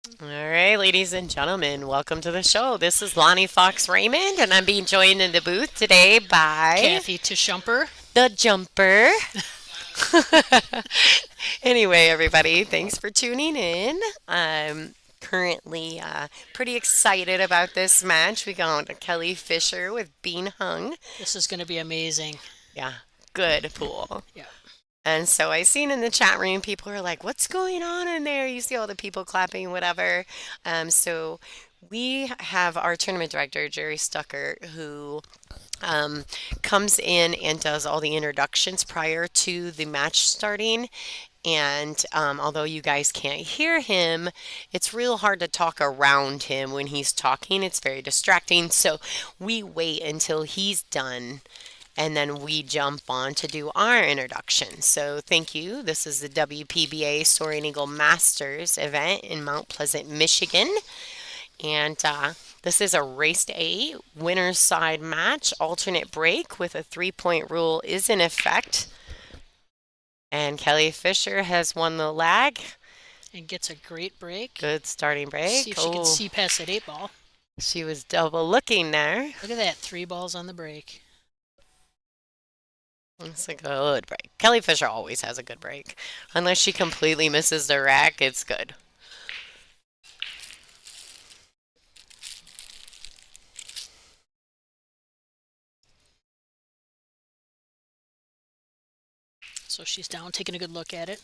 All right, ladies and gentlemen, welcome to the show. This is Lonnie Fox Raymond, and I'm being joined in the booth today by Kathy Tishumper. the Jumper. Anyway, everybody, thanks for tuning in. I'm currently pretty excited about this match. We got Kelly Fisher with Bean Hung. This is going to be amazing. Yeah, good pool. Yeah. And so I seen in the chat room people are like, "What's going on in there?" You see all the people clapping, whatever. So we have our tournament director Jerry Stucker who um, comes in and does all the introductions prior to the match starting. And although you guys can't hear him, it's real hard to talk around him when he's talking. It's very distracting. So we wait until he's done and then we jump on to do our introduction. So thank you. This is the WPBA Soaring Eagle Masters event in Mount Pleasant, Michigan. And this is a race to 8 winner's side match, alternate break with a 3-point rule is in effect. And Kelly Fisher has won the lag. And gets a great break. Good starting See break. if she can see past that 8 ball. She was double looking there. Look at that. 3 balls on the break. It's a good break. Kelly Fisher always has a good break. Unless she completely misses the rack, it's good. So she's down, taking a good look at it.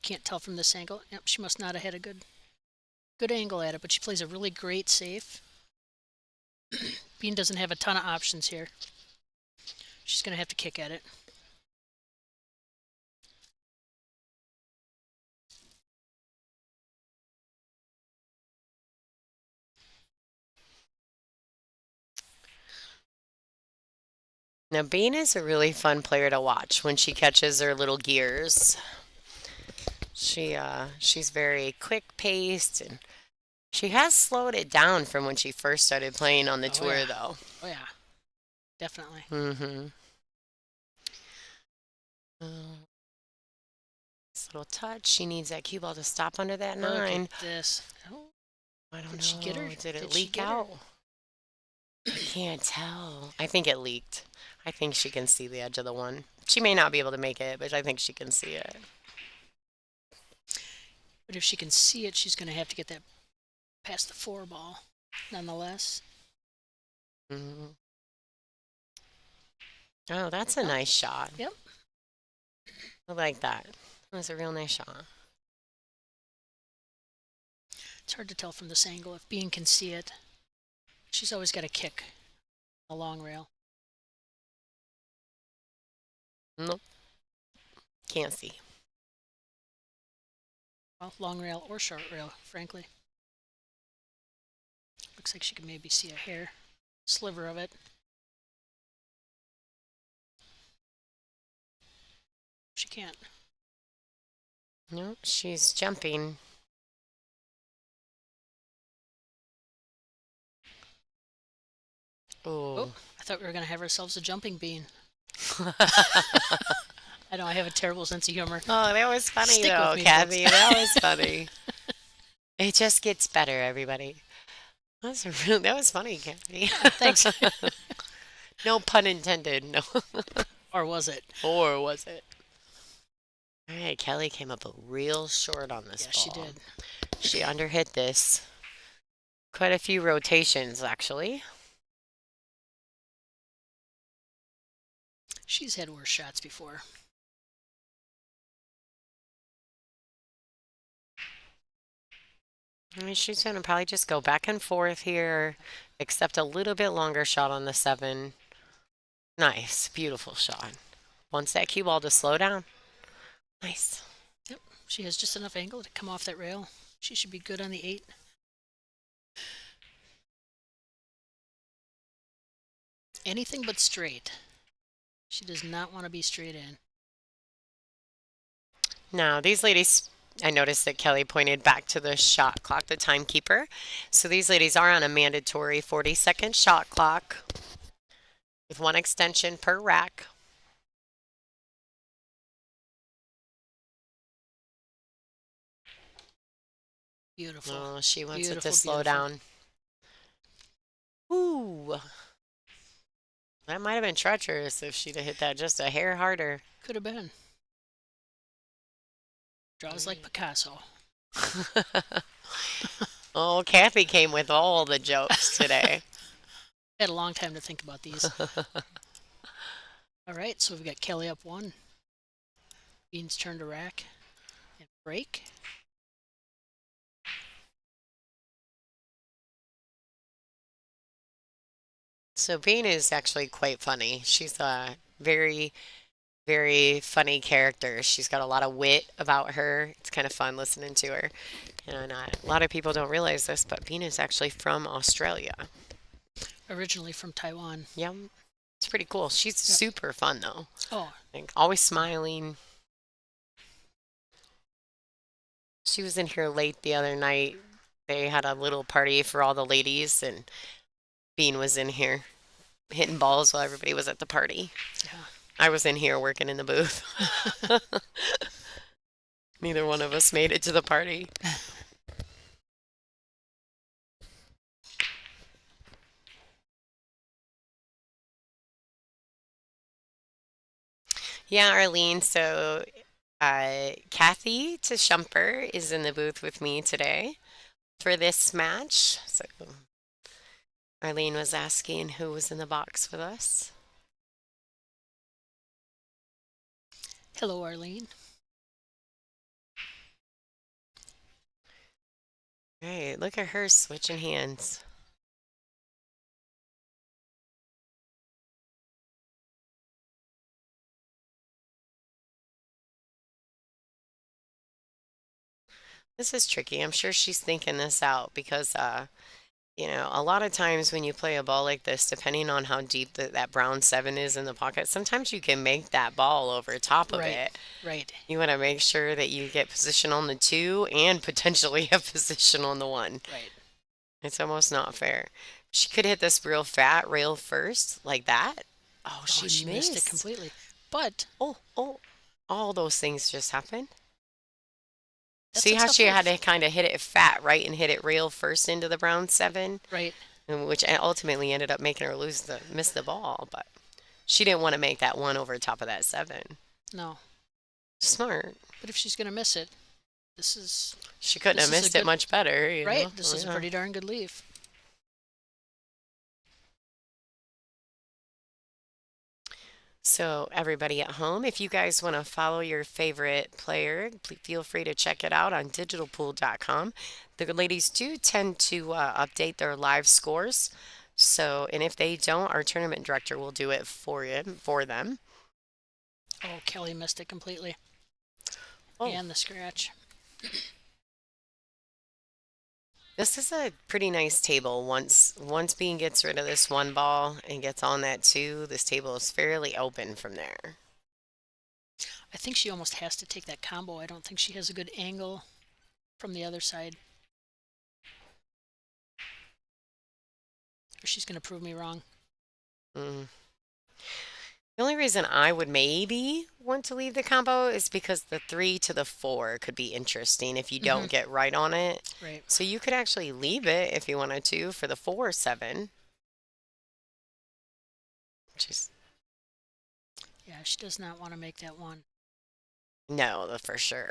Can't tell from this angle. Yep, she must not have had a good angle at it, but she plays a really great safe. Bean doesn't have a ton of options here. She's going to have to kick at it. Now, Bean is a really fun player to watch when she catches her little gears. She's very quick paced and she has slowed it down from when she first started playing on the Oh, tour yeah. though. Oh, yeah. Definitely. Mm-hmm. This little touch. She needs that cue ball to stop under that Look 9. at this. Oh, I don't did she get her? know. Did it Did she leak get her? out? I can't tell. I think it leaked. I think she can see the edge of the one. She may not be able to make it, but I think she can see it. But if she can see it, she's going to have to get that past the 4 ball, nonetheless. Mhm. Oh, that's a Oh, nice shot. yep. I like that. That's a real nice shot. It's hard to tell from this angle if Bean can see it. She's always got a kick a long rail. Nope, can't see. Well, long rail or short rail, frankly. Looks like she can maybe see a hair sliver of it. She can't. No, she's jumping. Oh, Oh. I thought we were going to have ourselves a jumping bean. I know I have a terrible sense of humor. Oh, that was funny Stick with though, me, folks. Kathy. That was funny. It just gets better, everybody. That was funny, Kathy. Thanks. No pun intended. No. Or was it? Or was it? All right, Kelly came up real short on this Yeah, she ball. did. She underhit this. Quite a few rotations, actually. She's had worse shots before. I mean, she's going to probably just go back and forth here, accept a little bit longer shot on the 7. Nice, beautiful shot. Wants that cue ball to slow down. Nice. Yep, she has just enough angle to come off that rail. She should be good on the 8. Anything but straight. She does not want to be straight in. Now, these ladies, I noticed that Kelly pointed back to the shot clock, the timekeeper. So these ladies are on a mandatory 40-second shot clock with 1 extension per rack. Beautiful. Oh, she wants it to Beautiful, slow beautiful. down. Ooh, that might have been treacherous if she'd have hit that just a hair harder. Could have been. Draws like Picasso. Oh, Kathy came with all the jokes today. Had a long time to think about these. All right, so we've got Kelly up one. Beans turn to rack and break. So Bean is actually quite funny. She's a very, very funny character. She's got a lot of wit about her. It's kind of fun listening to her. And a lot of people don't realize this, but Bean is actually from Australia. Originally from Taiwan. Yeah, it's pretty cool. She's Yep. super fun though. Oh, Like always smiling. She was in here late the other night. They had a little party for all the ladies, and Bean was in here hitting balls while everybody was at the party. yeah. I was in here working in the booth. Neither one of us made it to the party. Yeah, Arlene. So, Kathy Shumper is in the booth with me today for this match. So, Arlene was asking who was in the box with us. Hello, Arlene. Right, look at her switching hands. This is tricky. I'm sure she's thinking this out because, a lot of times when you play a ball like this, depending on how deep that brown seven is in the pocket, sometimes you can make that ball over top of Right, it. right, You want to make sure that you get position on the two and potentially have position on the one. right. It's almost not fair. She could hit this real fat rail first, like that. Oh, Oh, she she missed it missed. completely. But Oh, all those things just happened. that's See a how tough she had life. to kind of hit it fat, right, and hit it rail first into the brown seven, Right. and which ultimately ended up making her miss the ball. But she didn't want to make that one over top of that seven. No. Smart. But if she's gonna miss it, this is She couldn't this have is a missed it good much better, right. This Oh, is a yeah. pretty darn good leave. So, everybody at home, if you guys want to follow your favorite player, feel free to check it out on digitalpool.com. The ladies do tend to update their live scores. So, and if they don't, our tournament director will do it for them. Oh, Kelly missed it completely. Oh, And the scratch. this is a pretty nice table. Once Bean gets rid of this one ball and gets on that two, this table is fairly open from there. I think she almost has to take that combo. I don't think she has a good angle from the other side. Or she's gonna prove me wrong. Mm. The only reason I would maybe want to leave the combo is because the three to the four could be interesting if you Mm-hmm. don't get right on it. Right. So you could actually leave it if you wanted to for the 4-7. Just Yeah, she does not want to make that one. no, for sure.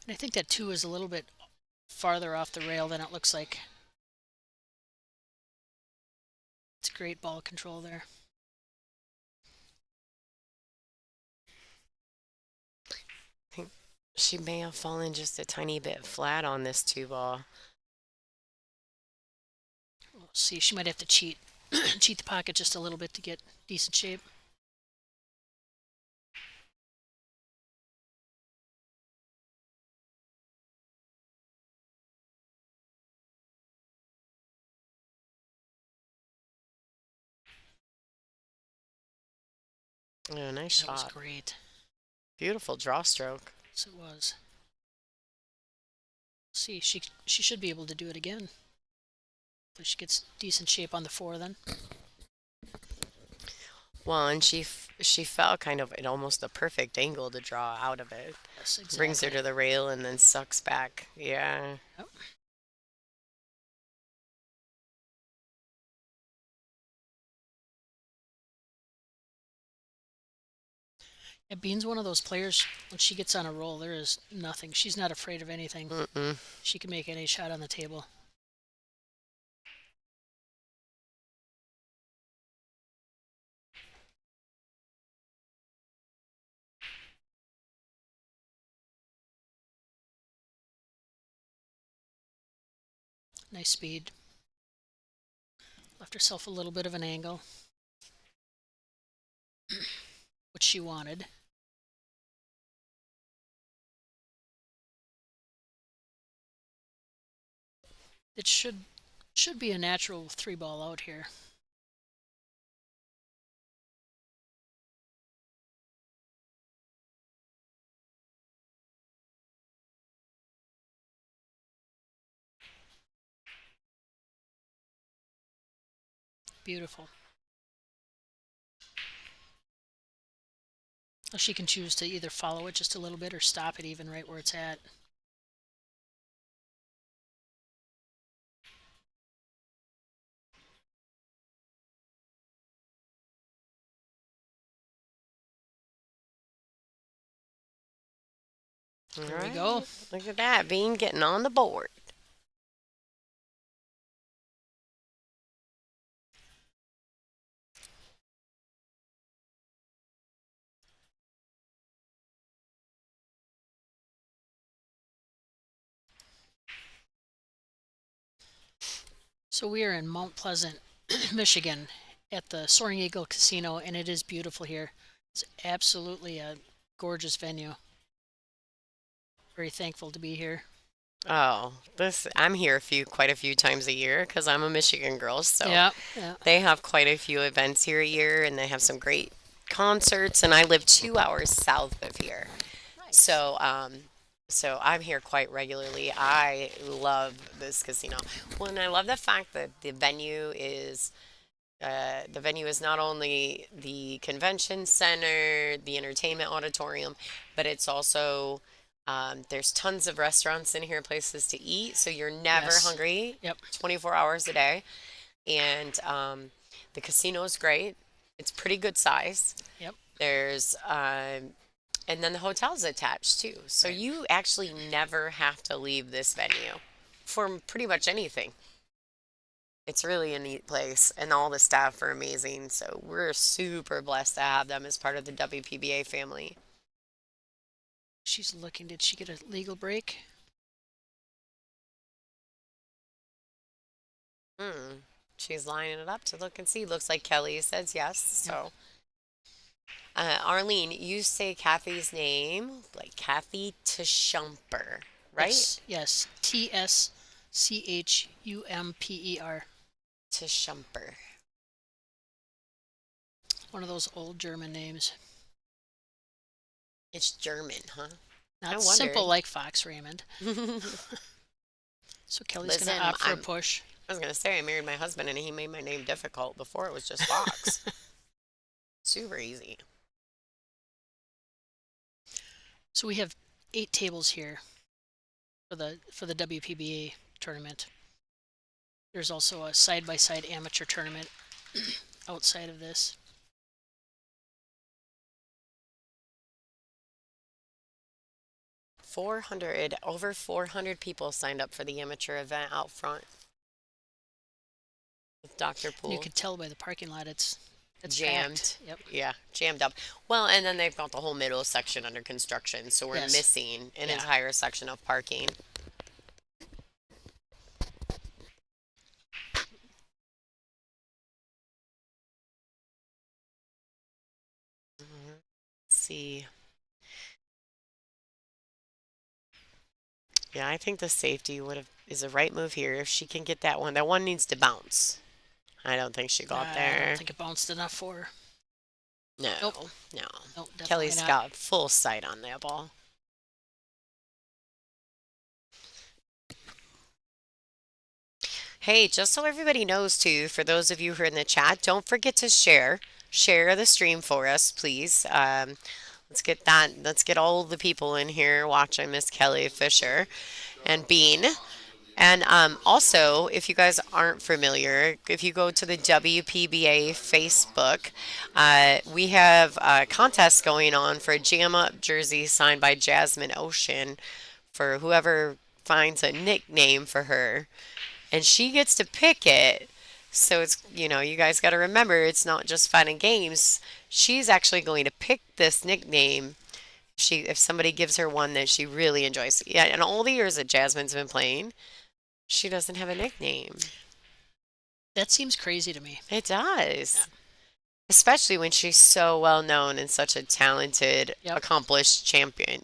And I think that two is a little bit farther off the rail than it looks like. It's great ball control there. I think she may have fallen just a tiny bit flat on this two ball. We'll see. She might have to cheat, cheat the pocket just a little bit to get decent shape. Oh, nice That was shot. great. Beautiful draw stroke. Yes, it was. See, she should be able to do it again. Hopefully she gets decent shape on the 4 then. Well, and she fell kind of at almost the perfect angle to draw out of it. Yes, Brings her exactly. to the rail and then sucks back. Yeah. Yep. Yeah, Bean's one of those players, when she gets on a roll, there is nothing. She's not afraid of anything. Mm-mm. She can make any shot on the table. Nice speed. Left herself a little bit of an angle, which she wanted. It should be a natural 3-ball out here. Beautiful. She can choose to either follow it just a little bit or stop it even right where it's at. All There we go. right. Look at that. Bean getting on the board. So we are in Mount Pleasant, Michigan, at the Soaring Eagle Casino, and it is beautiful here. It's absolutely a gorgeous venue. Very thankful to be here. Oh, this I'm here quite a few times a year because I'm a Michigan girl, so Yeah, yeah. they have quite a few events here a year and they have some great concerts and I live 2 hours south of here. Nice. So I'm here quite regularly. I love this casino. Well, and I love the fact that the venue is not only the convention center, the entertainment auditorium, but it's also there's tons of restaurants in here, places to eat, so you're never Yes. hungry Yep. 24 hours a day. And the casino is great. It's pretty good size. Yep. There's and then the hotel's attached too, so Right. you actually never have to leave this venue for pretty much anything. It's really a neat place, and all the staff are amazing. So we're super blessed to have them as part of the WPBA family. She's looking. Did she get a legal break? Hmm. She's lining it up to look and see. Looks like Kelly says yes. Yep. So, Arlene, you say Kathy's name like Kathy Tashumper, right? Yes. Yes. Tschumper. Tashumper. One of those old German names. It's German, huh? I Not simple wondered. like Fox Raymond. So Kelly's going to Listen, opt for a push. I was gonna say I married my husband and he made my name difficult. Before it was just Fox. Super easy. So we have 8 tables here for the WPBA tournament. There's also a side-by-side amateur tournament outside of this. Over 400 people signed up for the amateur event out front with Dr. And you Poole. can tell by the parking lot it's Jammed. packed. Yep. Yeah, jammed up. Well, and then they've got the whole middle section under construction, so we're Yes. missing an Yeah. entire section of parking. Let's see. Yeah, I think the safety would have is a right move here if she can get that one. That one needs to bounce. I don't think she got I don't there. think it bounced enough for her. Nope. No, no. Nope, definitely Kelly's not. got full sight on that ball. Hey, just so everybody knows too, for those of you who are in the chat, don't forget to share the stream for us, please. Let's get that. Let's get all the people in here watching Miss Kelly Fisher and Bean. And also, if you guys aren't familiar, if you go to the WPBA Facebook, we have a contest going on for a Jam Up jersey signed by Jasmine Ocean for whoever finds a nickname for her. And she gets to pick it. So it's, you guys got to remember it's not just fun and games. She's actually going to pick this nickname if somebody gives her one that she really enjoys. Yeah, in all the years that Jasmine's been playing, she doesn't have a nickname. That seems crazy to me. It Yeah. does. Especially when she's so well known and such a talented, Yep. accomplished champion.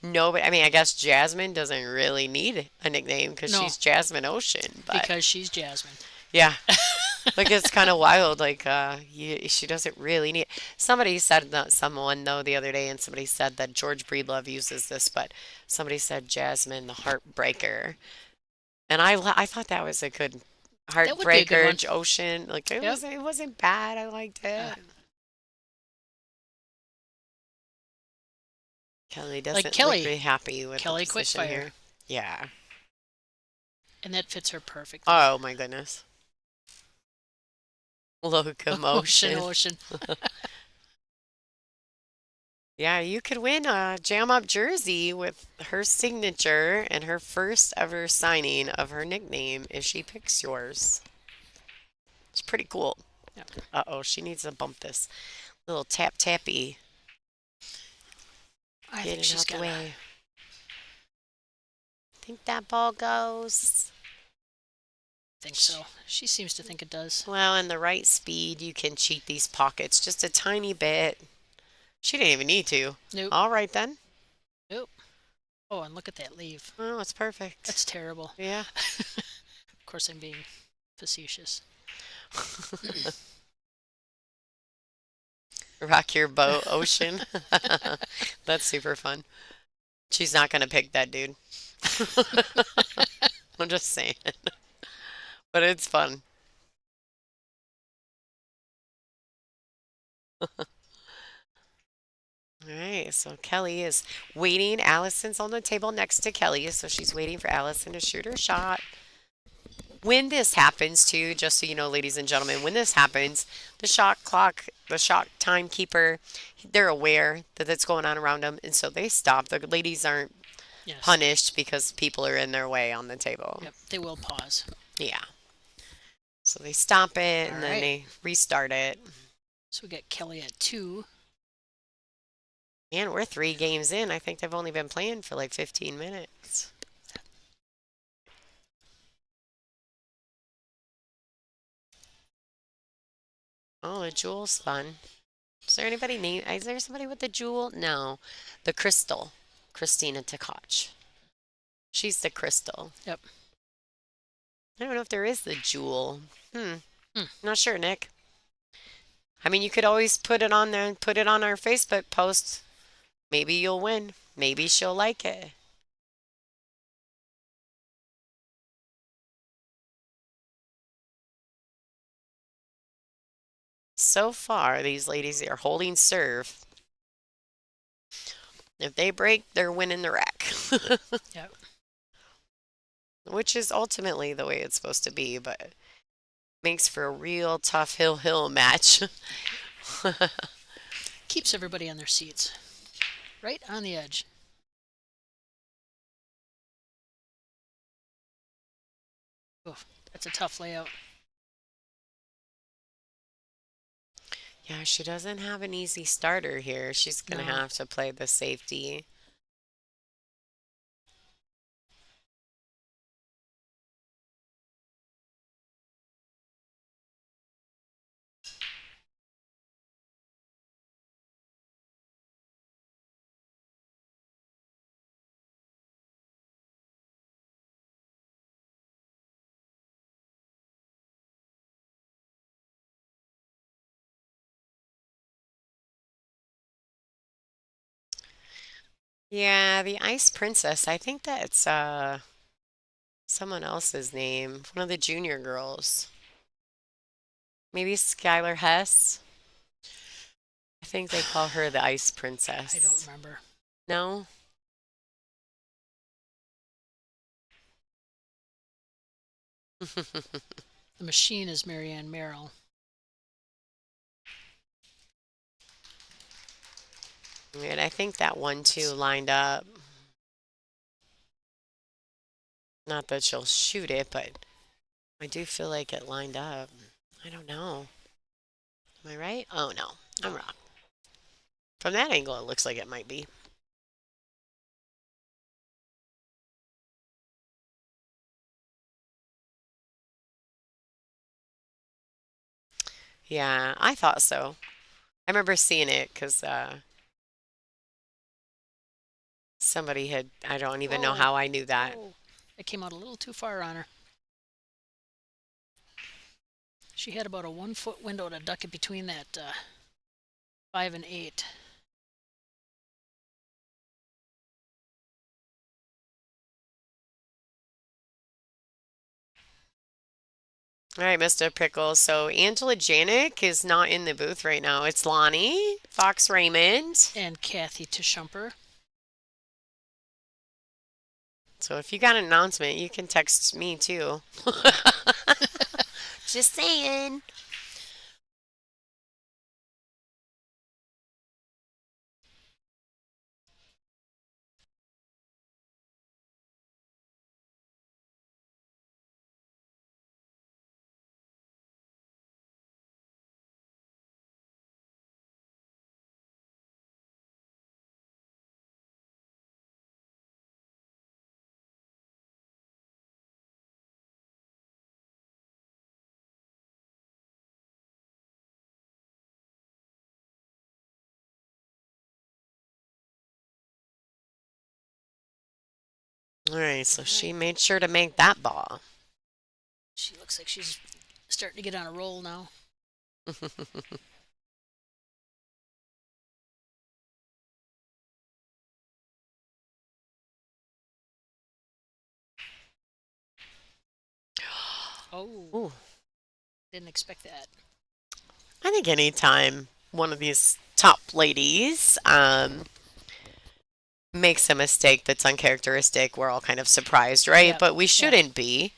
Nobody, I mean, I guess Jasmine doesn't really need a nickname because No, she's Jasmine Ocean, but because she's Jasmine. yeah, like it's kind of wild. Like, she doesn't really need. Somebody said that someone though the other day, and somebody said that George Breedlove uses this, but somebody said Jasmine the Heartbreaker, and I thought that was a good That would be a good one. Heartbreaker Ocean. Like Yep. it wasn't bad. I liked Uh, it. Kelly like doesn't look Kelly, very happy with the Kelly position Quickfire, here. Yeah. and that fits her perfectly. Oh my goodness. Ocean, Locomotion. ocean. Yeah, you could win a Jam Up jersey with her signature and her first ever signing of her nickname if she picks yours. It's pretty cool. Yep. Uh-oh, she needs to bump this. Little tap tappy. I Get think it she's out the got a. way. Think that ball goes. Think so. She seems to think it does. Well, in the right speed, you can cheat these pockets just a tiny bit. She didn't even need to. Nope. All right then. Nope. Oh, and look at that leave. Oh, it's perfect. That's terrible. Yeah. Of course, I'm being facetious. Rock your boat, ocean. That's super fun. She's not gonna pick that dude. I'm just saying. But it's fun. All right, so Kelly is waiting. Allison's on the table next to Kelly, so she's waiting for Allison to shoot her shot. When this happens, too, just so you know, ladies and gentlemen, when this happens, the shot clock, the shot timekeeper, they're aware that it's going on around them, and so they stop. The ladies aren't Yes. punished because people are in their way on the table. Yep. They will pause. Yeah. So they stop it All and then right. they restart it. So we got Kelly at 2. Man, we're 3 games in. I think they've only been playing for like 15 minutes. Oh, the jewel spun. Is there anybody named? Is there somebody with the jewel? No, the crystal, Christina Tkach. She's the crystal. Yep. I don't know if there is the jewel. Hmm. Not sure, Nick. I mean, you could always put it on there and put it on our Facebook post. Maybe you'll win. Maybe she'll like it. So far, these ladies are holding serve. If they break, they're winning the rack. Yep. Which is ultimately the way it's supposed to be, but makes for a real tough hill match. Keeps everybody on their seats. Right on the edge. Oh, that's a tough layout. Yeah, she doesn't have an easy starter here. She's going to No. have to play the safety. Yeah, the Ice Princess. I think that's, is someone else's name. One of the junior girls. Maybe Skylar Hess. I think they call her the Ice I don't Princess. remember. No? The machine is Marianne Merrill. And I think that one too That's lined up. Not that she'll shoot it, but I do feel like it lined up. I don't know. Am I right? Oh no, I'm no. wrong. From that angle, it looks like it might be. Yeah, I thought so. I remember seeing it because somebody had, I don't even know Whoa, how I knew that. whoa. That came out a little too far on her. She had about a 1 foot window to duck it between that 5 and 8. All right, Mr. Pickles. So Angela Janik is not in the booth right now. It's Lonnie, Fox Raymond. And Kathy Tishumper. So if you got an announcement, you can text me too. Just saying. All right, so All she right. made sure to make that ball. She looks like she's starting to get on a roll now. Oh, Ooh, didn't expect that. I think anytime one of these top ladies makes a mistake that's uncharacteristic, we're all kind of surprised, right? Yep, But we yep. shouldn't be.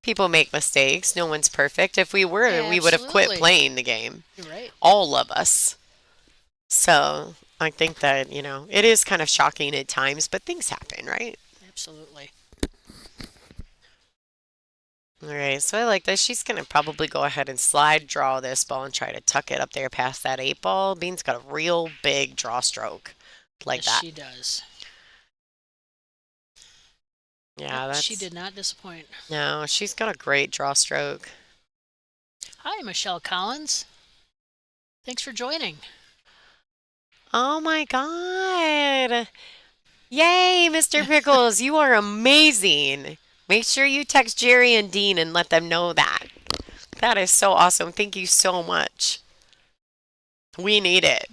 People make mistakes. No one's perfect. If we were, we would have quit Absolutely. playing the game. You're right. All of us. So I think that, it is kind of shocking at times, but things happen, right? Absolutely. All right, so I like this. She's going to probably go ahead and slide draw this ball and try to tuck it up there past that 8 ball. Bean's got a real big draw stroke like Yes, that. she does. Yep, Yeah, she that's. did not disappoint. No, she's got a great draw stroke. Hi, Michelle Collins. Thanks for joining. Oh my God. Yay, Mr. Pickles, you are amazing. Make sure you text Jerry and Dean and let them know that. That is so awesome. Thank you so much. We need it.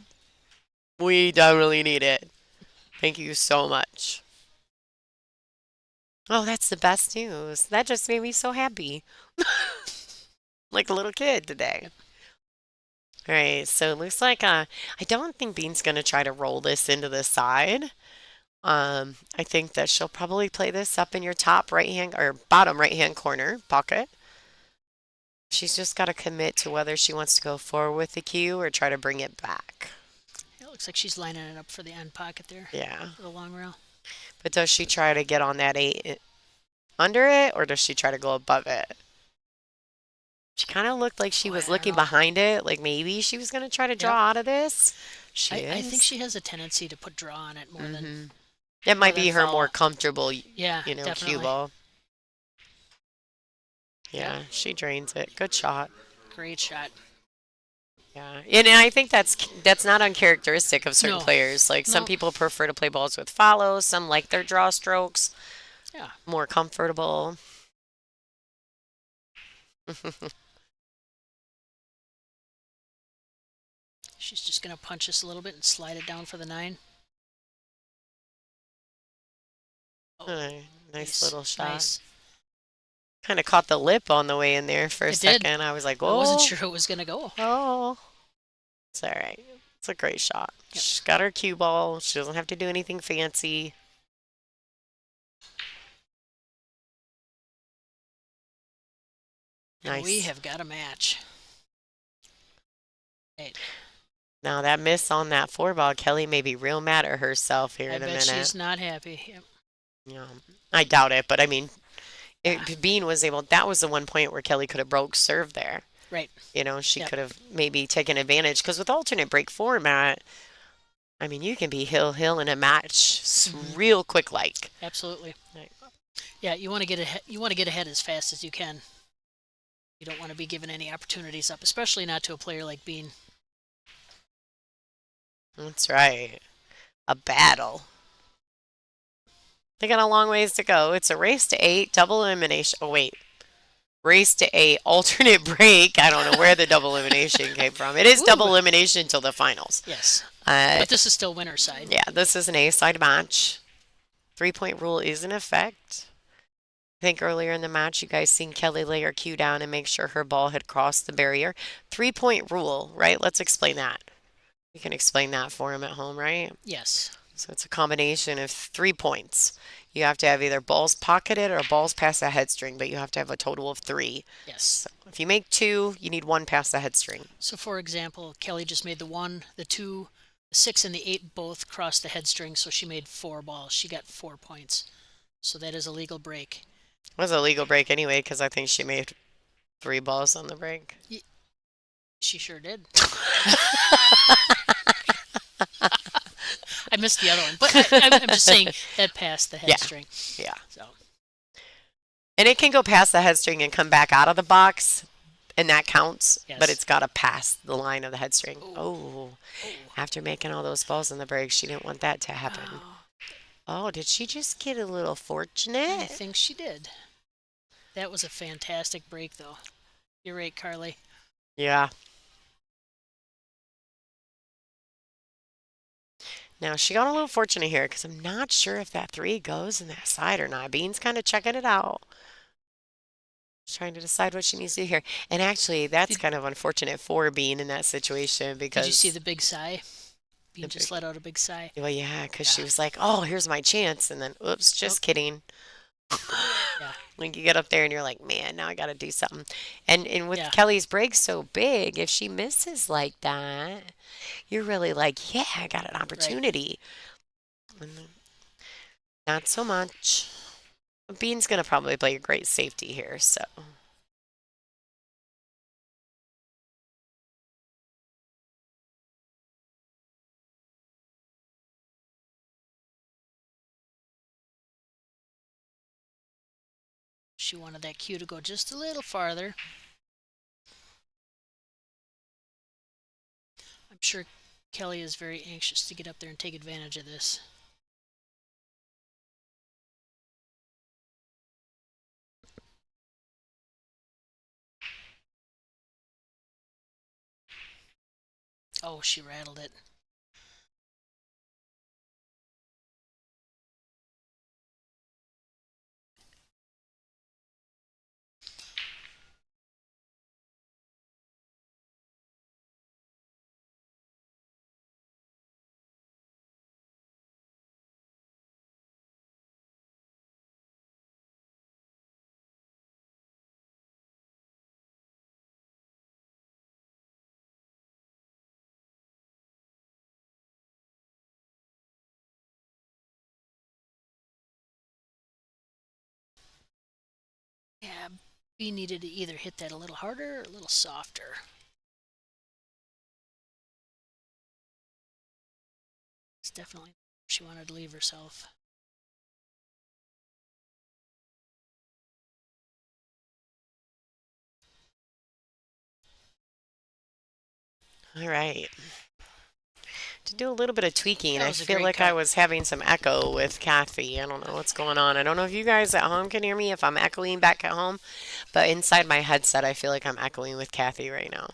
We definitely need it. Thank you so much. Oh, that's the best news. That just made me so happy. Like a little kid today. Yep. All right, so it looks like I don't think Bean's going to try to roll this into the side. I think that she'll probably play this up in your top right hand or bottom right hand corner pocket. She's just got to commit to whether she wants to go forward with the cue or try to bring it back. It looks like she's lining it up for the end pocket there Yeah. for the long rail. But does she try to get on that 8 under it or does she try to go above it? She kind of looked like she Boy, was I don't looking know. behind it, like maybe she was going to try to Yep. draw out of this. She I think is. she has a tendency to put draw on it It more might than be her more follow. comfortable, Yeah, cue definitely. ball. Yep. Yeah, she drains it. Good shot. Great shot. Yeah, and I think that's not uncharacteristic of certain No, players. Like some no. people prefer to play balls with follows. Some like their draw strokes Yeah. more comfortable. She's just going to punch this a little bit and slide it down for the 9. Oh, Nice nice. little shot. Nice. Kind of caught the lip on the way in there for a It did. second. I was like, I wasn't oh, sure it was going to go. oh. It's all right. It's a great shot. Yep. She's got her cue ball. She doesn't have to do anything fancy. And we Nice. have got a match. Right. Now that miss on that four ball, Kelly may be real mad at herself here I in a bet minute. she's not happy. Yep. Yeah, I doubt it, but I mean, Yeah. Bean was able. That was the one point where Kelly could have broke serve there. Right. She Yep. could have maybe taken advantage because with alternate break format, I mean, you can be hill in a match Hmm. real quick like. Absolutely. Right. Yeah, you want to get ahead. You want to get ahead as fast as you can. You don't want to be given any opportunities up, especially not to a player like Bean. That's right. A battle. They got a long ways to go. It's a race to 8, double elimination. Oh, wait. Race to 8, alternate break. I don't know where the double elimination came from. It is double Ooh. elimination until the finals. Yes. Uh, But this is still winner's side. yeah, this is an A-side match. 3-point rule is in effect. I think earlier in the match, you guys seen Kelly lay her cue down and make sure her ball had crossed the barrier. 3-point rule, right? Let's explain that. You can explain that for him at home, right? Yes. So it's a combination of 3 points. You have to have either balls pocketed or balls past the headstring, but you have to have a total of 3. Yes. So if you make 2, you need 1 past the headstring. So, for example, Kelly just made the 1, the 2, the 6, and the 8 both crossed the headstring, so she made 4 balls. She got 4 points. So that is a legal break. It was a legal break anyway because I think she made 3 balls on the break. She sure did. I missed the other one, but I'm just saying that passed the Yeah, headstring. yeah. So And it can go past the headstring and come back out of the box, and that counts, but yes. it's got to pass the line of the headstring. Oh, Oh, oh, after making all those balls in the break, she didn't want that to happen. oh. Oh, did she just get a little I fortunate? think she did. That was a fantastic break, though. You're right, Carly. Yeah. Now she got a little fortunate here because I'm not sure if that 3 goes in that side or not. Bean's kind of checking it out. She's trying to decide what she needs to do here. And actually, that's Did kind of unfortunate for Bean in that situation Did you see because the big sigh? the Bean just big, let out a big sigh. well, yeah, because Yeah. she was like, "Oh, here's my chance," and then, "Oops, Oh, just kidding." yeah. Like you get up there and you're like, "Man, now I got to do something." And with Yeah. Kelly's break so big, if she misses like that, you're really like, "Yeah, I got an Right. opportunity." And then not so much. Bean's gonna probably play a great safety here, so. She wanted that cue to go just a little farther. I'm sure Kelly is very anxious to get up there and take advantage of this. Oh, she rattled it. Yeah, B needed to either hit that a little harder or a little softer. It's definitely she wanted to leave herself. All right. To do a little bit of tweaking, That I was a feel great like I cut. was having some echo with Kathy. I don't know what's going on. I don't know if you guys at home can hear me, if I'm echoing back at home, but inside my headset, I feel like I'm echoing with Kathy right now.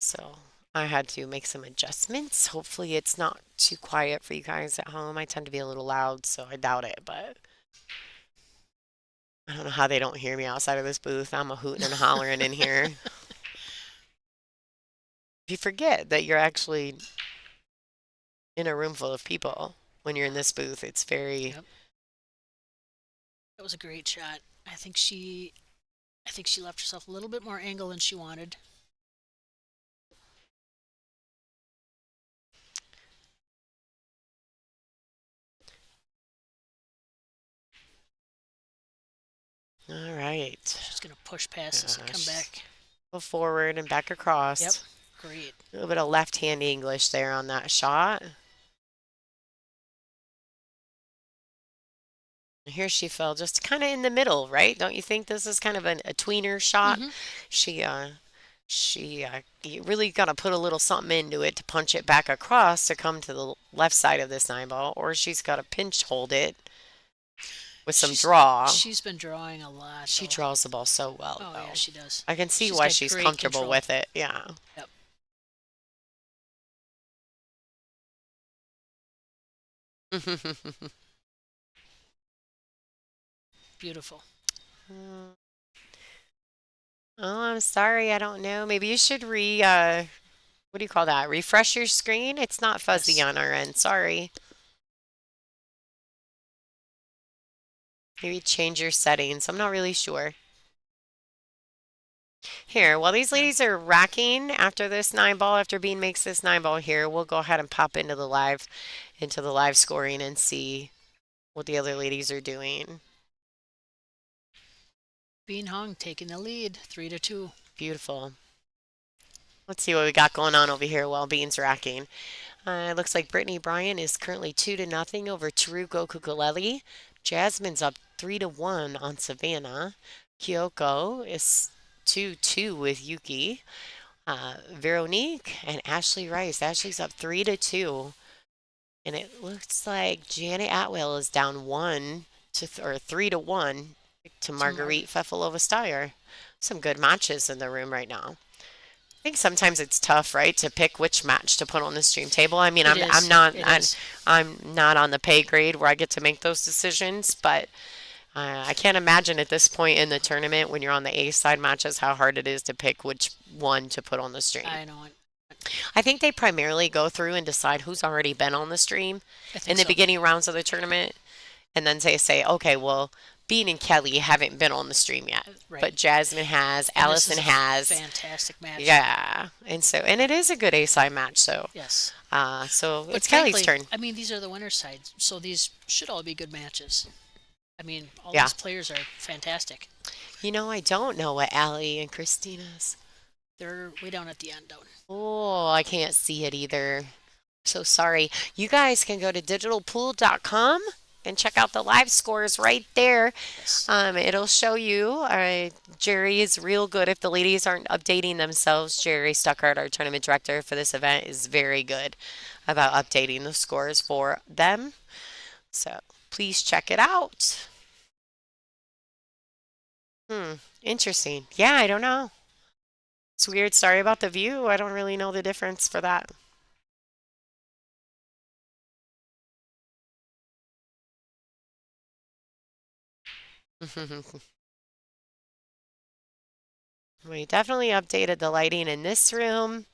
So I had to make some adjustments. Hopefully, it's not too quiet for you guys at home. I tend to be a little loud, so I doubt it, but I don't know how they don't hear me outside of this booth. I'm a hooting and hollering in here. You forget that you're actually in a room full of people when you're in this booth. It's very Yep. That was a great shot. I think she left herself a little bit more angle than she wanted. all right. She's gonna push past this and come Gosh. back. Go forward and back Yep. across. Great. A little bit of left-hand English there on that shot. Here she fell just kind of in the middle, right? Don't you think this is kind of a tweener shot? Mm-hmm. She uh you really got to put a little something into it to punch it back across to come to the left side of this nine ball, or she's got to pinch hold it with some She's draw. she's been drawing a lot She though. draws the ball so well, Oh yeah, though. she does. I can see She's why got she's great comfortable control. with it. Yeah. Yep. Beautiful. Oh, I'm sorry. I don't know. Maybe you should what do you call that? Refresh your screen? It's not fuzzy Yes. on our end. Sorry. Maybe change your settings. I'm not really sure. Here, while these Yep. ladies are racking after this nine ball, after Bean makes this nine ball here, we'll go ahead and pop into the live scoring and see what the other ladies are doing. Bean Hung taking the lead, 3-2. Beautiful. Let's see what we got going on over here while Bean's racking. It looks like Brittany Bryan is currently 2-0 over Taruko Kukuleli. Jasmine's up 3-1 on Savannah. Kyoko is 2-2 with Yuki. Veronique and Ashley Rice. Ashley's up 3-2. And it looks like Janet Atwell is down or 3-1 to To Mark. Marguerite Fefalova Steyer. Some good matches in the room right now. I think sometimes it's tough, right, to pick which match to put on the stream table. I mean, It I'm is. not It is. I'm not on the pay grade where I get to make those decisions, but I can't imagine at this point in the tournament when you're on the A side matches how hard it is to pick which one to put on the stream. I know it. I think they primarily go through and decide who's already been on the stream I in think the so. beginning rounds of the tournament, and then they say, okay, well, Bean and Kelly haven't been on the stream yet, Right. but Jasmine has, And this is Allison a has. fantastic match. Yeah, and it is a good A side match, Yes. so But it's Kelly's frankly, turn. I mean, these are the winner's sides, so these should all be good matches. I mean, all Yeah. these players are fantastic. I don't know what Allie and Christina's. They're way down at the end, down. Oh, I can't see it either. So sorry. You guys can go to digitalpool.com and check out the live scores right there. Yes. It'll show you. Jerry is real good. If the ladies aren't updating themselves, Jerry Stuckert, our tournament director for this event, is very good about updating the scores for them. So please check it out. Interesting. Yeah, I don't know. It's weird. Sorry about the view. I don't really know the difference for that. We definitely updated the lighting in this room.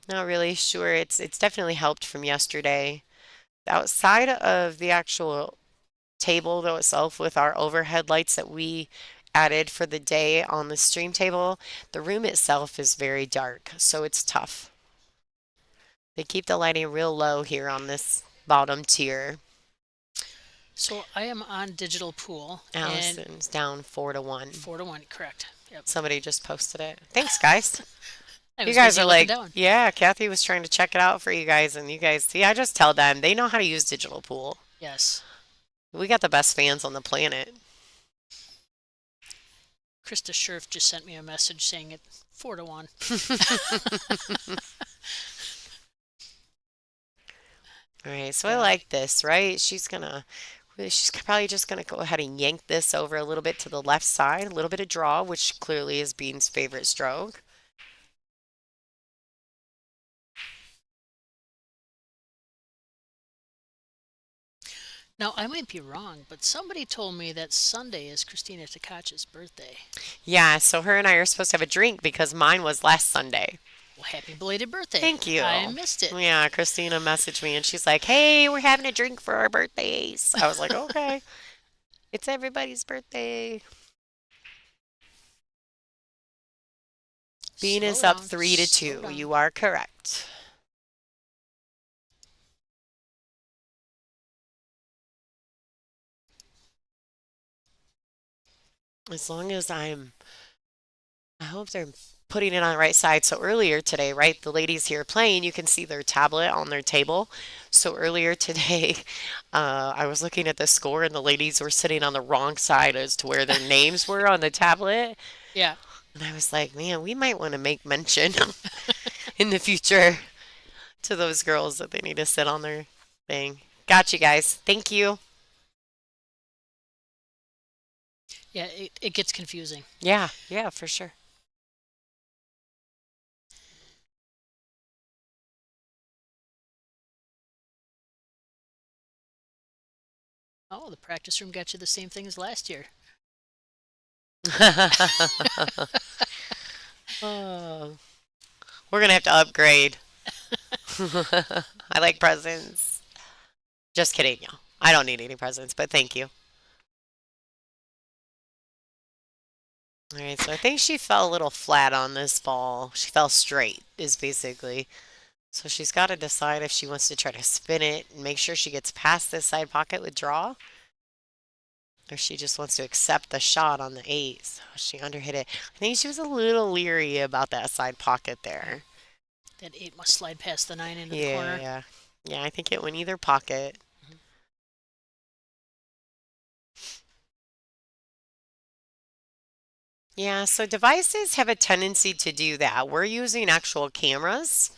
Not really sure. It's definitely helped from yesterday. Outside of the actual table though itself with our overhead lights that we added for the day on the stream table, the room itself is very dark, so it's tough. They keep the lighting real low here on this bottom tier. So I am on Digital Pool, and Allison's down 4-1. 4-1, correct. Yep. Somebody just posted it. Thanks, guys. I You was guys busy are looking like, down. yeah, Kathy was trying to check it out for you guys, and you guys, see, I just tell them they know how to use Digital Pool. Yes. We got the best fans on the planet. Krista Scherf just sent me a message saying it 4-1. All right, so I Yeah. like this, right? She's probably just gonna go ahead and yank this over a little bit to the left side, a little bit of draw, which clearly is Bean's favorite stroke. Now, I might be wrong, but somebody told me that Sunday is Christina Takacha's birthday. Yeah, so her and I are supposed to have a drink because mine was last Sunday. Well, happy belated birthday. Thank I you. missed it. Yeah, Christina messaged me and she's like, "Hey, we're having a drink for our birthdays." I was like, "Okay, it's everybody's birthday." Bean Slow is up down, 3-2. slow down. You are correct. As long as I hope they're putting it on the right side. So earlier today, right, the ladies here playing, you can see their tablet on their table. So earlier today, I was looking at the score and the ladies were sitting on the wrong side as to where their names were on the tablet. Yeah, And I was like, man, we might want to make mention in the future to those girls that they need to sit on their thing. Got you guys. Thank you. yeah, it gets confusing. Yeah, yeah, for sure. Oh, the practice room got you the same thing as last year. Oh, we're gonna have to upgrade. I like presents. Just kidding, y'all. I don't need any presents, but thank you. All right, so I think she fell a little flat on this ball. She fell straight, is basically. So she's got to decide if she wants to try to spin it and make sure she gets past this side pocket with draw, or she just wants to accept the shot on the eight. So she underhit it. I think she was a little leery about that side pocket Yeah, there. that 8 must slide past the 9 into the corner. Yeah. Yeah, I think it went either pocket. Mhm. Yeah, so devices have a tendency to do that. We're using actual cameras,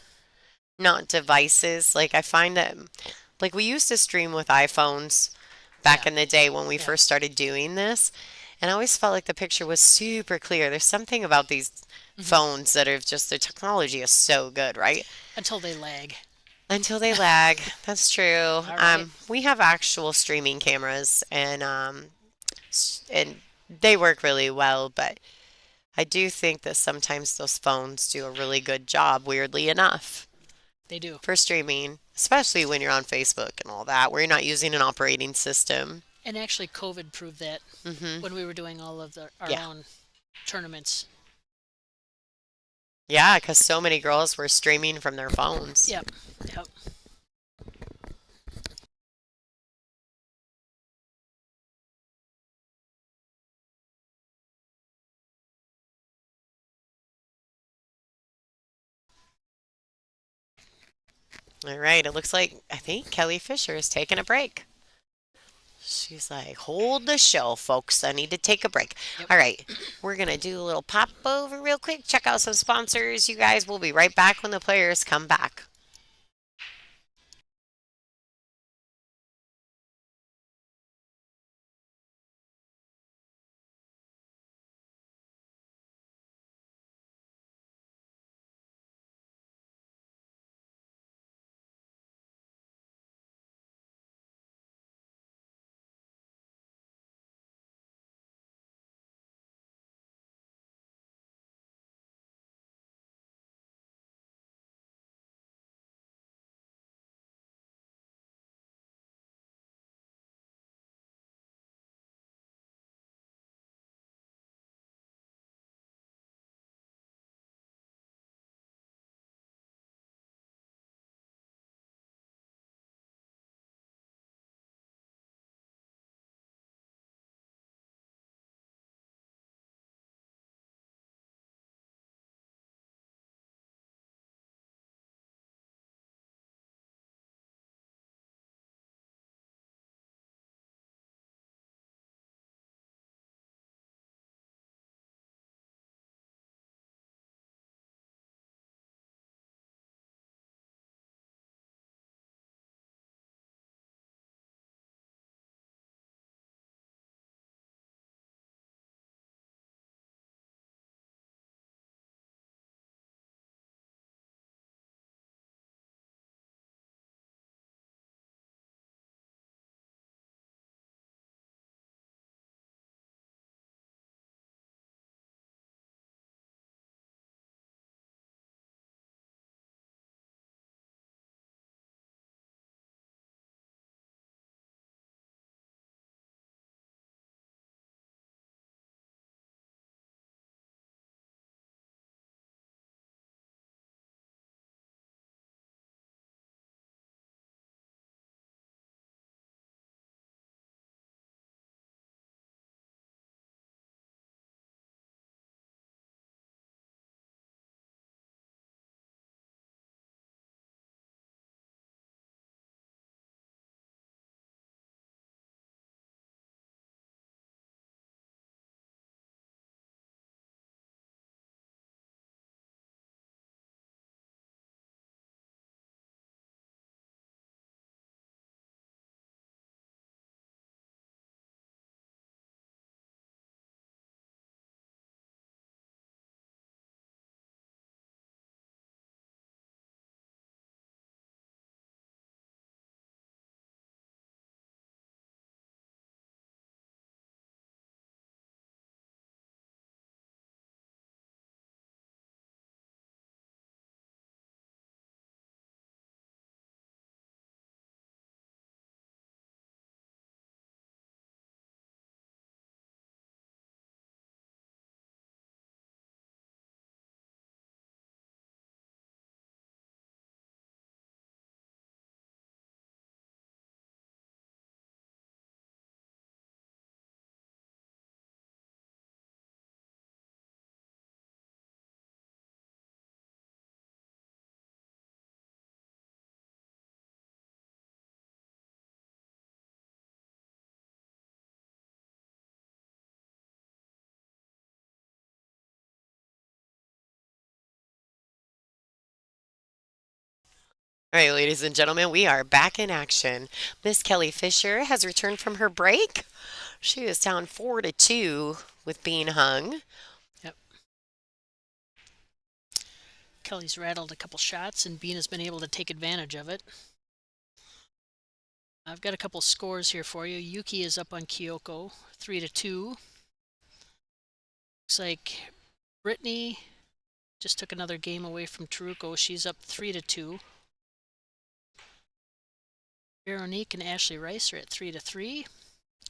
not devices. Like I find that like we used to stream with iPhones back Yeah, in the day when we yeah. first started doing this, and I always felt like the picture was super clear. There's something about these Hmm. phones that are just the technology is so good, right? Until they lag. Until they lag. That's true. All right. We have actual streaming cameras and they work really well, but I do think that sometimes those phones do a really good job, weirdly enough, They do. for streaming, especially when you're on Facebook and all that, where you're not using an operating system. And actually, COVID proved that Hmm. when we were doing all of our Yeah. own tournaments. Yeah, because so many girls were streaming from their phones. Yep. Yep. All right, it looks like I think Kelly Fisher is taking a break. She's like, hold the show, folks. I need to take a break. Yep. All right, we're going to do a little pop over real quick. Check out some sponsors. You guys will be right back when the players come back. All right, ladies and gentlemen, we are back in action. Miss Kelly Fisher has returned from her break. She is down 4-2 with being hung. Yep. Kelly's rattled a couple shots, and Bean has been able to take advantage of it. I've got a couple scores here for you. Yuki is up on Kyoko, 3-2. Looks like Brittany just took another game away from Taruko. She's up 3-2. Veronique and Ashley Rice are at 3-3.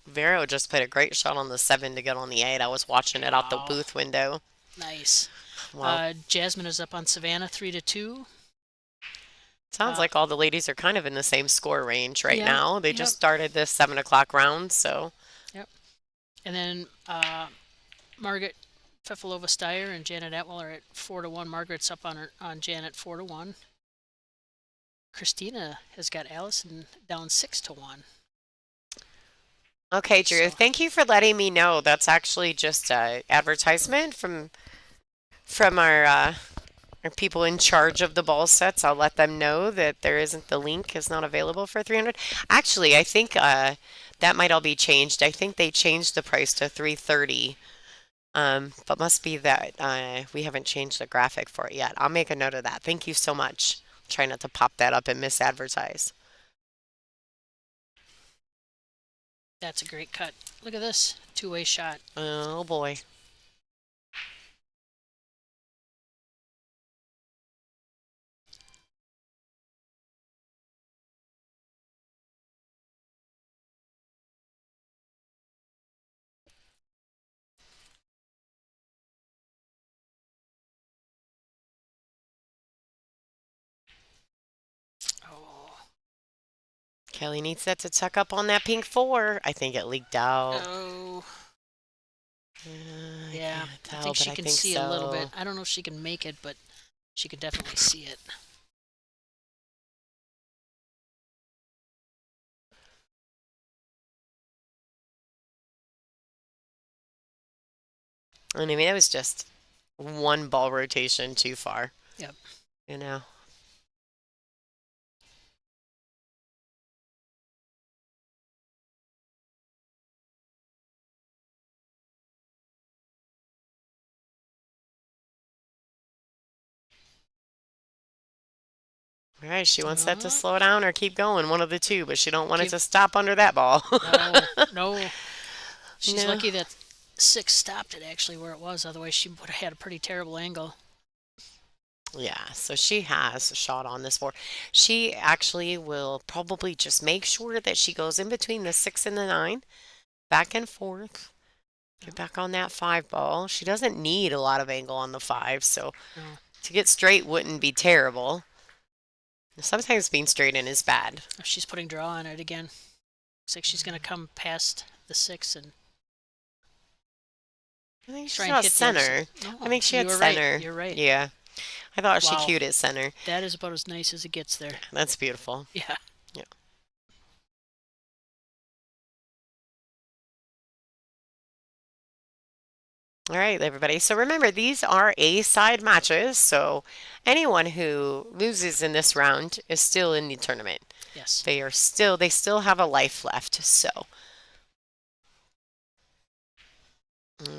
Vero just put a great shot on the 7 to get on the 8. I was watching it out the Wow, booth window. nice. Well, Jasmine is up on Savannah, 3-2. sounds Uh, like all the ladies are kind of in the same score range right yeah, now. They yep, just started this 7 o'clock round, so. yep. And then Margaret Fefalova Steyer and Janet Atwell are at 4-1. Margaret's up on Janet 4-1. Christina has got Allison down 6-1. Okay, Drew, So thank you for letting me know. That's actually just a advertisement from our people in charge of the ball sets. I'll let them know that the link is not available for 300. Actually, I think that might all be changed. I think they changed the price to 330. But must be that we haven't changed the graphic for it yet. I'll make a note of that. Thank you so much. Try not to pop that up and misadvertise. that's a great cut. Look at this two-way shot. Oh boy. Oh, Kelly needs that to tuck up on that pink 4. I think it leaked out. oh, I yeah. can't I tell, think but she I can think see a little bit. so. I don't know if she can make it, but she can definitely see it. I mean, it was just one ball rotation too far, Yep. you know. All right, she wants that to Uh, slow down or keep going, one of the two, but she don't want it keep to stop under that ball. no, no. She's No. lucky that 6 stopped it actually where it was. Otherwise, she would have had a pretty terrible angle. Yeah, so she has a shot on this 4. She actually will probably just make sure that she goes in between the 6 and the 9, back and forth. Get back on that 5 ball. She doesn't need a lot of angle on the 5, so No. to get straight wouldn't be terrible. Sometimes being straight in is bad. She's putting draw on it again. Looks like she's going to come past the 6 and I think try she's and not hit the exit. center. No, I think she you had were right. center. You're right. Yeah. I thought she Wow. cued at center. That is about as nice as it gets there. That's beautiful. Yeah. Yeah. All right, everybody. So remember, these are A-side matches. So anyone who loses in this round is still in the tournament. Yes. They still have a life left. So, all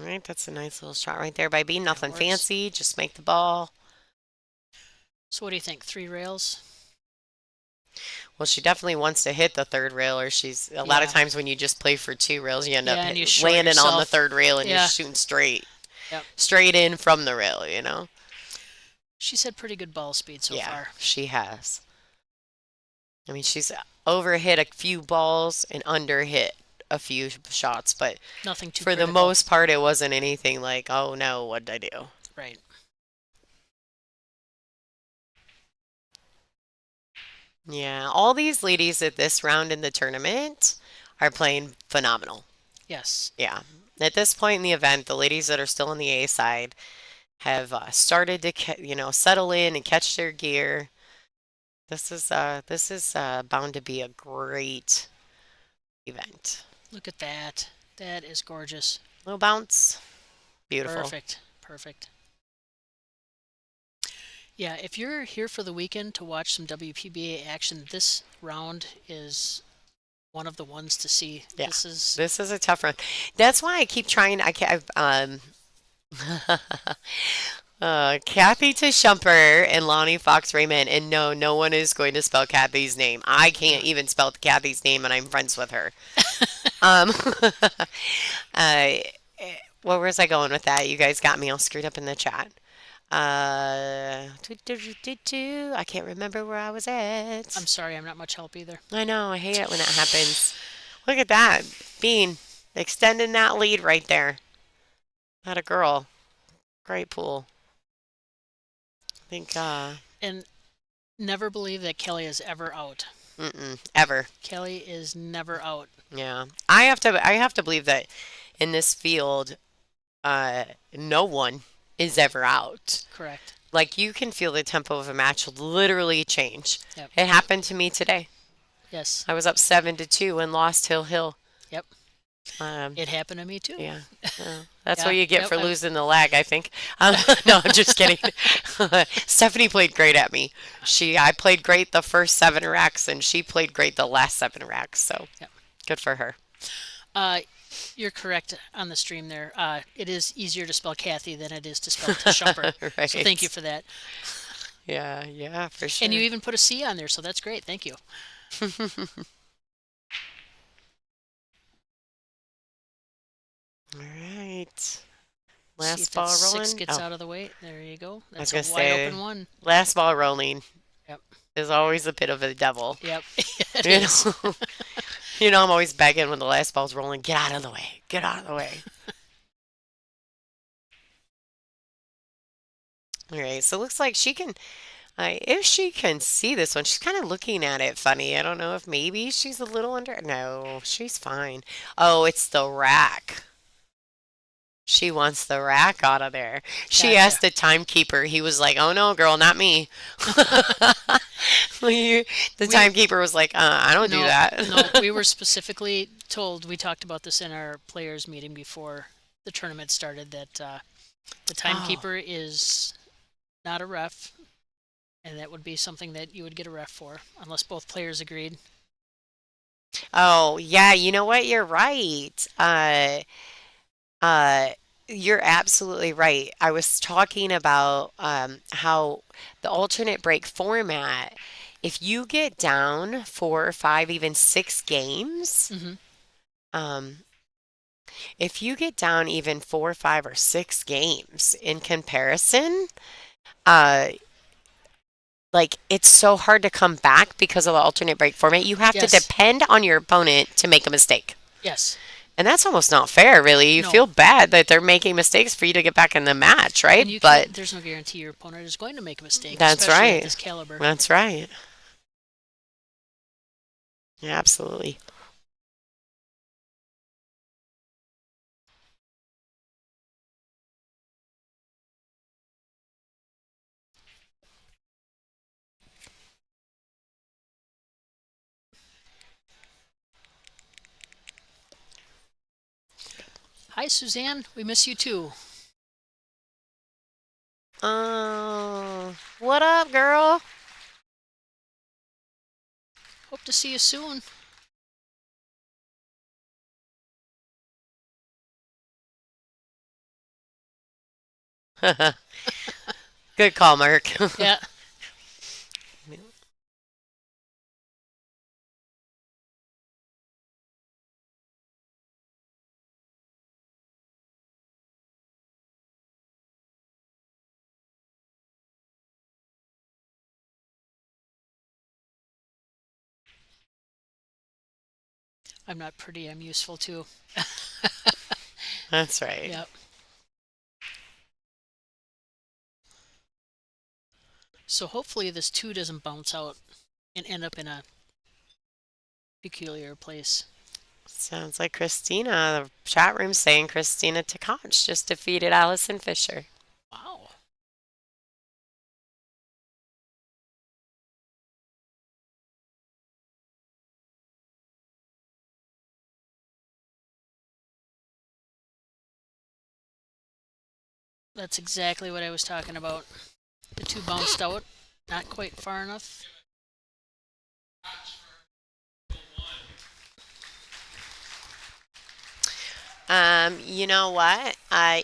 right, that's a nice little shot right there by B. Nothing works. fancy. Just make the ball. So what do you think? 3 rails? Well, she definitely wants to hit the third rail, or she's a lot of Yeah. times when you just play for 2 rails, you end up Yeah, and you short landing on the yourself. third rail and you're Yeah. shooting straight, Yep. straight in from the rail, you know? She's had pretty good ball speed so Yeah, far. she has. I mean, she's overhit a few balls and underhit a few shots, but Nothing too for the critical. most part, it wasn't anything like, oh no, what did I do? Right. Yeah, all these ladies at this round in the tournament are playing phenomenal. Yes. Yeah. At this point in the event, the ladies that are still on the A side have started to, settle in and catch their gear. This is bound to be a great event. Look at that. That is gorgeous. Little bounce. Beautiful. Perfect. Perfect. Yeah, if you're here for the weekend to watch some WPBA action, this round is one of the ones to see. Yeah. This is This is a tough one. That's why I keep trying. I can't. Kathy Tashumper and Lonnie Fox Raymond, and no, no one is going to spell Kathy's name. I can't no. even spell Kathy's name, and I'm friends with her. Um, uh, where was I going with that? You guys got me all screwed up in the chat. I can't remember where I was I'm at. sorry, I'm not much help either. I know, I hate it when that happens. Look at that. Bean extending that lead right there. Not a girl. Great pool. I think, And never believe that Kelly is ever out. ever. Kelly is never out. Yeah. I have to believe that in this field, uh, no one is ever out. Correct. Like you can feel the tempo of a match literally change. Yep. It happened to me today. Yes. I was up 7-2 and lost Hill Hill. Yep. Um, It happened to me too. yeah. That's what Yeah. you get Yep. for losing the lag, I think. No, I'm just kidding. Stephanie played great at me. I played great the first 7 racks, and she played great the last 7 racks. So Yep. good for her. Uh, you're correct on the stream there. It is easier to spell Kathy than it is to spell Tashumper. So thank you Right. for that. Yeah, yeah, for And you sure. even put a C on there, so that's great. Thank you. All right. See Last if that ball six rolling. gets Oh, out of the way. There you go. I was That's a gonna wide say open one. last ball rolling Yep. is always a bit of a devil. Yep. It You is. know, I'm always begging when the last ball's rolling, get out of the way, get out of the way. All right, so it looks like if she can see this one, she's kind of looking at it funny. I don't know if maybe she's a little under. No, she's fine. Oh, it's the rack. She wants the rack out of there. She Gotcha. asked the timekeeper. He was like, "Oh no, girl, not me." The We timekeeper was like, "I don't do no no. that." We were specifically told. We talked about this in our players meeting before the tournament started. That the Oh, timekeeper is not a ref, and that would be something that you would get a ref for, unless both players agreed. oh, yeah. You know what? You're right. Uh, you're absolutely right. I was talking about how the alternate break format, if you get down 4 or 5, even 6 games, Hmm. um, if you get down even 4, 5, or 6 games in comparison, uh, like it's so hard to come back because of the alternate break format. You have to Yes. depend on your opponent to make a mistake. Yes. And that's almost not fair, really. You No. feel bad that they're making mistakes for you to get back in the match, right? And you But can't. There's no guarantee your opponent is going to make a mistake, that's especially at right. this caliber. That's right. Yeah, absolutely. Hi, Suzanne. We miss you too. What up, girl? Hope to see you soon. Good call, Mark. Yeah. I'm not pretty. I'm useful too. That's right. Yep. So hopefully this two doesn't bounce out and end up in a peculiar place. Sounds like Christina. The chat room saying Christina Tkach just defeated Allison Fisher. Wow. That's exactly what I was talking about. The two bounced out, not quite far enough. You know what?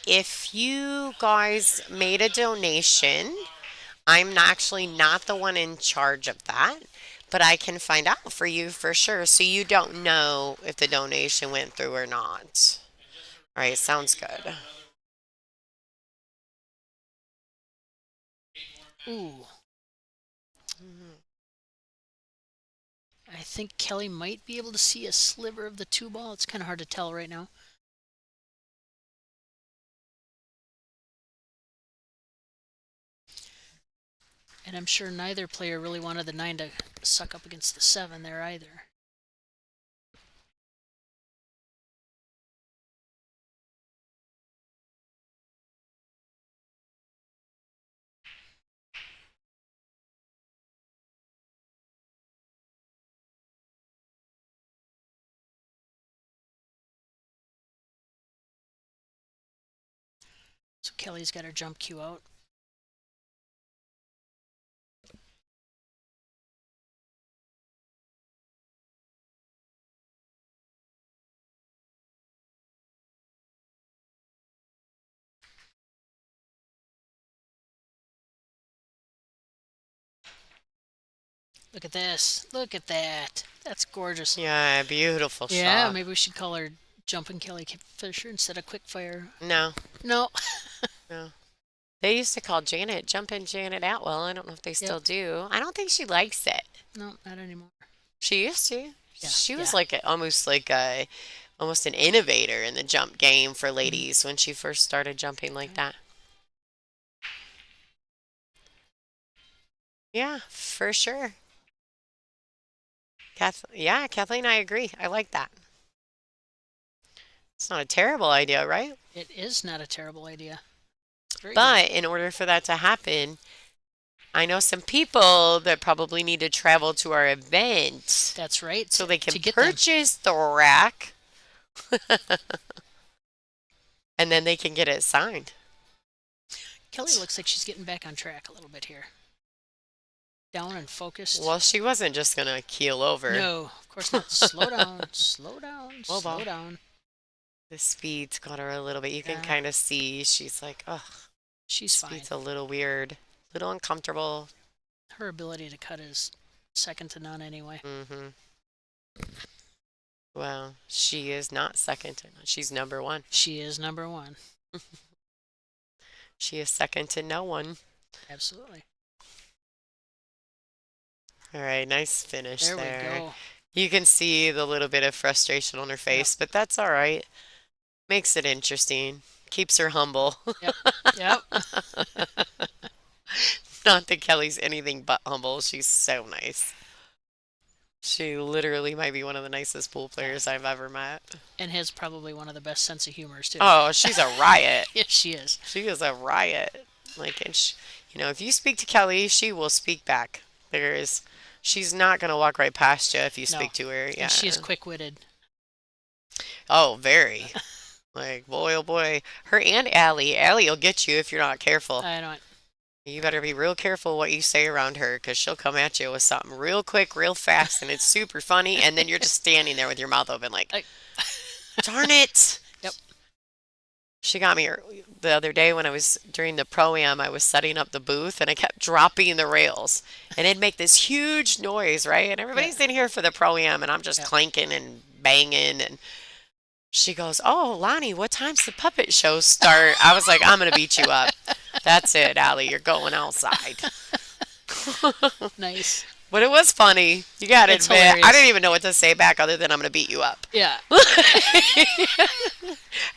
If you guys made a donation, I'm actually not the one in charge of that, but I can find out for you for sure. So you don't know if the donation went through or not. All right, sounds good. Ooh, I think Kelly might be able to see a sliver of the two ball. It's kind of hard to tell right now. And I'm sure neither player really wanted the 9 to suck up against the 7 there either. So Kelly's got her jump cue out. Look at this. Look at that. That's gorgeous. Yeah, beautiful Yeah, shot. maybe we should call her Jumping Kelly Fisher instead of Quickfire. No, No. no. They used to call Janet Jumpin' Janet Atwell. I don't know if they Yep. still do. I don't think she likes it. No, not anymore. She used to. Yeah, She was yeah. like almost like a almost an innovator in the jump game for Mhm. ladies when she first started jumping like Okay. that. Yeah, for sure. Yeah, Kathleen, I agree. I like that. It's not a terrible idea, right? It is not a terrible idea. It's very good. But in order for that to happen, I know some people that probably need to travel to our event That's right. so they To can get them. purchase the rack and then they can get it signed. Kelly looks like she's getting back on track a little bit here. Down and focused. Well, she wasn't just going to keel over. No, of course not. Slow down. Slow down. Well, Slow down. the speed's got her a little bit. You can Yeah, kind of see she's like, oh, she's fine. speed's a little weird, a little uncomfortable. Her ability to cut is second to none anyway. Mm-hmm. Well, she is not second to none. She's number one. She is number one. She is second to no one. Absolutely. All right, nice finish There we there. go. You can see the little bit of frustration on her Yep. face, but that's all right. Makes it interesting. Keeps her humble. Yep. Yep. Not that Kelly's anything but humble. She's so nice. She literally might be one of the nicest pool Yeah. players I've ever met. And has probably one of the best sense of humors too. Oh, she's a riot. Yes, she is. She is a riot. Like, and if you speak to Kelly, she will speak back. She's not gonna walk right past you if you No. speak to her. Yeah. And she is quick-witted. Oh, very. Like, boy, oh boy. Her and Allie. Allie will get you if you're not careful. I don't. You better be real careful what you say around her because she'll come at you with something real quick, real fast, and it's super funny. And then you're just standing there with your mouth open, like, I, darn it. Yep. She got me the other day when I was during the pro-am. I was setting up the booth and I kept dropping the rails and it'd make this huge noise, right? And Yeah. everybody's in here for the pro-am and I'm just Yep. clanking and banging. And she goes, "Oh, Lonnie, what time's the puppet show start?" I was like, "I'm going to beat you up. That's it, Allie. You're going outside." Nice. But it was funny. You got to It's admit. I hilarious. didn't even know what to say back other than I'm going to beat you up. Yeah.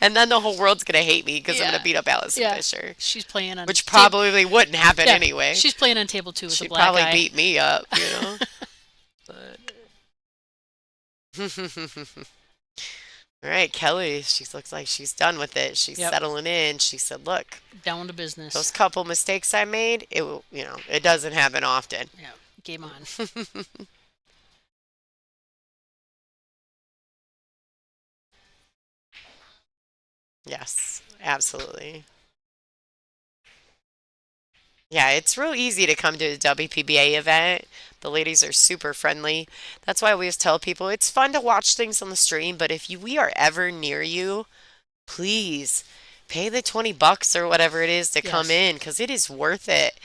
And then the whole world's going to hate me because I'm Yeah. going to beat up Allison Yeah. Fisher. She's playing on Which probably wouldn't happen yeah, anyway. She's playing on table 2 with a She'd black probably eye. beat me up, you know? But... All right, Kelly, she looks like she's done with it. She's Yep. settling in. She said, "Look, Down to business. those couple mistakes I made, it doesn't happen often." Yeah. Game on. Yes, absolutely. Yeah, it's real easy to come to a WPBA event. The ladies are super friendly. That's why I always tell people it's fun to watch things on the stream, but if we are ever near you, please pay the 20 bucks or whatever it is to come Yes. in because it is worth it.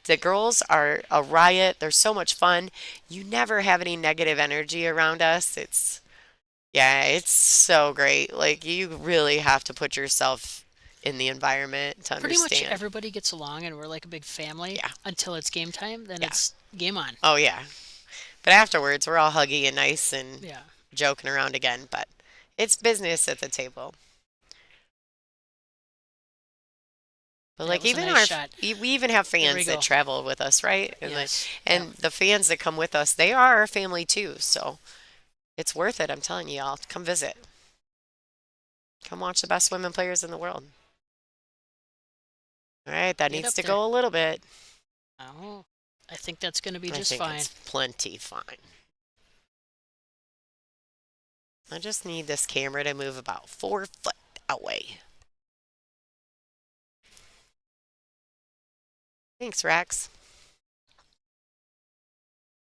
The girls are a riot. They're so much fun. You never have any negative energy around us. Yeah, it's so great. Like, you really have to put yourself in the environment to Pretty much understand. everybody gets along and we're like a big family Yeah, until it's game time. Then yeah. it's game on. Oh, yeah. But afterwards, we're all huggy and nice and Yeah. joking around again. But it's business at the table. But That like was a even nice our, shot. we even have There fans we that go. travel with us, right? Yes. Yep. And the fans that come with us, they are our family too. So it's worth it. I'm telling you all, come visit. Come watch the best women players in the world. All right, that Get needs up to there. go a little bit. Oh, I think that's going to be I just think fine. it's plenty fine. I just need this camera to move about 4 foot away. Thanks, Rex.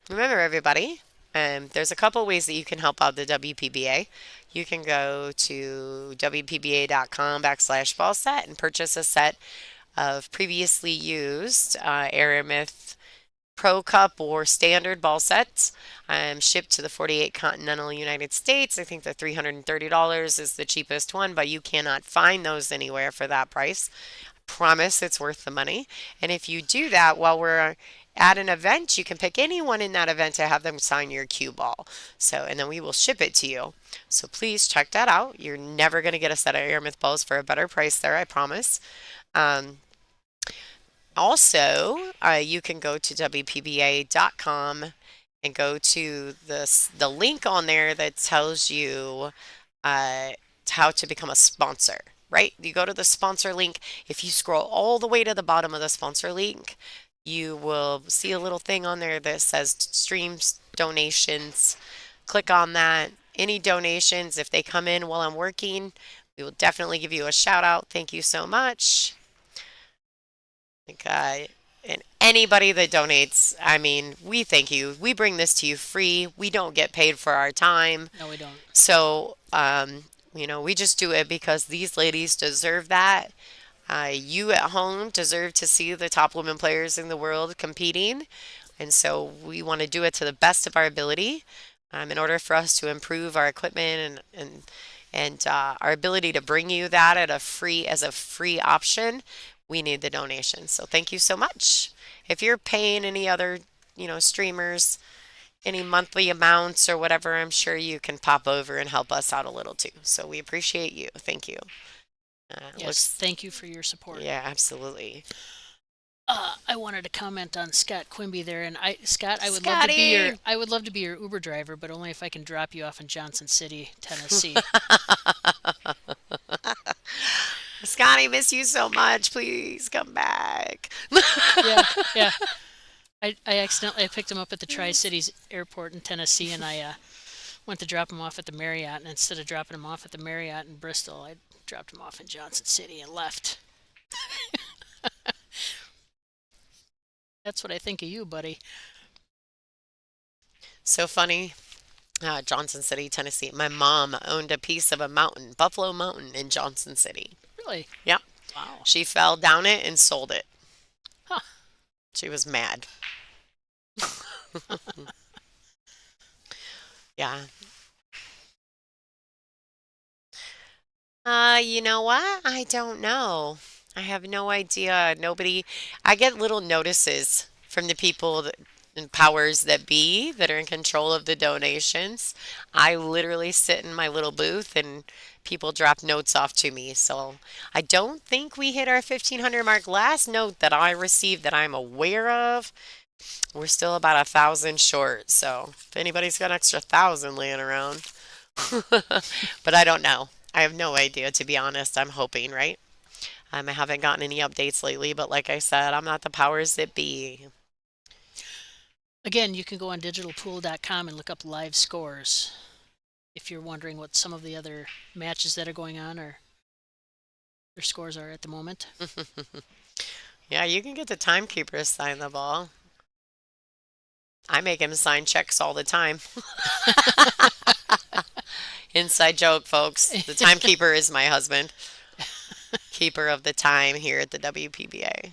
Remember, everybody, there's a couple ways that you can help out the WPBA. You can go to WPBA.com/ball set and purchase a set of previously used Aramith Pro Cup or standard ball sets shipped to the 48 continental United States. I think the $330 is the cheapest one, but you cannot find those anywhere for that price. Promise it's worth the money. And if you do that while we're at an event, you can pick anyone in that event to have them sign your cue ball. So, and then we will ship it to you. So please check that out. You're never going to get a set of Aramith balls for a better price there, I promise. Um, Also, you can go to WPBA.com and go to the link on there that tells you uh, how to become a sponsor, right? You go to the sponsor link. If you scroll all the way to the bottom of the sponsor link, you will see a little thing on there that says streams donations. Click on that. Any donations, if they come in while I'm working, we will definitely give you a shout out. Thank you so much. Like, and anybody that donates, I mean, we thank you. We bring this to you free. We don't get paid for our time. No, we don't. So, we just do it because these ladies deserve that. You at home deserve to see the top women players in the world competing. And so we want to do it to the best of our ability in order for us to improve our equipment and our ability to bring you that at as a free option. We need the donation. So thank you so much. If you're paying any other, streamers any monthly amounts or whatever, I'm sure you can pop over and help us out a little too. So we appreciate you. Thank you. Yes. Looks, Thank you for your support. yeah, absolutely. I wanted to comment on Scott Quimby there, and Scott, Scotty! I would love to be your Uber driver, but only if I can drop you off in Johnson City, Tennessee. Scotty, miss you so much. Please come back. Yeah, yeah. I picked him up at the Tri Cities Airport in Tennessee, and I went to drop him off at the Marriott, and instead of dropping him off at the Marriott in Bristol, I dropped him off in Johnson City and left. That's what I think of you, buddy. So funny. Johnson City, Tennessee. My mom owned a piece of a mountain, Buffalo Mountain in Johnson City. Really? Yep. Wow. She fell down it and sold it. Huh. She was mad. Yeah. You know what? I don't know. I have no idea. I get little notices from the people and powers that be that are in control of the donations. I literally sit in my little booth and people drop notes off to me. So I don't think we hit our 1,500 mark. Last note that I received that I'm aware of, we're still about 1,000 short. So if anybody's got an extra 1,000 laying around, but I don't know. I have no idea, to be honest. I'm hoping, right? I haven't gotten any updates lately, but like I said, I'm not the powers that be. Again, you can go on digitalpool.com and look up live scores if you're wondering what some of the other matches that are going on or their scores are at the moment. Yeah, you can get the timekeeper to sign the ball. I make him sign checks all the time. Inside joke, folks. The timekeeper is my husband, keeper of the time here at the WPBA.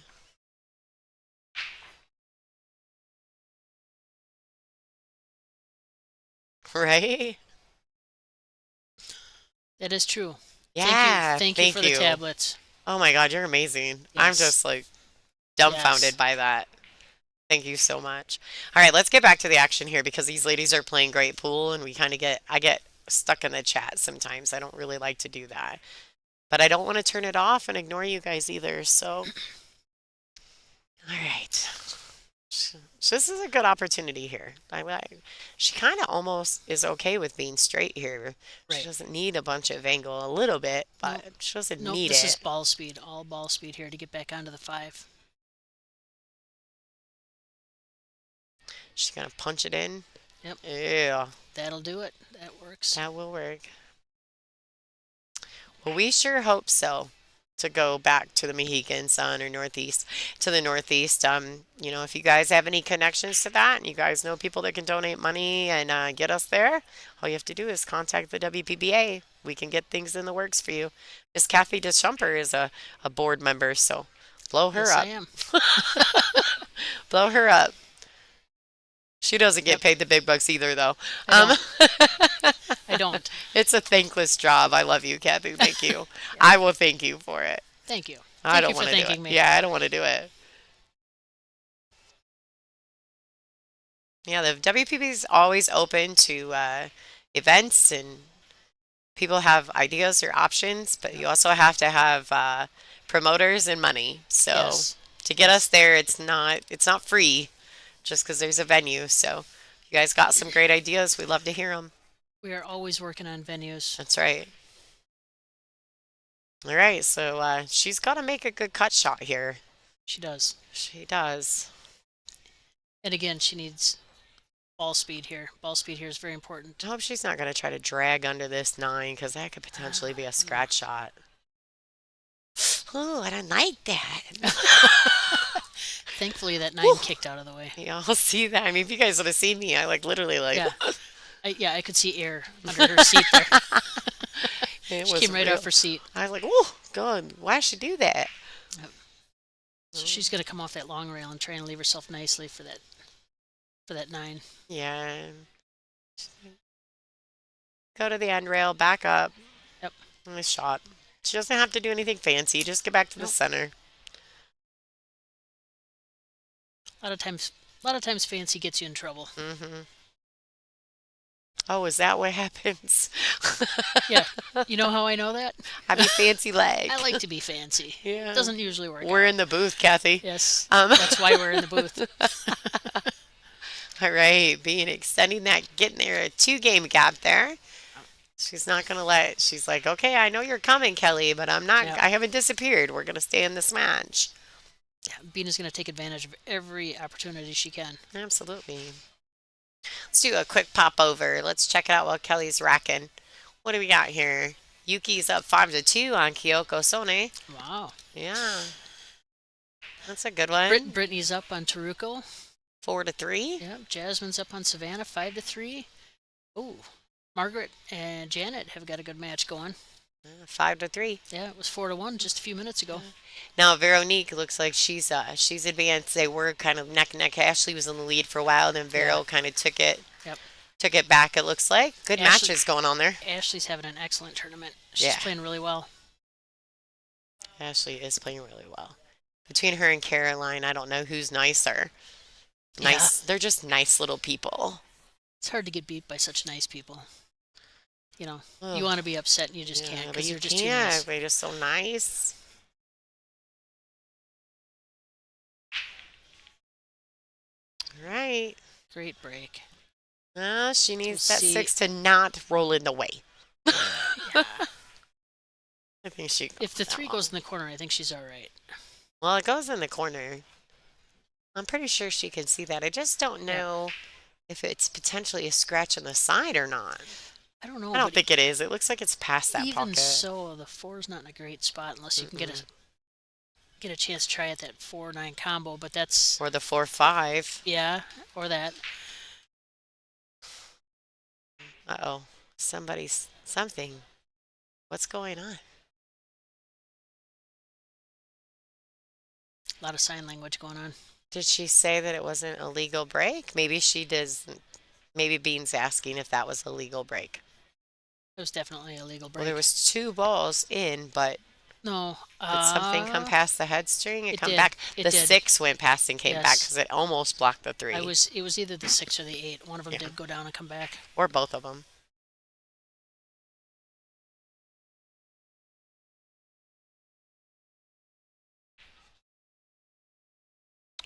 Right? That is true. Thank you. Yeah, Thank you for thank the you. tablets. Oh my God, you're amazing. I'm Yes. just like Yes. dumbfounded by that. Thank you so much. All right, let's get back to the action here because these ladies are playing great pool and I get stuck in the chat sometimes. I don't really like to do that. But I don't want to turn it off and ignore you guys either. So, all right. So this is a good opportunity here. She kind of almost is okay with being straight here. She Right. doesn't need a bunch of angle, a little bit, Nope. but she doesn't Nope. need This is it. ball speed. All ball speed here to get back onto the 5. She's gonna punch it in. Yep. Yeah, That'll do it. That works. that will work. Well, we sure hope so to go back to the Mohegan Sun or Northeast to the Northeast. If you guys have any connections to that and you guys know people that can donate money and get us there, all you have to do is contact the WPBA. We can get things in the works for you. Miss Kathy DeSchumper is a board member, so blow her Yes, I up. am. Blow her up. She doesn't get Yep. paid the big bucks either, though. I Um, don't. I don't. it's a thankless job. I love you, Kathy. Thank you. Yeah. I will thank you for it. Thank you. I Thank don't you for want to do it. thanking me. Yeah, I don't want to do it. Yeah, the WPB is always open to events and people have ideas or options, but you Yep. also have to have promoters and money. So Yes. to get us Yes. there, it's not free just because there's a venue. So if you guys got some great ideas. We love to hear them. We are always working on venues. That's right. All right, so she's got to make a good cut shot here. She does. She does. And again, she needs ball speed here. Ball speed here is very important. I hope she's not going to try to drag under this 9 because that could potentially be a scratch shot. Oh, I don't like that. Thankfully, that 9 Whew. kicked out of the way. Y'all see that? I mean, if you guys would have seen me, I literally Yeah. I could see air under her seat there. it She was came right real. off her seat. I was like, oh, God, why should she do that? Yep. So she's going to come off that long rail and try and leave herself nicely for that 9. Yeah. Go to the end rail, back up. Yep. Nice shot. She doesn't have to do anything fancy. Just get back to the Nope. center. A lot of times fancy gets you in trouble. Mm-hmm. Oh, is that what happens? Yeah. You know how I know that? I mean, fancy leg. I like to be fancy. Yeah. It doesn't usually work We're out. in the booth, Kathy. Yes. Um, That's why we're in the booth. all right, extending that, getting there a 2 game gap there. She's not gonna let. She's like, okay, I know you're coming, Kelly, but I'm not. Yeah. I haven't disappeared. We're gonna stay in this match. Yeah, Bina's going to take advantage of every opportunity she can. Absolutely. Let's do a quick pop over. Let's check it out while Kelly's racking. What do we got here? Yuki's up 5-2 on Kyoko Sone. Wow. Yeah, that's a good one. Brittany's up on Taruko. 4-3. Yep. Jasmine's up on Savannah, 5-3. Oh, Margaret and Janet have got a good match going. 5-3. Yeah, it was 4-1 just a few minutes ago. Now Veronique looks like she's advanced. They were kind of neck and neck. Ashley was in the lead for a while, then Vero kind of took it. Yep. Took it back. It looks like good Ashley- matches going on there. Ashley's having an excellent tournament. She's Yeah. playing really well. Ashley is playing really well. Between her and Caroline, I don't know who's nicer. Nice. They're just nice little people. It's hard to get beat by such nice people. You know, Ugh. you want to be upset and you just Yeah, can't but because you they're just too can't. nice. They're just so nice. All right. Great break. She needs that see. 6 to not roll in the way. Yeah. I think she. If the 3 goes in the corner, I think she's all right. Well, it goes in the corner. I'm pretty sure she can see that. I just don't know if it's potentially a scratch on the side or not. I don't know. I don't but think it is. It looks like it's past that even pocket. so, the 4's not in a great spot unless you can get get a chance to try at that 4-9 combo, but that's, Or the 4-5. yeah, or that. Uh-oh. Somebody's something. What's going on? A lot of sign language going on. Did she say that it wasn't a legal break? Maybe she does. Maybe Bean's asking if that was a legal break. It was definitely a legal Well, there break. was two balls in, but No, did something come past the head string and it come did. back? It The did. 6 went past and came back Yes. because it almost blocked the 3. It was either the 6 or the 8. One of them Yeah, did go down and come back. or both of them.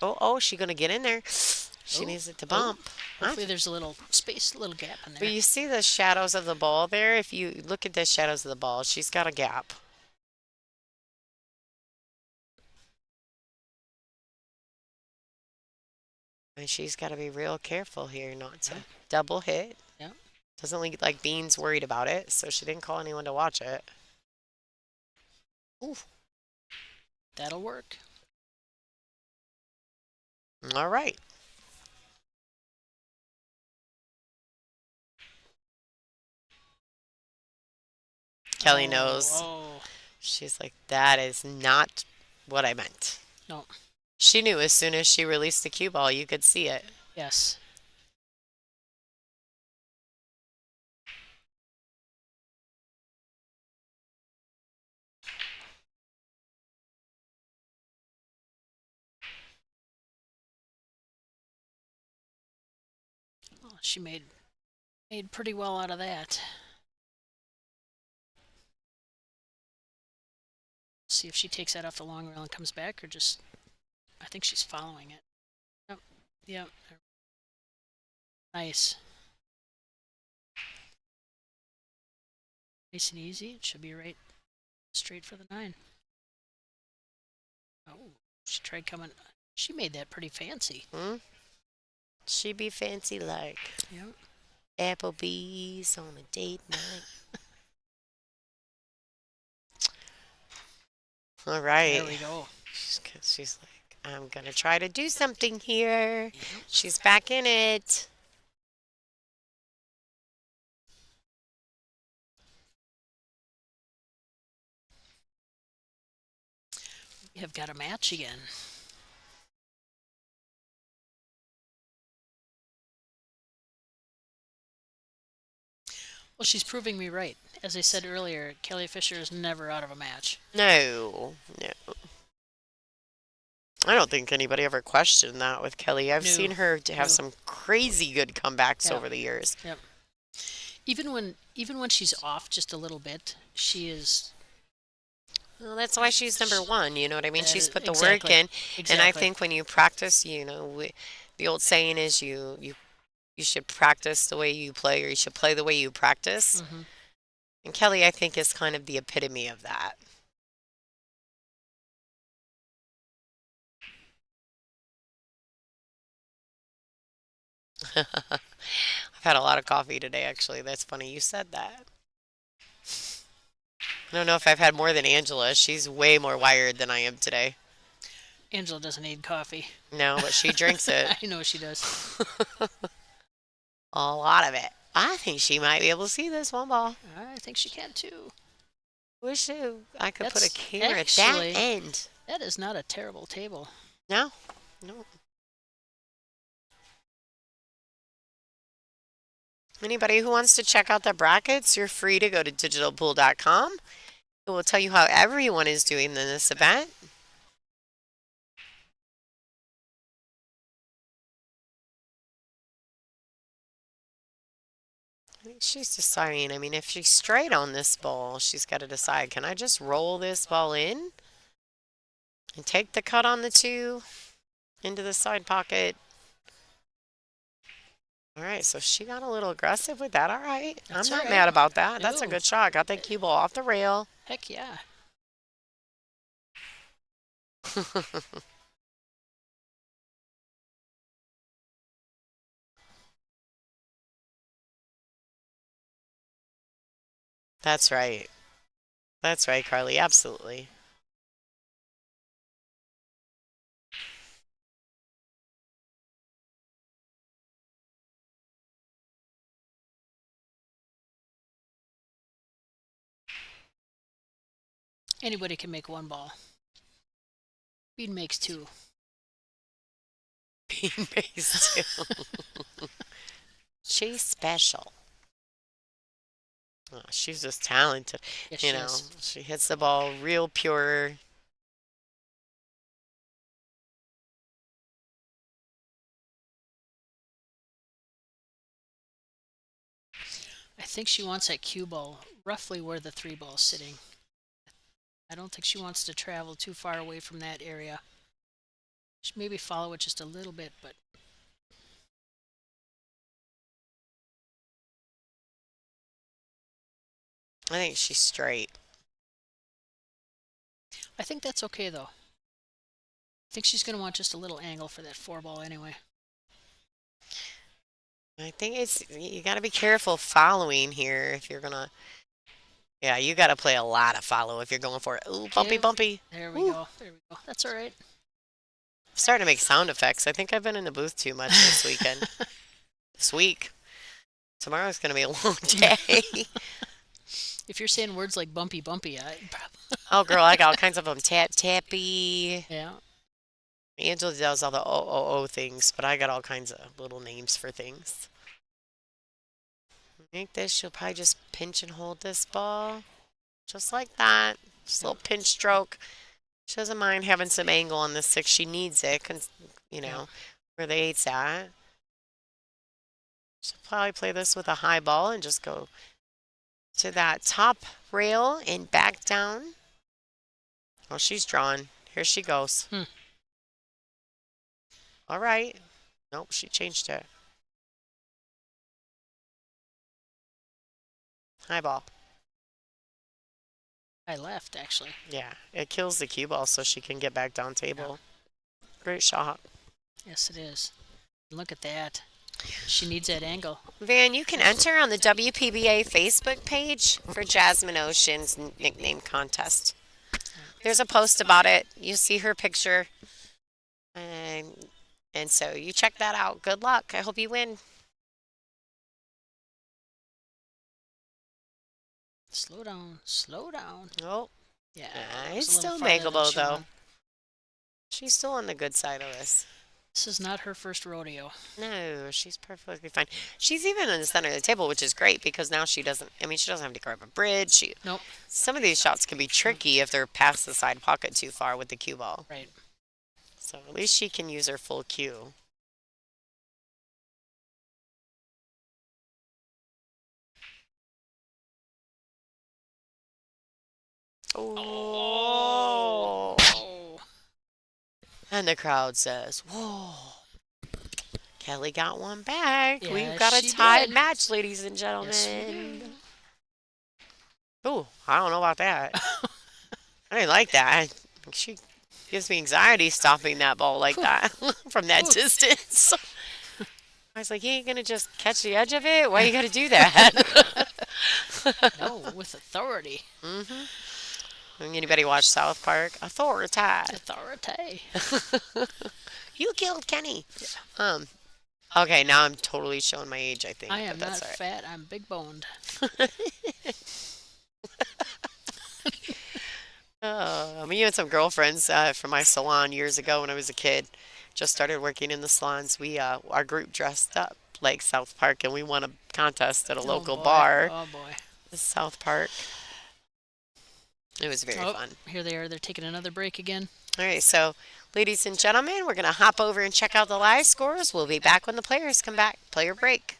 Oh, she gonna get in there. She Oh, needs it to oh. bump. Hopefully there's a little space, a little gap in But there. you see the shadows of the ball there? If you look at the shadows of the ball, she's got a gap. And she's got to be real careful here not to Yep. double hit. Yep. Doesn't look like Bean's worried about it, so she didn't call anyone to watch it. Ooh, that'll work. All right. Kelly Oh, knows. oh. She's like, that is not what I meant. No. She knew as soon as she released the cue ball, you could see it. Yes. Oh, she made pretty well out of that. See if she takes that off the long rail and comes back, or just, I think she's following it. Yep. Yep. Nice. Nice and easy. It should be right straight for the 9. Oh, she tried coming. She made that pretty fancy. Hmm? She be fancy like Yep. Applebee's on a date night. All There right. we go. She's like, I'm going to try to do something here. Yep. She's back in it. We have got a match again. Well, she's proving me right. As I said earlier, Kelly Fisher is never out of a match. No, no. I don't think anybody ever questioned that with Kelly. I've No, seen her to have no. some crazy good comebacks Yep. over the years. Yep. Even when she's off just a little bit, she is. Well, that's why she's number one. You know what I mean? That She's is put the work exactly. in, and I Exactly. think when you practice, the old saying is you should practice the way you play, or you should play the way you practice. Hmm. And Kelly, I think, is kind of the epitome of that. I've had a lot of coffee today, actually. That's funny you said that. I don't know if I've had more than Angela. She's way more wired than I am today. Angela doesn't need coffee. No, but she drinks it. I know she does. A lot of it. I think she might be able to see this one ball. I think she can too. Wish I could put a That's camera at that actually end. that is not a terrible table. No, no. Anybody who wants to check out the brackets, you're free to go to digitalpool.com. It will tell you how everyone is doing in this event. I think she's deciding. I mean, if she's straight on this ball, she's got to decide, can I just roll this ball in and take the cut on the 2 into the side pocket? All right, so she got a little aggressive with that. All right. That's I'm all not right. mad about that. That's a No. good shot. Got that cue ball off the rail. Heck yeah. That's right. That's right, Carly. Absolutely. Anybody can make one ball. Bean makes two. Bean base too. She's special. Oh, she's just talented. Yes, You she know, is. she hits the ball real pure. I think she wants that cue ball roughly where the three ball's sitting. I don't think she wants to travel too far away from that area. She maybe follow it just a little bit, but I think she's straight. I think that's okay though. I think she's going to want just a little angle for that four ball anyway. I think it's you got to be careful following here if you're gonna. Yeah, you got to play a lot of follow if you're going for it. Ooh, bumpy, Give. bumpy. There we Ooh, go. There we go. That's all right. I'm starting to make sound effects. I think I've been in the booth too much this weekend. This week. Tomorrow's gonna be a long day. If you're saying words like bumpy, bumpy, I Oh, girl, I got all kinds of them. Tap, tappy. yeah. Angela does all the O things, but I got all kinds of little names for things. I think this, she'll probably just pinch and hold this ball. Just like that. Just a Yep. little pinch stroke. She doesn't mind having some angle on the six. She needs it, you Yep. know, where the eight's at. She'll probably play this with a high ball and just go to that top rail and back down. Oh, she's drawn. Here she goes. Hmm. All right. Nope, she changed it. High ball. I left actually. Yeah, it kills the cue ball so she can get back down table. Great shot. Yes, it is. Look at that. She needs that angle. Van, you can enter on the WPBA Facebook page for Jasmine Ocean's nickname contest. There's a post about it. You see her picture. And so you check that out. Good luck. I hope you win. Slow down. Slow down. Oh, Yeah, yeah, that was it's a little still farther than makeable, she though. wanted. She's still on the good side of this. This is not her first rodeo. No, she's perfectly fine. She's even in the center of the table, which is great because now she doesn't. I mean, she doesn't have to grab a bridge. Nope. Some of these shots can be tricky if they're past the side pocket too far with the cue ball. Right. So at least she can use her full cue. Oh. Oh. And the crowd says, "Whoa." Kelly got one back. Yeah, We've got a she tied did. match, ladies and Yes, we gentlemen. do. Ooh, I don't know about that. I didn't like that. She gives me anxiety stopping that ball like that from that Whew. distance. I was like, you ain't gonna just catch the edge of it? Why you gotta do that? No, with authority. hmm Anybody watch South Park? Authority. Authority. You killed Kenny. Um. Okay, now I'm totally showing my age, I think, I am but not that's all fat. I'm big boned. right. Me and some girlfriends from my salon years ago when I was a kid just started working in the salons. We our group dressed up like South Park and we won a contest at a Oh local boy. bar, Oh boy. South Park. It was very Oh, fun. here they are. They're taking another break again. All right, so ladies and gentlemen, we're gonna hop over and check out the live scores. We'll be back when the players come back. Player break.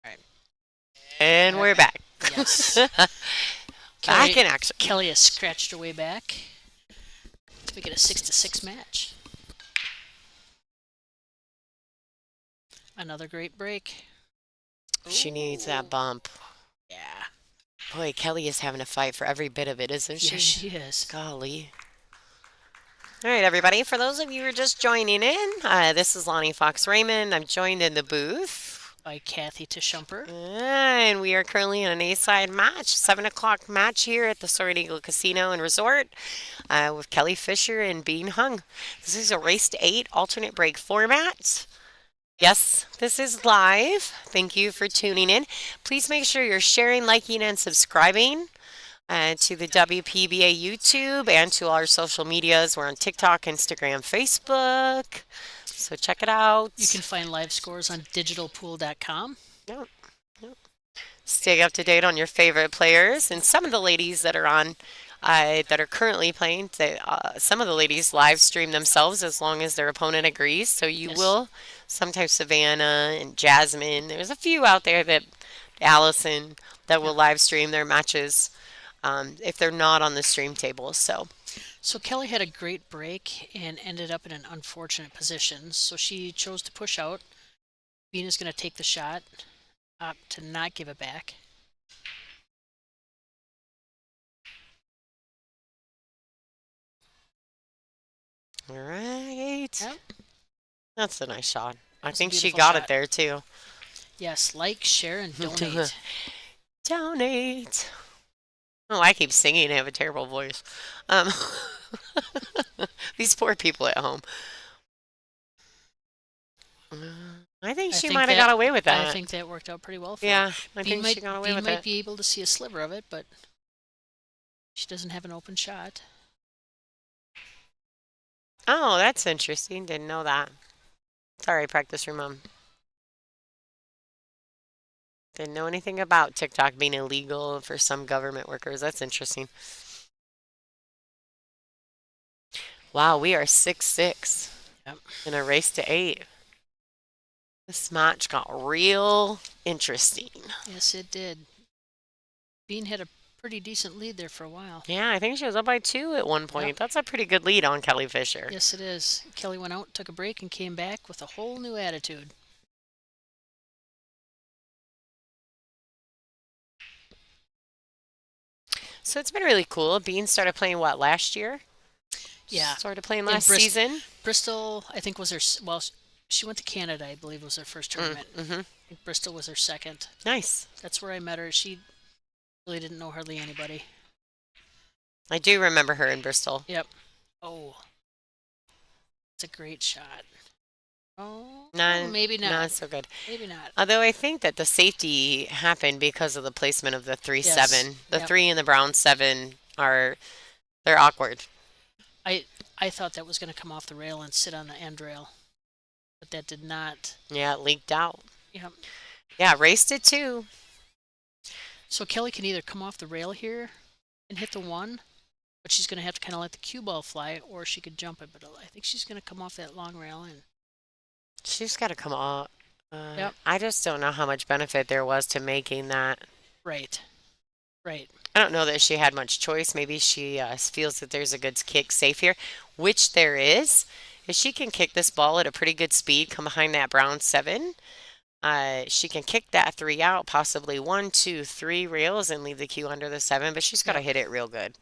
right. And we're back. Yes. Back Kelly in action. Kelly has scratched her way back to make it a 6-6 match. Another great break. She needs that Ooh. bump. Yeah. Boy, Kelly is having a fight for every bit of it, isn't Yes, she? she is. Golly. All right, everybody. For those of you who are just joining in, this is Lonnie Fox Raymond. I'm joined in the booth. By Kathy Tishumper. And we are currently in an A-side match, 7 o'clock match here at the Soaring Eagle Casino and Resort with Kelly Fisher and Bean Hung. This is a race to 8 alternate break format. Yes, this is live. Thank you for tuning in. Please make sure you're sharing, liking, and subscribing to the WPBA YouTube and to all our social medias. We're on TikTok, Instagram, Facebook. So check it out. You can find live scores on digitalpool.com. Yep. Stay up to date on your favorite players and some of the ladies that are on that are currently playing. Some of the ladies live stream themselves as long as their opponent agrees. So you Yes. will. Sometimes Savannah and Jasmine. There's a few out there that Allison that will Yep. live stream their matches if they're not on the stream table. So Kelly had a great break and ended up in an unfortunate position. So she chose to push out. Bean is going to take the shot to not give it back. All right. Yep. That's a nice shot. I That's a think she beautiful got it shot. there too. Yes, like, share, and donate. Donate. Oh, I keep singing. I have a terrible voice. Um, these poor people at home. I think I she think might have that got away with I that. think that worked out pretty well for her. Yeah, I Bean think she got away Bean with might it. be able to see a sliver of it, but she doesn't have an open shot. Oh, that's interesting. Didn't know that. Sorry, practice room mom. Didn't know anything about TikTok being illegal for some government workers. That's interesting. Wow, we are 6-6 Yep. in a race to 8. This match got real interesting. Yes, it did. Bean had a pretty decent lead there for a while. Yeah, I think she was up by 2 at one point. Yep. That's a pretty good lead on Kelly Fisher. Yes, it is. Kelly went out, took a break, and came back with a whole new attitude. So it's been really cool. Bean started playing what, last year? Yeah. Started playing In last season. Bristol, I think, was her. Well, she went to Canada, I believe, was her first tournament. Mm-hmm. I think Bristol was her second. Nice. That's where I met her. She really didn't know hardly anybody. I do remember her in Bristol. Yep. Oh, it's a great shot. Oh, Not, maybe not. not so good. Maybe not. Although I think that the safety happened because of the placement of the 3-7. Yes. The Yep. 3 and the brown 7 they're awkward. I thought that was going to come off the rail and sit on the end rail, but that did not. Yeah, it leaked out. Yep. Yeah, raced it too. So Kelly can either come off the rail here and hit the 1, but she's going to have to kind of let the cue ball fly, or she could jump it. But I think she's going to come off that long rail and. She's got to come off. Yep. I just don't know how much benefit there was to making that. Right. Right. I don't know that she had much choice. Maybe she feels that there's a good kick safe here, which there is. If she can kick this ball at a pretty good speed, come behind that brown 7, she can kick that 3 out, possibly 1, 2, 3 rails and leave the cue under the 7, but she's got to Yep. hit it real good.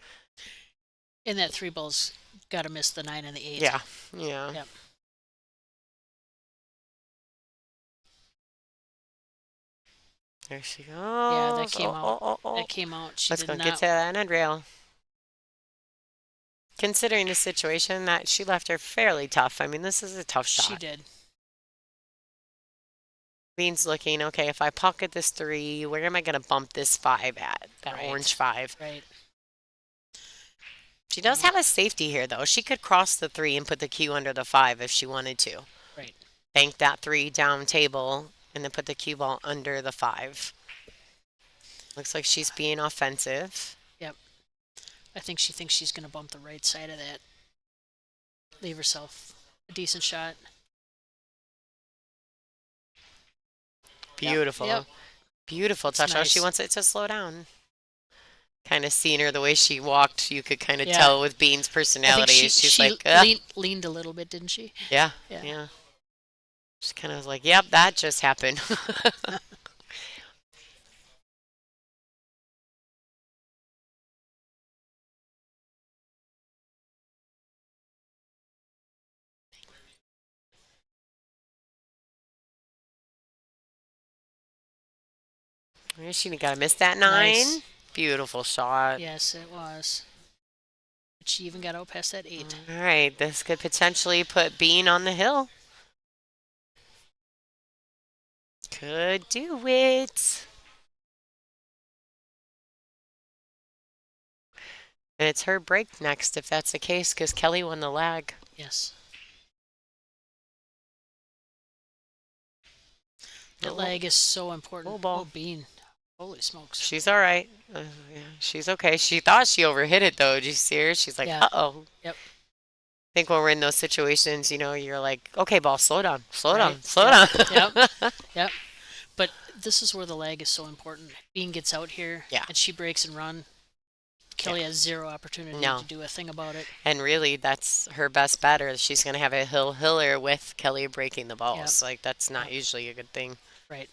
And that 3 ball's got to miss the 9 and the 8. Yeah, yeah. Yep. There she goes. Yeah, that came out. Oh. That came out. She Let's did go not. get to that end rail. Considering the situation that she left her fairly tough. I mean, this is a tough shot. She did. Bean's looking, okay, if I pocket this 3, where am I going to bump this 5 at? That Right. orange 5. Right. She does have a safety here, though. She could cross the 3 and put the cue under the 5 if she wanted to. Right. Bank that 3 down table and then put the cue ball under the 5. Looks like she's being offensive. Yep. I think she thinks she's going to bump the right side of that. Leave herself a decent shot. Beautiful. Yep. Beautiful It's touch. Oh, she nice. wants it to slow down. Kind of seeing her the way she walked, you could kind of Yeah, tell with Bean's I think personality. she She's she like, leaned a little bit, didn't she? yeah, Yeah. yeah. She kind of was like, yep, that just happened. She got to miss that Nice. nine. Beautiful shot. Yes, it was. But she even got out past that All 8. right, this could potentially put Bean on the hill. Could do it. And it's her break next if that's the case, because Kelly won the lag. Yes. That Oh, leg is so important. oh Oh, ball. Bean. Holy smokes. She's all right. Yeah, she's okay. She thought she overhit it though. Did you see her? She's like, Yeah. uh-oh. Yep. I think when we're in those situations, you're like, okay, ball, slow down, slow Right. down, slow Yep. down. Yep. Yep. But this is where the leg is so important. Bean gets out here Yeah, and she breaks and run. yeah. Kelly has zero opportunity No. to do a thing about it. And really, that's her best bet, or she's going to have a hiller with Kelly breaking the Yep. balls. Like, that's not Yep. usually a good thing. Right.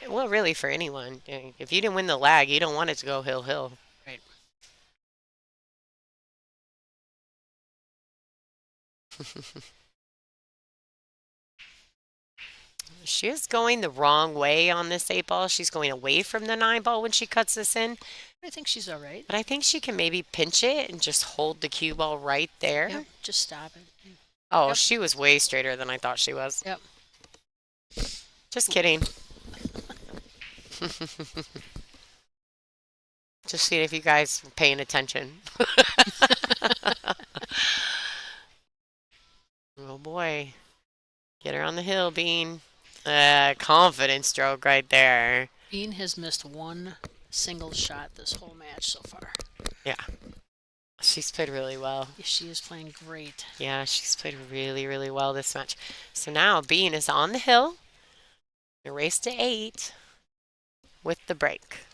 Well, really, for anyone. If you didn't win the lag, you don't want it to go hill. Right. She is going the wrong way on this 8 ball. She's going away from the 9 ball when she cuts this in. I think she's all right. But I think she can maybe pinch it and just hold the cue ball right Yep. there. Just stop it. Oh, Yep. she was way straighter than I thought she was. Yep. Just kidding. Just seeing if you guys were paying attention. Oh boy. Get her on the hill, Bean. Confidence stroke right there. Bean has missed one single shot this whole match so far. Yeah. She's played really well. Yes, she is playing great. Yeah, she's played really, really well this match. So now Bean is on the hill. A race to 8 with the break.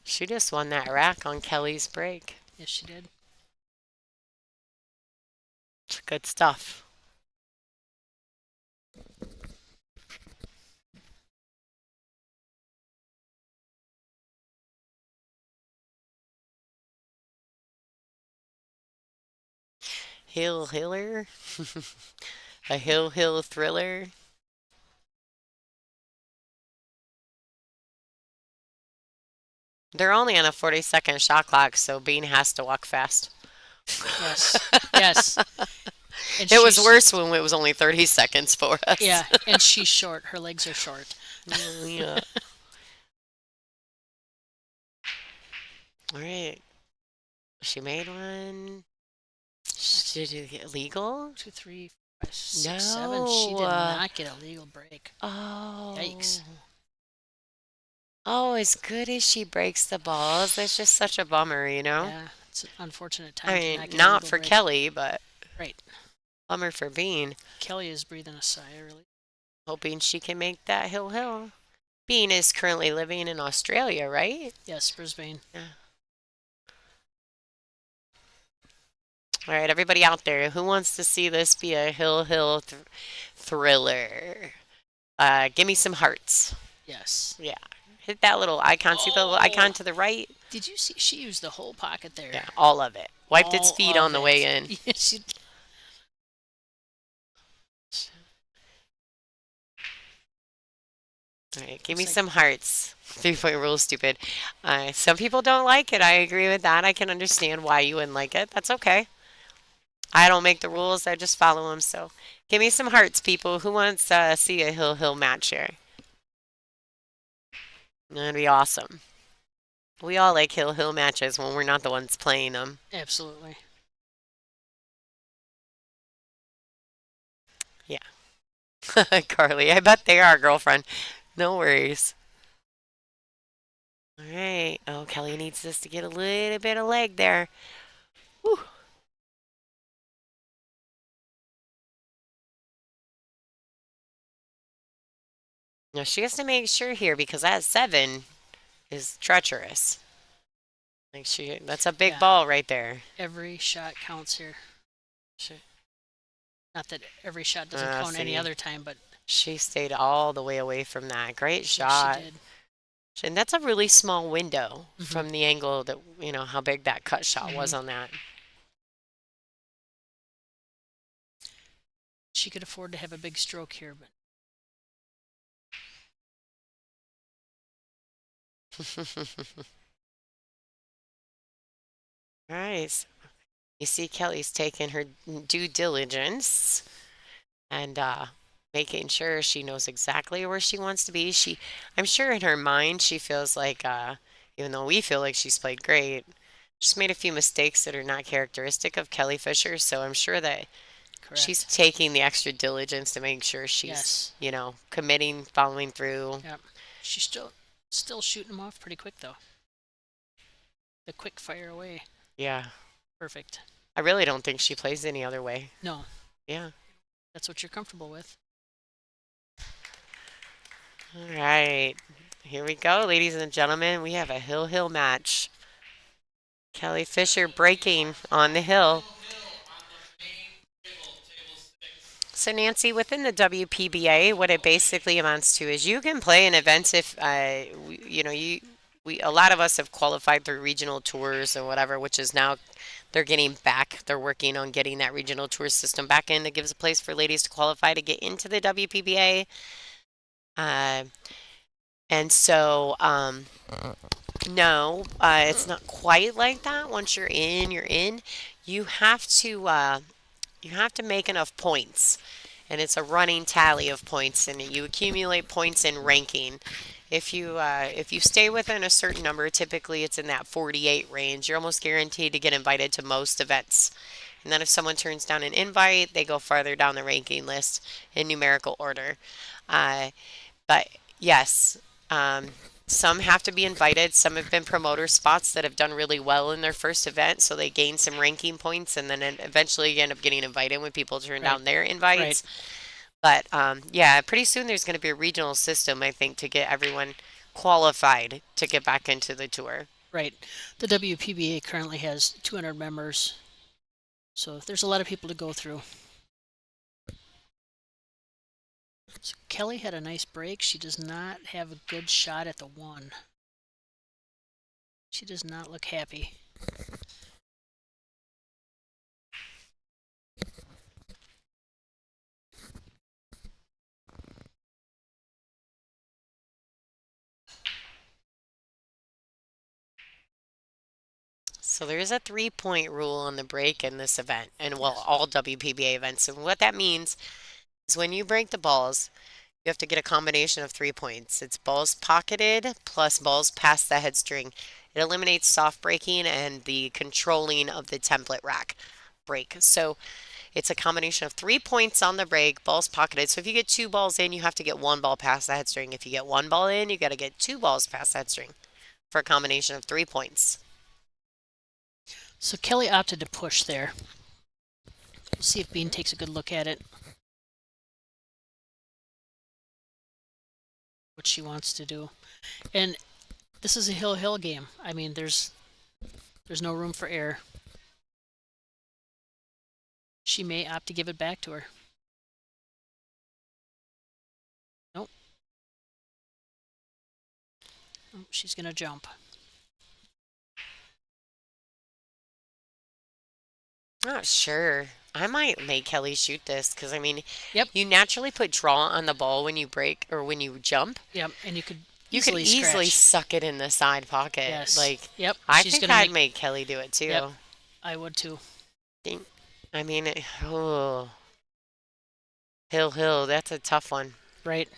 She just won that rack on Kelly's break. Yes, she did. It's good stuff. Hiller. A hill thriller. They're only on a 40-second shot clock, so Bean has to walk fast. Yes. Yes. And It was she's worse when it was only 30 seconds for us. yeah, and she's short. Her legs are short. Yeah. All right. She made one. Did it get legal? 2, 3, 5, 6, 7. She did No. not get a legal break. Oh. Yikes. Oh, as good as she breaks the balls, that's just such a bummer, Yeah, it's an unfortunate time I to mean, not get a not legal for break. Kelly, but Right. bummer for Bean. Kelly is breathing a sigh of relief. Hoping she can make that hill. Bean is currently living in Australia, right? Yes, Brisbane. Yeah. All right, everybody out there, who wants to see this be a hill thriller? Give me some hearts. Yes. Yeah. Hit that little icon. See the little icon Oh, to the right? did you see? She used the whole pocket there. Yeah, all of it. Wiped its All feet of on the it. way in. Yeah, she, All right, give me looks like some hearts. 3-point rule is stupid. Some people don't like it. I agree with that. I can understand why you wouldn't like it. That's okay. I don't make the rules. I just follow them. So give me some hearts, people. Who wants to see a hill match here? That'd be awesome. We all like hill matches when we're not the ones playing them. absolutely. Yeah. Carly, I bet they are, girlfriend. No worries. All right. Oh, Kelly needs this to get a little bit of leg there. Whew. Now she has to make sure here because that 7 is treacherous. Like that's a big Yeah, ball right there. every shot counts here. She, Not that every shot doesn't count any see, other time, but she stayed all the way away from that. Great yes, she shot. did. And that's a really small window Hmm. from the angle that, how big that cut shot Hmm. was on that. She could afford to have a big stroke here, but All right. So you see Kelly's taking her due diligence and making sure she knows exactly where she wants to be. I'm sure in her mind she feels like, even though we feel like she's played great, she's made a few mistakes that are not characteristic of Kelly Fisher. So I'm sure that she's correct. taking the extra diligence to make sure she's, Yes. committing, following through. Yep. She's still shooting them off pretty quick though. The quick fire away. Yeah. Perfect. I really don't think she plays any other way. No, Yeah. that's what you're comfortable with. All right. Here we go, ladies and gentlemen. We have a hill match. Kelly Fisher breaking on the hill. So Nancy, within the WPBA, what it basically amounts to is you can play in events if we a lot of us have qualified through regional tours and whatever, which is now they're getting back. They're working on getting that regional tour system back in that gives a place for ladies to qualify to get into the WPBA. Uh, and so no, it's not quite like that. Once you're in, you're in. You have to you have to make enough points, and it's a running tally of points, and you accumulate points in ranking. If you stay within a certain number, typically it's in that 48 range. You're almost guaranteed to get invited to most events. And then if someone turns down an invite, they go farther down the ranking list in numerical order. Uh, but yes, um, some have to be invited. Some have been promoter spots that have done really well in their first event, so they gain some ranking points, and then eventually you end up getting invited when people turn Right. down their Right. invites. But yeah, pretty soon there's going to be a regional system, I think, to get everyone qualified to get back into the tour. Right. The WPBA currently has 200 members, so there's a lot of people to go through. So Kelly had a nice break. She does not have a good shot at the 1. She does not look happy. So there is a 3-point rule on the break in this event, and well, Yes. all WPBA events. And what that means is when you break the balls, you have to get a combination of 3 points. It's balls pocketed plus balls past the head string. It eliminates soft breaking and the controlling of the template rack break. So it's a combination of 3 points on the break, balls pocketed. So if you get 2 balls in, you have to get 1 ball past the head string. If you get 1 ball in, you got to get 2 balls past the head string for a combination of 3 points. So Kelly opted to push there. We'll see if Bean takes a good look at it. What she wants to do. And this is a hill game. I mean, there's no room for error. She may opt to give it back to her. Nope. Oh, she's going to jump. Not sure. I might make Kelly shoot this because I mean, Yep. you naturally put draw on the ball when you break or when you jump. Yep. And you could You could easily easily scratch. suck it in the side pocket. Yes. Like, Yep. I She's think going to I'd make. make Kelly do it Yep. too. I would too. Think- I mean, oh, Hill, that's a tough one. Right.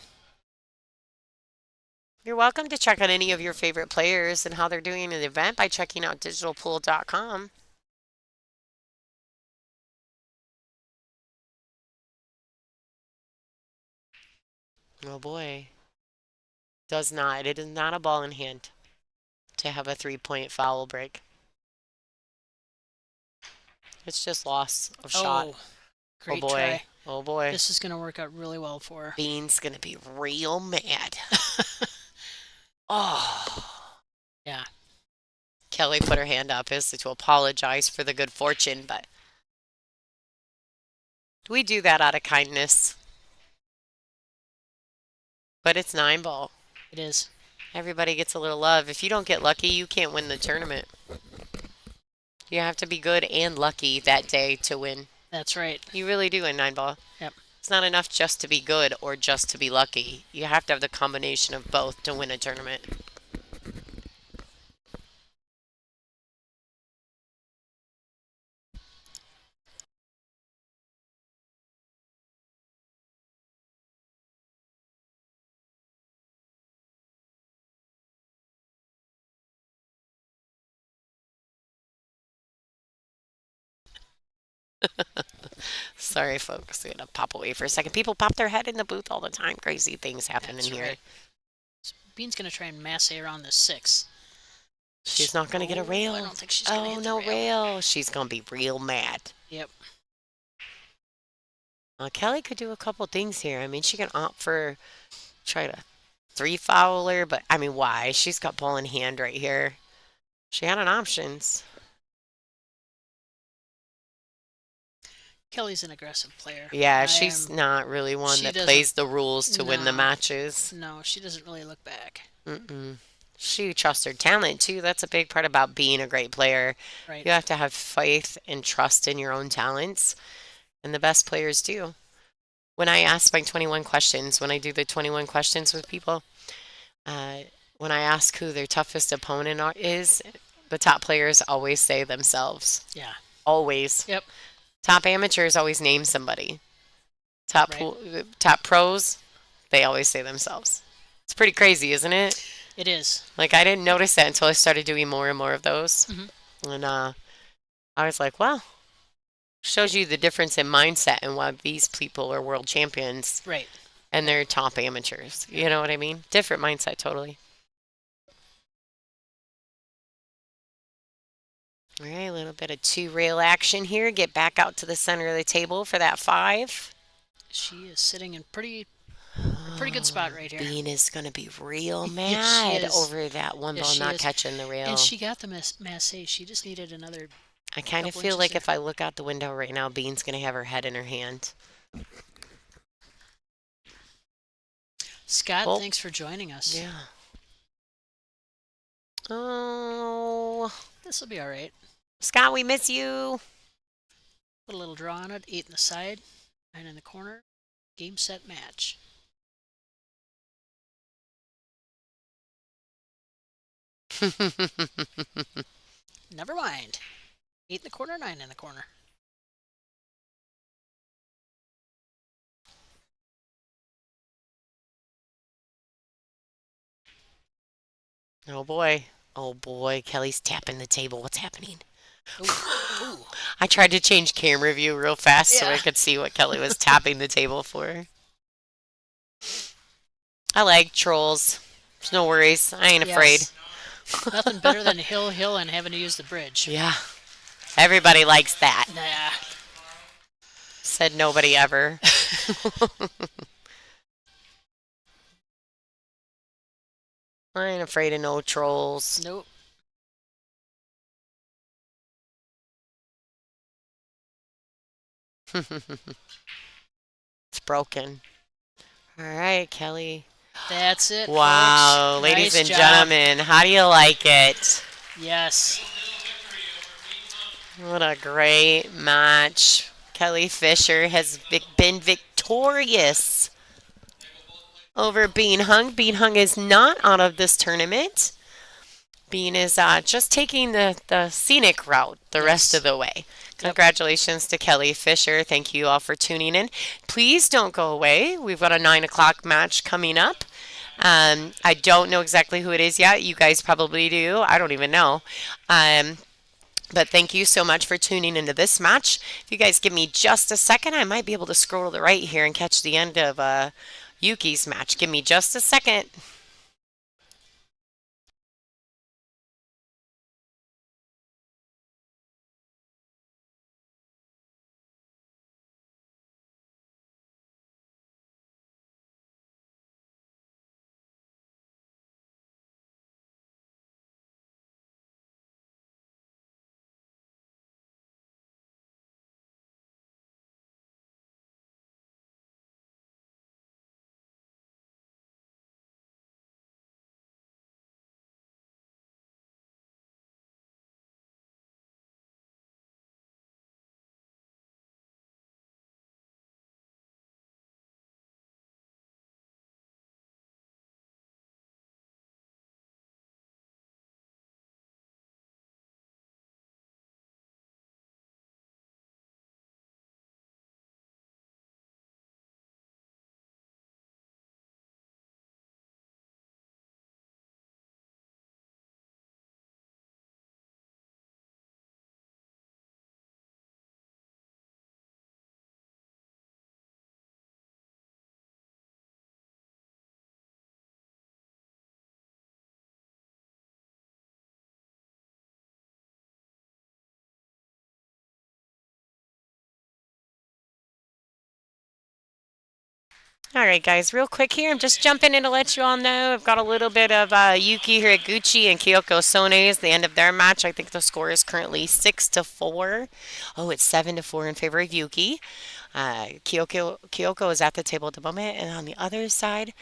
You're welcome to check out any of your favorite players and how they're doing in the event by checking out digitalpool.com. Oh boy. Does not. It is not a ball in hand to have a 3-point foul break. It's just loss of shot. Oh, Oh great boy. try. Oh boy. This is going to work out really well for her. Bean's gonna be real mad. Oh. Yeah, Kelly put her hand up as to apologize for the good fortune, but we do that out of kindness. But it's 9 ball. it is. Everybody gets a little love. If you don't get lucky, you can't win the tournament. You have to be good and lucky that day to win. That's right. You really do in 9 ball. Yep. It's not enough just to be good or just to be lucky. You have to have the combination of both to win a tournament. Sorry, folks. I'm going to pop away for a second. People pop their head in the booth all the time. Crazy things happen That's in here. right. So Bean's going to try and massay around the 6. She's not going to get a rail. I don't think she's going to Oh, hit no the rail. rail. She's going to be real mad. Yep. Kelly could do a couple things here. I mean, she can opt for try to 3-fouler, but I mean, why? She's got ball in hand right here. She had an options. Kelly's an aggressive player. Yeah, she's not really one she that doesn't- plays the rules to win the No. matches. No, she doesn't really look back. Mm-mm. She trusts her talent too. That's a big part about being a great player. Right. You have to have faith and trust in your own talents, and the best players do. When I ask my 21 questions, when I do the 21 questions with people, uh, when I ask who their toughest opponent is, the top players always say themselves. Yeah. Always. Yep. Top amateurs always name somebody. Top Right. top pros, they always say themselves. It's pretty crazy, isn't it? It is. Like I didn't notice that until I started doing more and more of those. Mhm. And I was like, well, shows you the difference in mindset and why these people are world champions Right. and they're top amateurs. You know what I mean? Different mindset totally. All right, a little bit of 2-rail action here. Get back out to the center of the table for that 5. She is sitting in a pretty good spot right here. Bean is going to be real Yes, she mad is. over that one Yes, ball she not is. catching the rail. And she got the massage. She just needed another I kind of couple feel inches like there. if I look out the window right now, Bean's going to have her head in her hand. Scott, Oh. thanks for joining us. Yeah. Oh, This will be all right. Scott, we miss you. Put a little draw on it. 8 in the side, 9 in the corner. Game, set, match. Never mind. 8 in the corner, 9 in the corner. Oh boy. Oh boy. Kelly's tapping the table. What's happening? Ooh. Ooh. I tried to change camera view real fast so I Yeah. could see what Kelly was tapping the table for. I like trolls. There's no worries. I ain't afraid. Yes. Nothing better than hill and having to use the bridge. Yeah. Everybody likes that. Nah. Said nobody ever. I ain't afraid of no trolls. Nope. It's broken. All right, Kelly. That's it. Wow, folks. ladies Nice and job. gentlemen, how do you like it? Yes. What a great match. Kelly Fisher has been victorious over Bean Hung. Bean Hung is not out of this tournament. Bean is just taking the scenic route the rest Yes. of the way. Congratulations to Kelly Fisher. Thank you all for tuning in. Please don't go away. We've got a 9 o'clock match coming up. I don't know exactly who it is yet. You guys probably do. I don't even know. But thank you so much for tuning into this match. If you guys give me just a second, I might be able to scroll to the right here and catch the end of Yuki's match. Give me just a second. All right, guys, real quick here. I'm just jumping in to let you all know I've got a little bit of Yuki Hiraguchi and Kyoko Sone's the end of their match. I think the score is currently 6-4. Oh, it's 7-4 in favor of Yuki. Kyoko is at the table at the moment, and on the other side,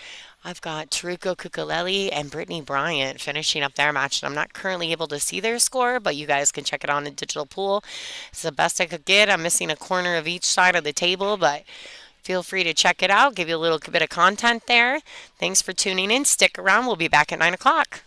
I've got Taruko Kukuleli and Brittany Bryant finishing up their match. And I'm not currently able to see their score, but you guys can check it on the digital pool. It's the best I could get. I'm missing a corner of each side of the table, but feel free to check it out. Give you a little bit of content there. Thanks for tuning in. Stick around. We'll be back at 9 o'clock.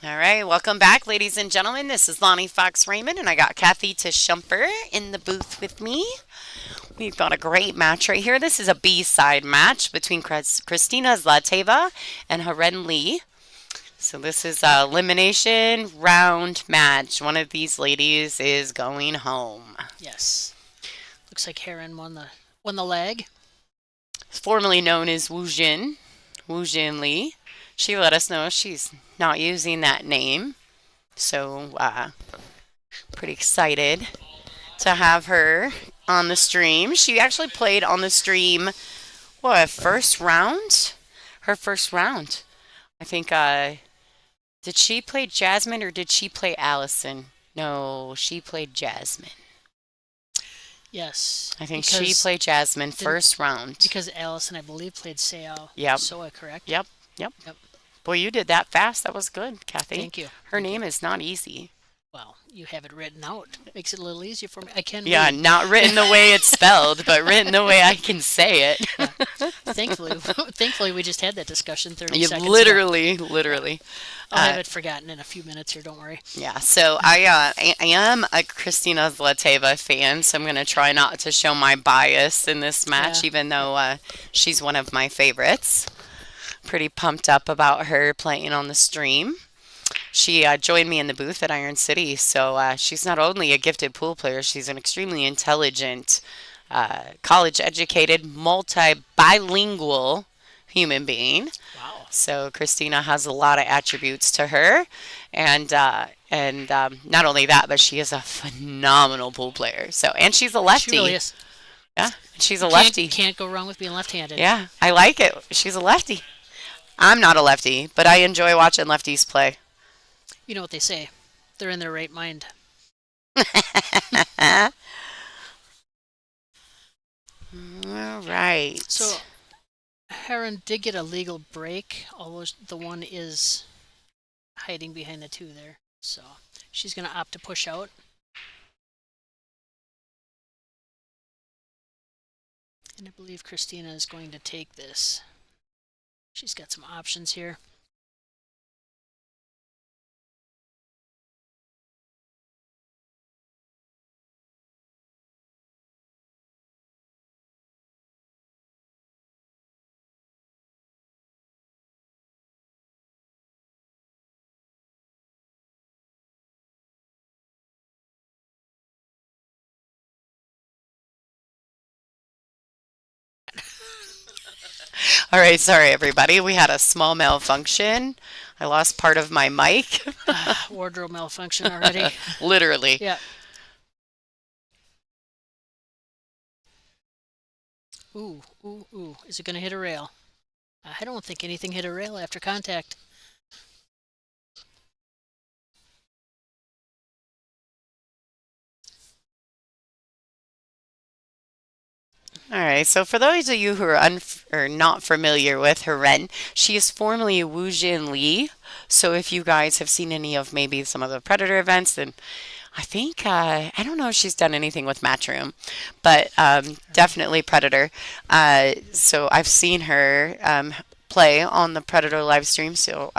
All right, welcome back, ladies and gentlemen. This is Lonnie Fox Raymond, and I got Kathy Tishumper in the booth with me. We've got a great match right here. This is a B-side match between Christina Zlateva and Haren Lee. So this is a elimination round match. One of these ladies is going home. Yes. Looks like Heron won the leg. Formerly known as Wu Jin Lee. She let us know she's not using that name. So, pretty excited to have her on the stream. She actually played on the stream, first round? Her first round. I think, did she play Jasmine or did she play Allison? No, she played Jasmine. Yes. I think she played Jasmine first round. Because Allison, I believe, played Sao. Yep. Soa, correct? Yep. Boy, you did that fast. That was good, Kathy. Thank you. Her name is not easy. Well, you have it written out. Makes it a little easier for me. I can Yeah, read. not written the way it's spelled, but written the way I can say it. Thankfully, we just had that discussion 30 You seconds literally. I'll have it forgotten in a few minutes here. Don't worry. Yeah, so I am a Christina Zlateva fan, so I'm going to try not to show my bias in this match, Yeah. even though she's one of my favorites. Pretty pumped up about her playing on the stream. She joined me in the booth at Iron City, so she's not only a gifted pool player, she's an extremely intelligent, college-educated, multi-bilingual human being. Wow. So Christina has a lot of attributes to her, and not only that, but she is a phenomenal pool player. So, and she's a lefty. She really is. Yeah, she's a lefty. Can't go wrong with being left-handed. Yeah, I like it. She's a lefty. I'm not a lefty, but I enjoy watching lefties play. You know what they say. They're in their right mind. All right. So, Heron did get a legal break, although the one is hiding behind the two there. So, she's going to opt to push out. And I believe Christina is going to take this. She's got some options here. All right, sorry everybody. We had a small malfunction. I lost part of my mic. Wardrobe malfunction already. Literally. Yeah. Ooh, ooh, ooh. Is it going to hit a rail? I don't think anything hit a rail after contact. All right, so for those of you who are or not familiar with Heren, she is formerly Wu Jin Lee. So if you guys have seen any of maybe some of the Predator events, then I think, I don't know if she's done anything with Matchroom, but definitely Predator. So I've seen her play on the Predator live stream. So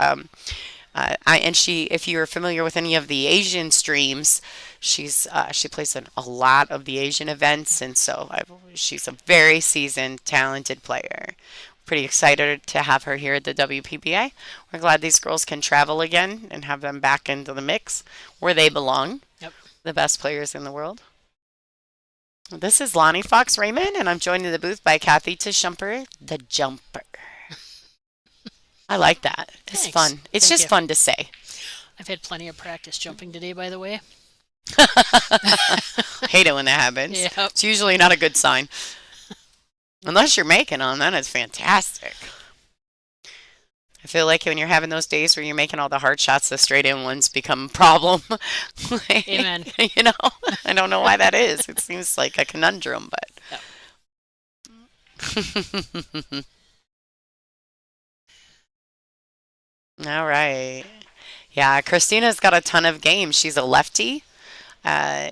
if you are familiar with any of the Asian streams, she plays in a lot of the Asian events, and so she's a very seasoned, talented player. Pretty excited to have her here at the WPBA. We're glad these girls can travel again and have them back into the mix where they belong. Yep. The best players in the world. This is Lonnie Fox Raymond, and I'm joined in the booth by Kathy Tishumper, the Jumper. I like that. It's Thanks. fun. It's Thank just you. fun to say. I've had plenty of practice jumping today, by the way. Hate it when that happens. Yep. It's usually not a good sign. Unless you're making them, then it's fantastic. I feel like when you're having those days where you're making all the hard shots, the straight in ones become a problem. Amen. You know, I don't know why that is. It seems like a conundrum, but. Yep. All right. Yeah, Christina's got a ton of games. She's a lefty,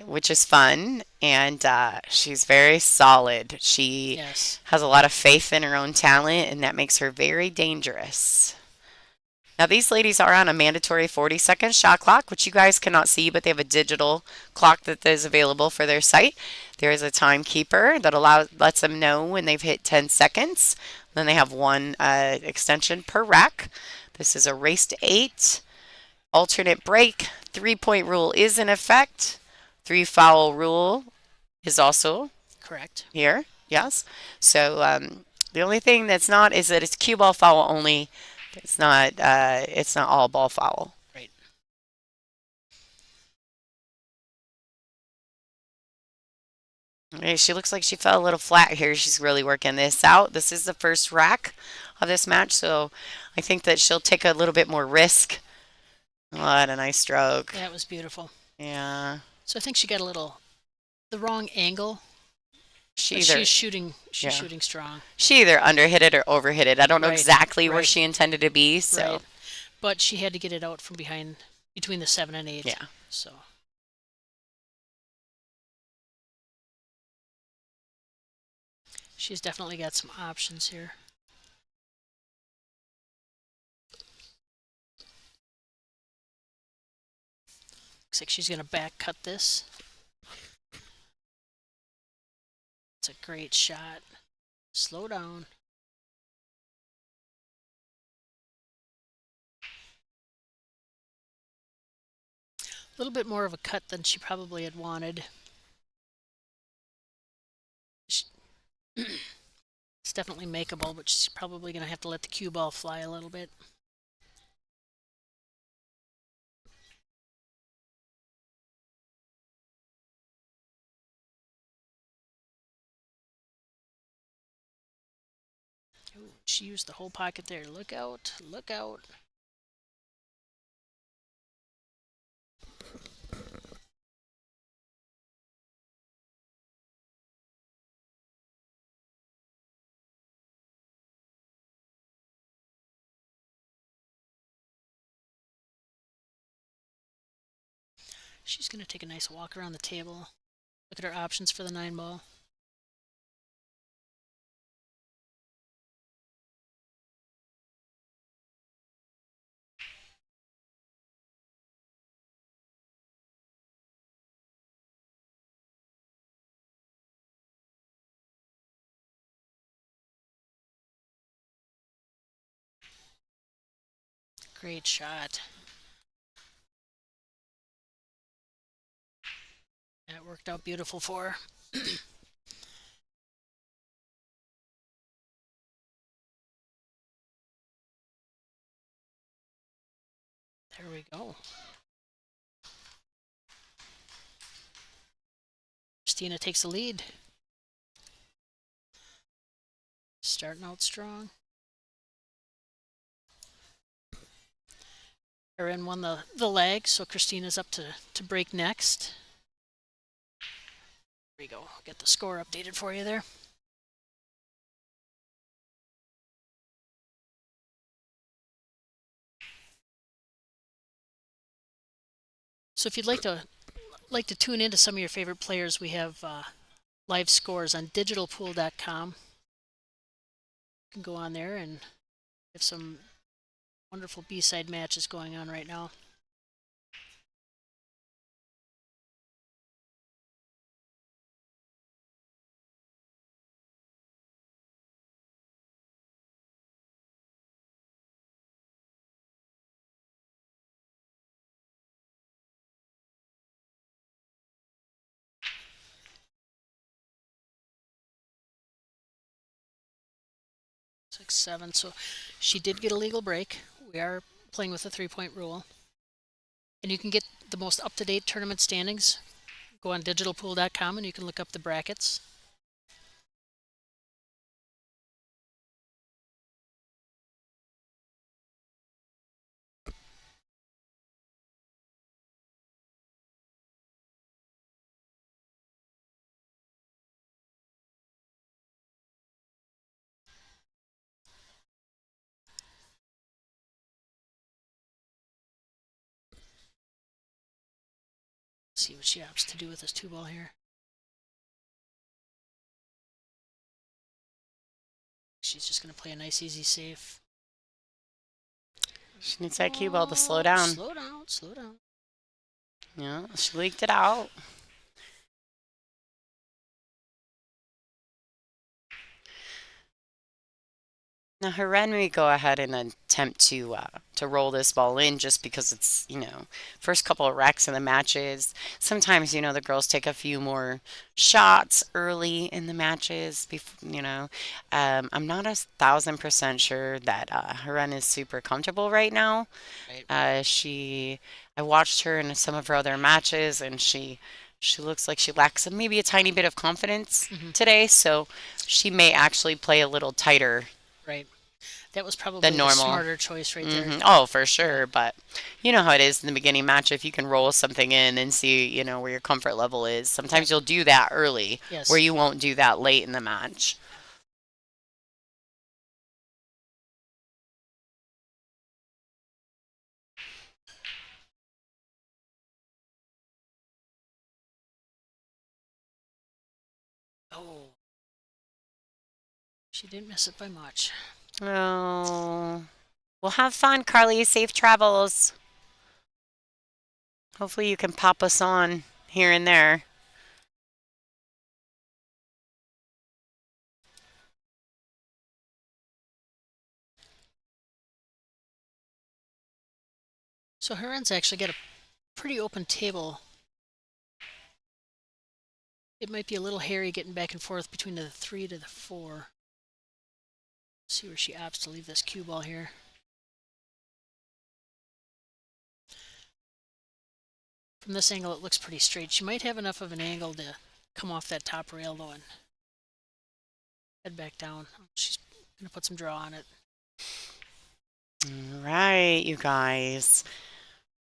which is fun, and she's very solid. She Yes. has a lot of faith in her own talent, and that makes her very dangerous. Now, these ladies are on a mandatory 40-second shot clock, which you guys cannot see, but they have a digital clock that is available for their site. There is a timekeeper that lets them know when they've hit 10 seconds. Then they have one extension per rack. This is a race to 8. Alternate break. 3-point rule is in effect. 3-foul rule is also Correct. here. Yes. So the only thing that's not is that it's cue ball foul only. It's not. It's not all ball foul. Right. Okay, she looks like she fell a little flat here. She's really working this out. This is the first rack of this match, so I think that she'll take a little bit more risk. What a nice stroke. That was beautiful. Yeah. So I think she got the wrong angle, She but either she's shooting. yeah. She's shooting strong. She either underhit it or overhit it. I don't know Right. exactly where Right. she intended to be, so Right. But she had to get it out from behind, between the 7 and 8. yeah. So she's definitely got some options here. Looks like she's going to back cut this. It's a great shot. Slow down. A little bit more of a cut than she probably had wanted. It's definitely makeable, but she's probably going to have to let the cue ball fly a little bit. Ooh, she used the whole pocket there. Look out, look out. She's going to take a nice walk around the table. Look at her options for the 9 ball. Great shot. That worked out beautiful for her. There we go. Christina takes the lead. Starting out strong. Erin won the leg, so Christina's up to break next. There we go. Get the score updated for you there. So if you'd like to tune into some of your favorite players, we have live scores on digitalpool.com. You can go on there and have some wonderful B-side matches going on right now. Six, seven. So she did get a legal break. We are playing with a 3-point rule. And you can get the most up-to-date tournament standings. Go on digitalpool.com and you can look up the brackets. See what she opts to do with this 2-ball here. She's just going to play a nice, easy, safe. She needs that cue ball to slow Oh, down. slow down, slow down. Yeah, she leaked it out. Now, Heren may go ahead and attempt to roll this ball in just because it's, first couple of wrecks in the matches. Sometimes, the girls take a few more shots early in the matches. I'm not 1,000% sure that Heren is super comfortable right now. Right. I watched her in some of her other matches, and she looks like she lacks maybe a tiny bit of confidence Hmm. today. So she may actually play a little tighter Right. That was than probably the normal. smarter choice right there. Oh, for Yeah. sure. But you know how it is in the beginning match. If you can roll something in and see, where your comfort level is, Yep. sometimes you'll do that early where Yes. you won't do that late in the match. Oh, she didn't miss it by much. Oh, well, have fun, Carly. Safe travels. Hopefully, you can pop us on here and there. So Heron's actually got a pretty open table. It might be a little hairy getting back and forth between the 3 to the 4. See where she opts to leave this cue ball here. From this angle, it looks pretty straight. She might have enough of an angle to come off that top rail, though, and head back down. She's going to put some draw on it. All right, you guys.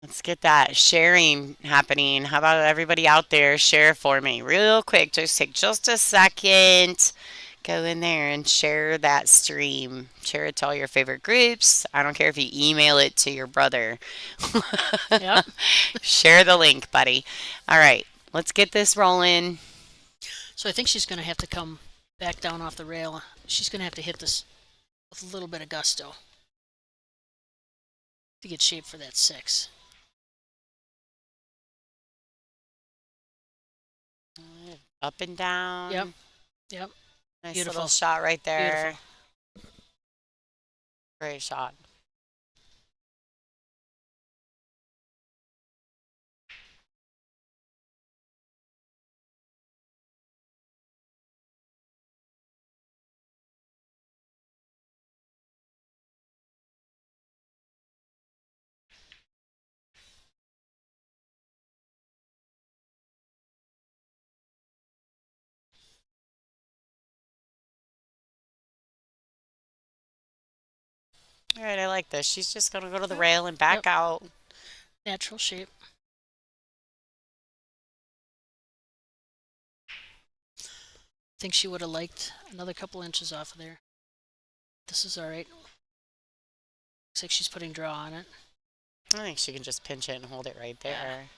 Let's get that sharing happening. How about everybody out there share for me real quick? Just take just a second. Go in there and share that stream. Share it to all your favorite groups. I don't care if you email it to your brother. Yep. Share the link, buddy. All right, let's get this rolling. So I think she's going to have to come back down off the rail. She's going to have to hit this with a little bit of gusto to get shape for that 6. Up and down. Yep. Yep. Nice Beautiful. little shot right there. Beautiful. Great shot. All right, I like this. She's just going to go to the rail and back Yep. out. Natural shape. I think she would have liked another couple inches off of there. This is all right. Looks like she's putting draw on it. I think she can just pinch it and hold it right Yeah. there.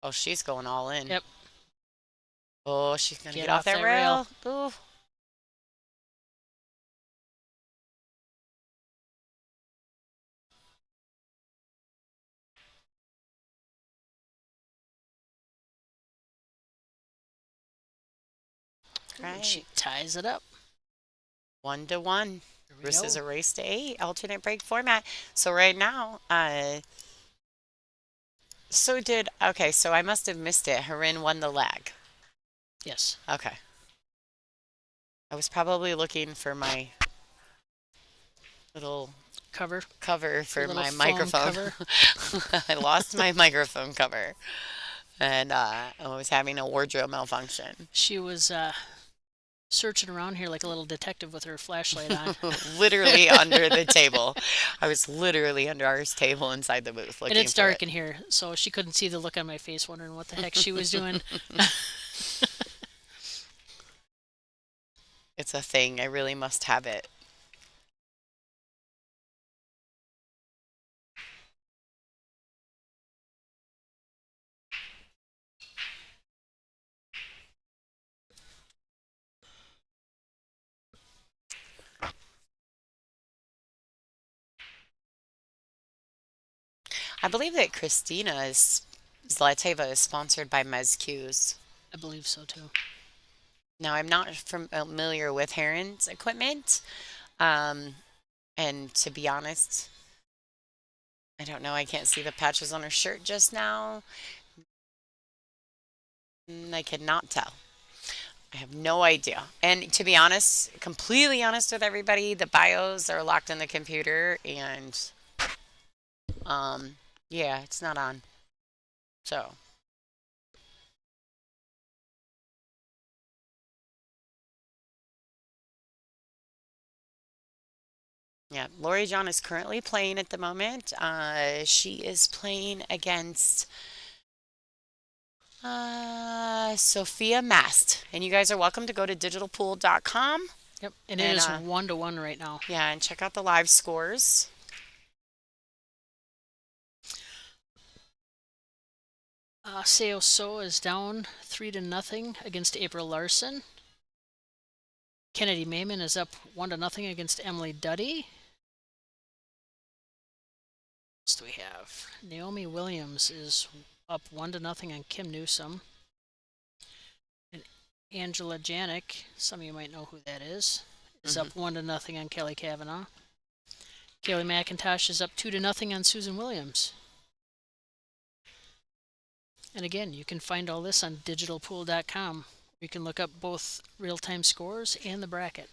Oh, she's going all in. Yep. Oh, she's going to Get get off off that that rail. rail. Ooh. And she Right. ties it up. 1-1. There we This go. is a race to 8 alternate break format. So right now, so I must have missed it. Harin won the leg. Yes. Okay. I was probably looking for my little Cover. cover for little my foam microphone. cover. I lost my microphone cover, and I was having a wardrobe malfunction. She was searching around here like a little detective with her flashlight on. Literally under the table. I was literally under our table inside the booth looking And it's for dark it. in here, so she couldn't see the look on my face, wondering what the heck she was doing. It's a thing. I really must have it. I believe that Christina is Zlateva is sponsored by Mezcuse. I believe so too. Now, I'm not familiar with Heron's equipment, um, and to be honest, I don't know. I can't see the patches on her shirt just now. I cannot tell. I have no idea. And to be honest, completely honest with everybody, the bios are locked in the computer, and um, yeah, it's not on. So, yeah, Lori John is currently playing at the moment. She is playing against Sophia Mast. And you guys are welcome to go to digitalpool.com Yep, and it and is 1-1 right now. yeah, and check out the live scores. Seo So is down 3-0 against April Larson. Kennedy Mayman is up 1-0 against Emily Duddy. What else do we have? Naomi Williams is up 1-0 on Kim Newsom. And Angela Janik, some of you might know who that is up 1-0 on Kelly Kavanaugh. Kaylee McIntosh is up 2-0 on Susan Williams. And again, you can find all this on digitalpool.com. You can look up both real-time scores and the bracket.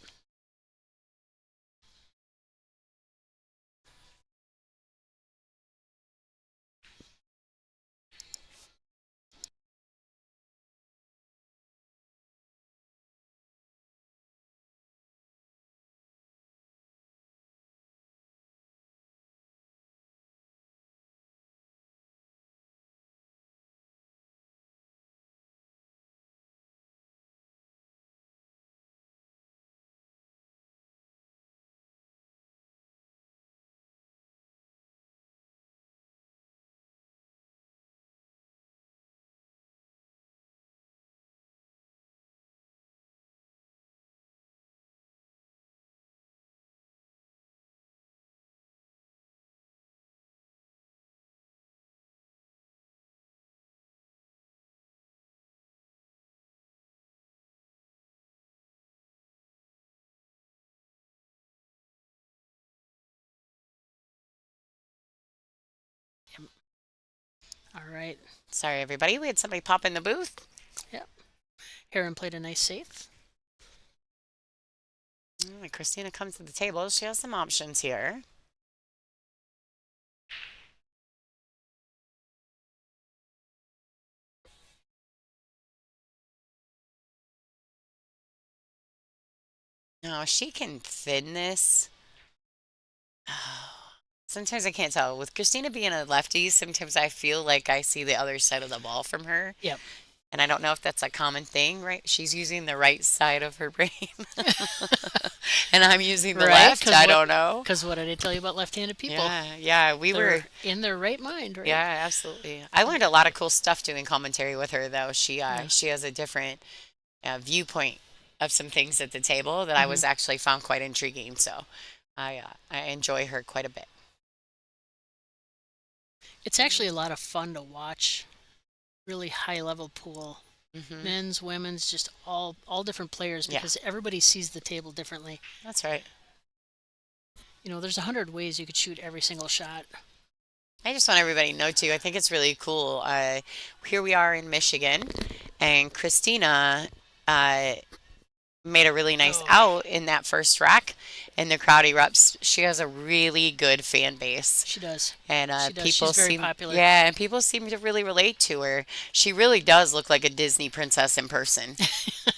All right. Sorry, everybody. We had somebody pop in the booth. Yep. Heron played a nice safe. Christina comes to the table. She has some options here. No, she can thin this. Sometimes I can't tell. With Christina being a lefty, sometimes I feel like I see the other side of the ball from her. Yep. And I don't know if that's a common thing, right? She's using the right side of her brain. And I'm using the Right? left. I don't know. Because what did I tell you about left-handed people? Yeah, we were. They're in their right mind, right? Yeah, absolutely. I learned a lot of cool stuff doing commentary with her, though. Yeah. She has a different viewpoint of some things at the table that I was actually found quite intriguing. So I enjoy her quite a bit. It's actually a lot of fun to watch. Really high-level pool. Men's, women's, just all different players Yeah. because everybody sees the table differently. That's right. You know, there's 100 ways you could shoot every single shot. I just want everybody to know too. I think it's really cool. Here we are in Michigan, and Christina made a really nice out in that first rack, and the crowd erupts. She has a really good fan base. She does. And She does. people She's very seem popular. yeah, and people seem to really relate to her. She really does look like a Disney princess in person.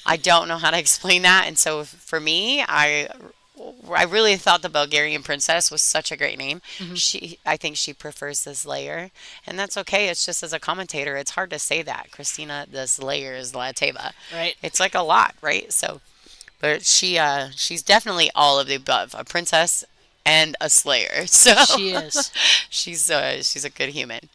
I don't know how to explain that, and so for me, I really thought the Bulgarian princess was such a great name. I think she prefers this layer, and that's okay. It's just as a commentator, it's hard to say that Christina this layer is Lateva. Right. It's like a lot, right? So, but she's definitely all of the above, a princess and a slayer. So She is. she's a good human.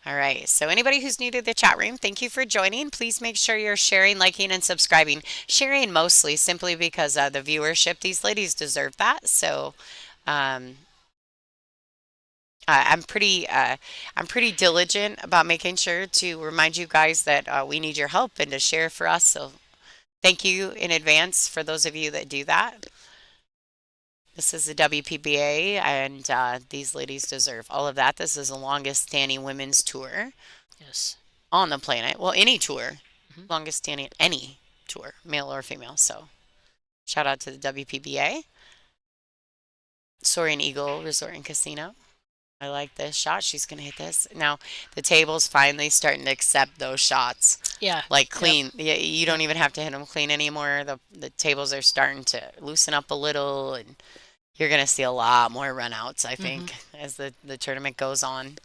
All right. So, anybody who's new to the chat room, thank you for joining. Please make sure you're sharing, liking, and subscribing. Sharing mostly simply because the viewership, these ladies deserve that. So, um, I'm pretty diligent about making sure to remind you guys that we need your help and to share for us. So, thank you in advance for those of you that do that. This is the WPBA, and these ladies deserve all of that. This is the longest standing women's tour Yes. on the planet. Well, any tour, Hmm. longest standing any tour, male or female. So, shout out to the WPBA, Soaring Eagle Resort and Casino. I like this shot. She's going to hit this. Now, the table's finally starting to accept those shots. Yeah. Like Yep. clean. Yeah, you don't Yep. even have to hit them clean anymore. The tables are starting to loosen up a little, and you're going to see a lot more runouts, I Hmm. think, as the tournament goes on.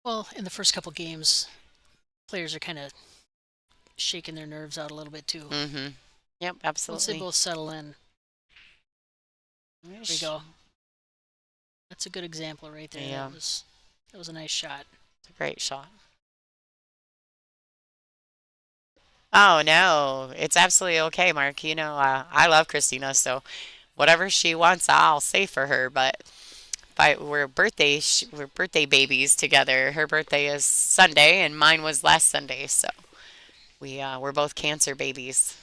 Well, in the first couple games, players are kind of shaking their nerves out a little bit too. Mm-hmm. Yep, Once they absolutely. both settle in, there we go. That's a good example right there. Yeah, That was a nice shot. it's a great shot. Oh no, it's absolutely okay, Mark. I love Christina, so whatever she wants, I'll say for her. But we're birthday babies together. Her birthday is Sunday, and mine was last Sunday, so we're both Cancer babies.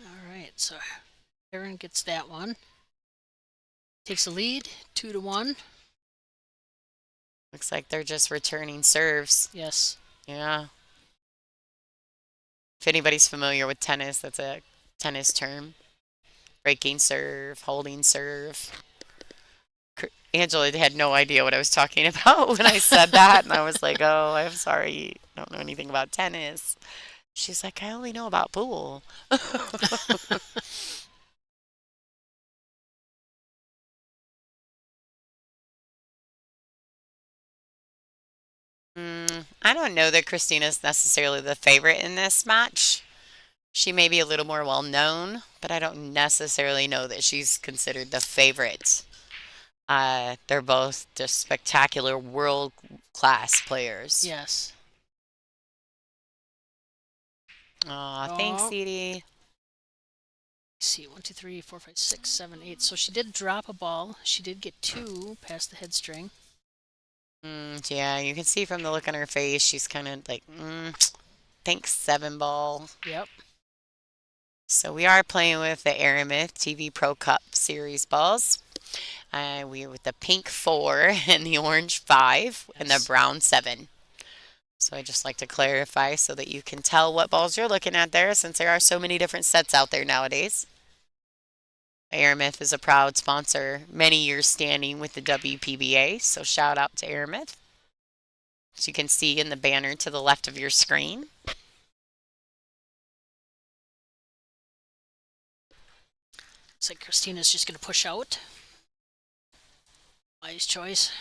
All right, so Aaron gets that one. Takes the lead, 2-1. Looks like they're just returning serves. Yes. Yeah. If anybody's familiar with tennis, that's a tennis term. Breaking serve, holding serve. Angela had no idea what I was talking about when I said that, and I was like, "Oh, I'm sorry, I don't know anything about tennis." She's like, "I only know about pool." I don't know that Christina's necessarily the favorite in this match. She may be a little more well known, but I don't necessarily know that she's considered the favorite. They're both just spectacular world class players. Yes. Aw, thanks, Oh, Edie. see, 1, 2, 3, 4, 5, 6, 7, 8. So she did drop a ball. She did get two past the head string. Yeah, you can see from the look on her face, she's kind of like, thanks, seven ball. Yep. So we are playing with the Aramith TV Pro Cup Series balls. We with the pink 4 and the orange 5 and the Yes. brown 7. So I just like to clarify so that you can tell what balls you're looking at there, since there are so many different sets out there nowadays. Aramith is a proud sponsor, many years standing with the WPBA, so shout out to Aramith. As you can see in the banner to the left of your screen. Looks like Christina's just going to push out. Wise choice.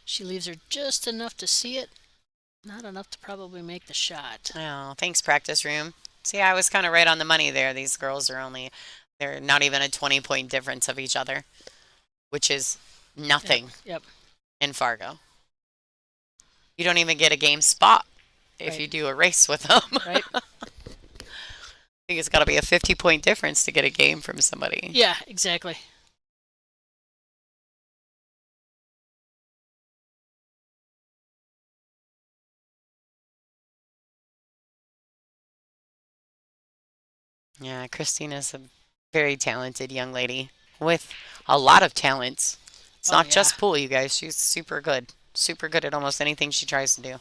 She leaves her just enough to see it, not enough to probably make the shot. Oh, thanks, practice room. See, I was kind of right on the money there. These girls they're not even a 20-point difference of each other, which is nothing Yep. in Fargo. You don't even get a game spot if Right. you do a race with them. Right. I think it's got to be a 50-point difference to get a game from somebody. Yeah, exactly. Yeah, Christina's a very talented young lady with a lot of talents. It's Oh, not yeah. just pool, you guys. She's super good. Super good at almost anything she tries to do.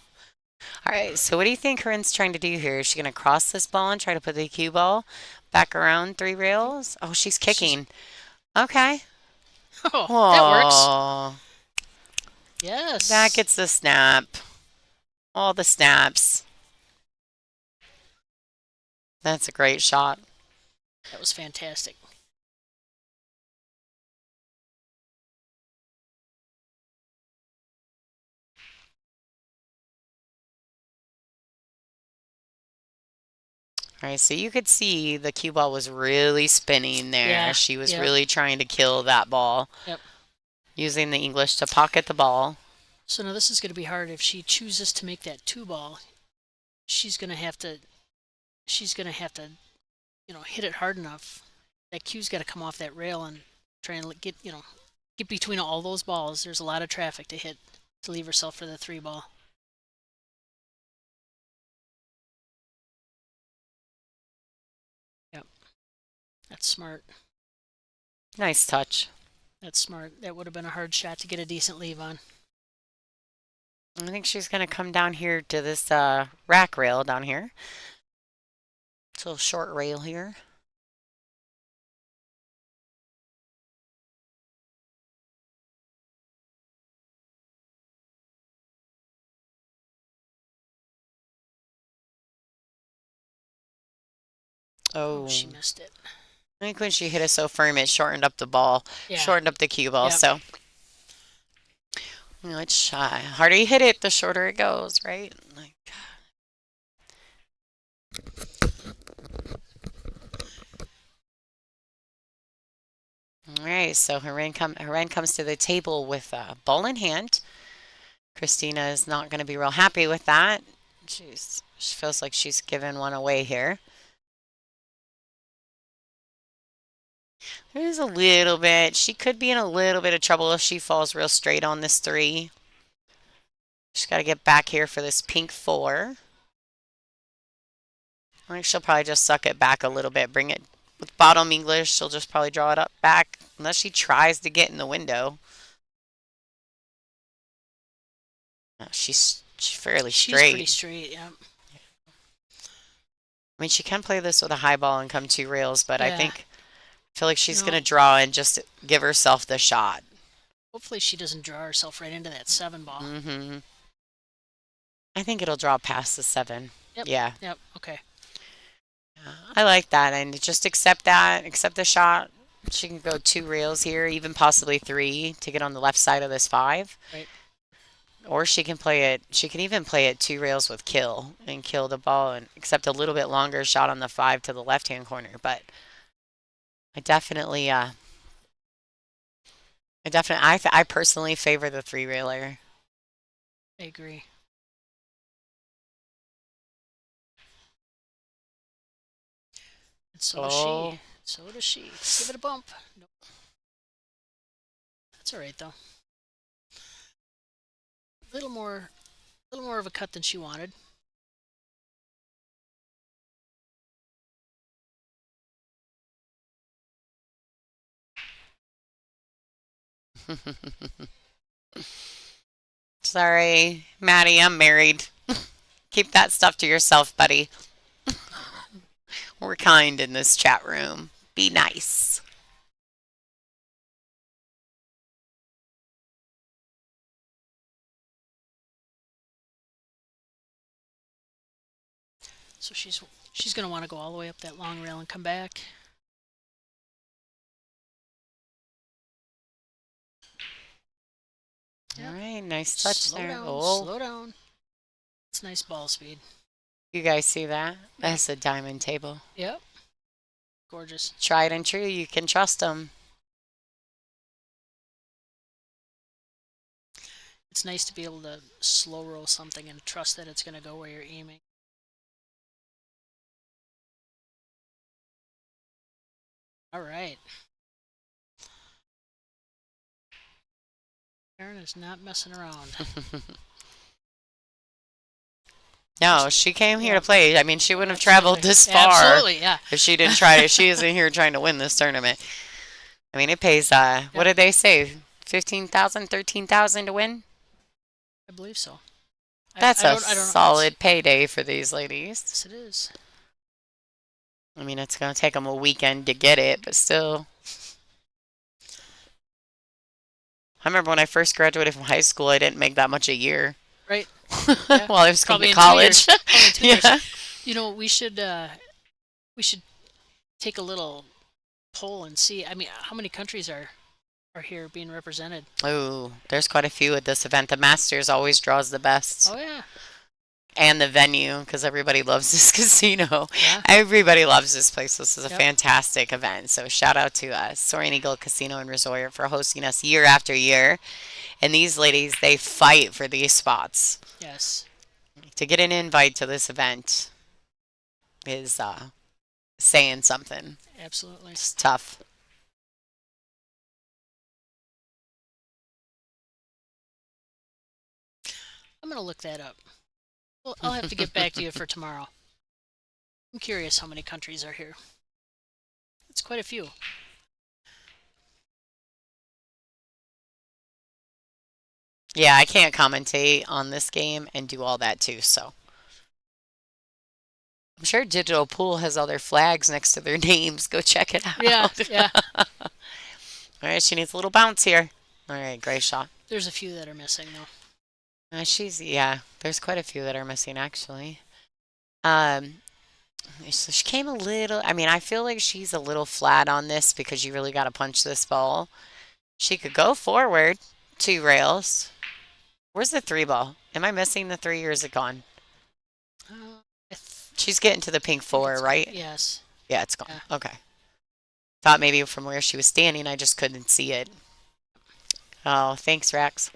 All right, so what do you think Corinne's trying to do here? Is she going to cross this ball and try to put the cue ball back around 3 rails? Oh, she's kicking. Okay. Oh, that works. Whoa. Yes. That gets the snap. All the snaps. That's a great shot. That was fantastic. All right, so you could see the cue ball was really spinning there. Yeah. She was Yep. really trying to kill that ball. Yep. Using the English to pocket the ball. So now this is going to be hard. If she chooses to make that two ball, she's going to have to. She's going to have to, hit it hard enough. That cue's got to come off that rail and try and get between all those balls. There's a lot of traffic to hit to leave herself for the three ball. Yep, that's smart. Nice touch. That's smart. That would have been a hard shot to get a decent leave on. I think she's going to come down here to this rack rail down here. It's a little short rail here. Oh, Oh, she missed it. I think when she hit it so firm, it shortened up the ball, Yeah. shortened up the cue ball. Yep. So, it's shy. Harder you hit it, the shorter it goes, right? Like, all right, so Haren comes to the table with a ball in hand. Christina is not going to be real happy with that. She feels like she's given one away here. There's a little bit. She could be in a little bit of trouble if she falls real straight on this 3. She's got to get back here for this pink 4. I think she'll probably just suck it back a little bit. Bring it with bottom English. She'll just probably draw it up back unless she tries to get in the window. She's fairly She's straight. pretty straight, yeah. I mean, she can play this with a high ball and come 2 rails, but I Yeah. feel like she's No. going to draw and just give herself the shot. Hopefully she doesn't draw herself right into that 7 ball. Mm-hmm. I think it'll draw past the 7. Yep. Yeah. Yep. Okay. I like that, and just accept that. Accept the shot. She can go 2 rails here, even possibly 3 to get on the left side of this 5. Right. Or she can play it. She can even play it 2 rails with kill and kill the ball and accept a little bit longer shot on the 5 to the left-hand corner. But I definitely, I personally favor the 3 railer. I agree. And so does Oh. she. So does she. Give it a bump. Nope. That's all right though. A little more of a cut than she wanted. Sorry, Maddie, I'm married. Keep that stuff to yourself, buddy. We're kind in this chat room. Be nice. So she's going to want to go all the way up that long rail and come back. All Yep. right, nice touch Slow there. down. Oh, Slow down. It's nice ball speed. you guys see that? That's a diamond table. Yep. Gorgeous. Tried and true. You can trust them. It's nice to be able to slow roll something and trust that it's going to go where you're aiming. All right. Karen is not messing around. No, she came here Yeah. to play. I mean, she wouldn't have traveled this far Absolutely, yeah. if she didn't try to. She isn't here trying to win this tournament. I mean, it pays, what did they say? 15,000, 13,000 to win? I believe so. That's I a don't know. solid payday for these ladies. Yes, it is. I mean, it's going to take them a weekend to get it, but still. I remember when I first graduated from high school, I didn't make that much a year. Right. While I was going Probably to in 2 college. years. Probably in 2 years. Yeah. You know, we should take a little poll and see. I mean, how many countries are here being represented? Oh, there's quite a few at this event. The Masters always draws the best. Oh yeah. and the venue because everybody loves this casino. Yeah. Everybody loves this place. This is a Yep. fantastic event. So shout out to Soaring Eagle Casino and Resort for hosting us year after year. And these ladies, they fight for these spots. Yes. To get an invite to this event is saying something. Absolutely. It's tough. I'm gonna look that up. Well, I'll have to get back to you for tomorrow. I'm curious how many countries are here. It's quite a few. Yeah, I can't commentate on this game and do all that too, so. I'm sure Digital Pool has all their flags next to their names. Go check it Yeah, out. yeah. All right, she needs a little bounce here. All right, great shot. There's a few that are missing though. Yeah, there's quite a few that are missing actually. Um, so she came a little, I mean, I feel like she's a little flat on this because you really got to punch this ball. She could go forward 2 rails. Where's the 3 ball? Am I missing the 3 or is it gone? She's getting to the pink 4, right? Yes. Yeah, it's gone. Yeah. Okay. Thought maybe from where she was standing, I just couldn't see it. Oh, thanks, Rex.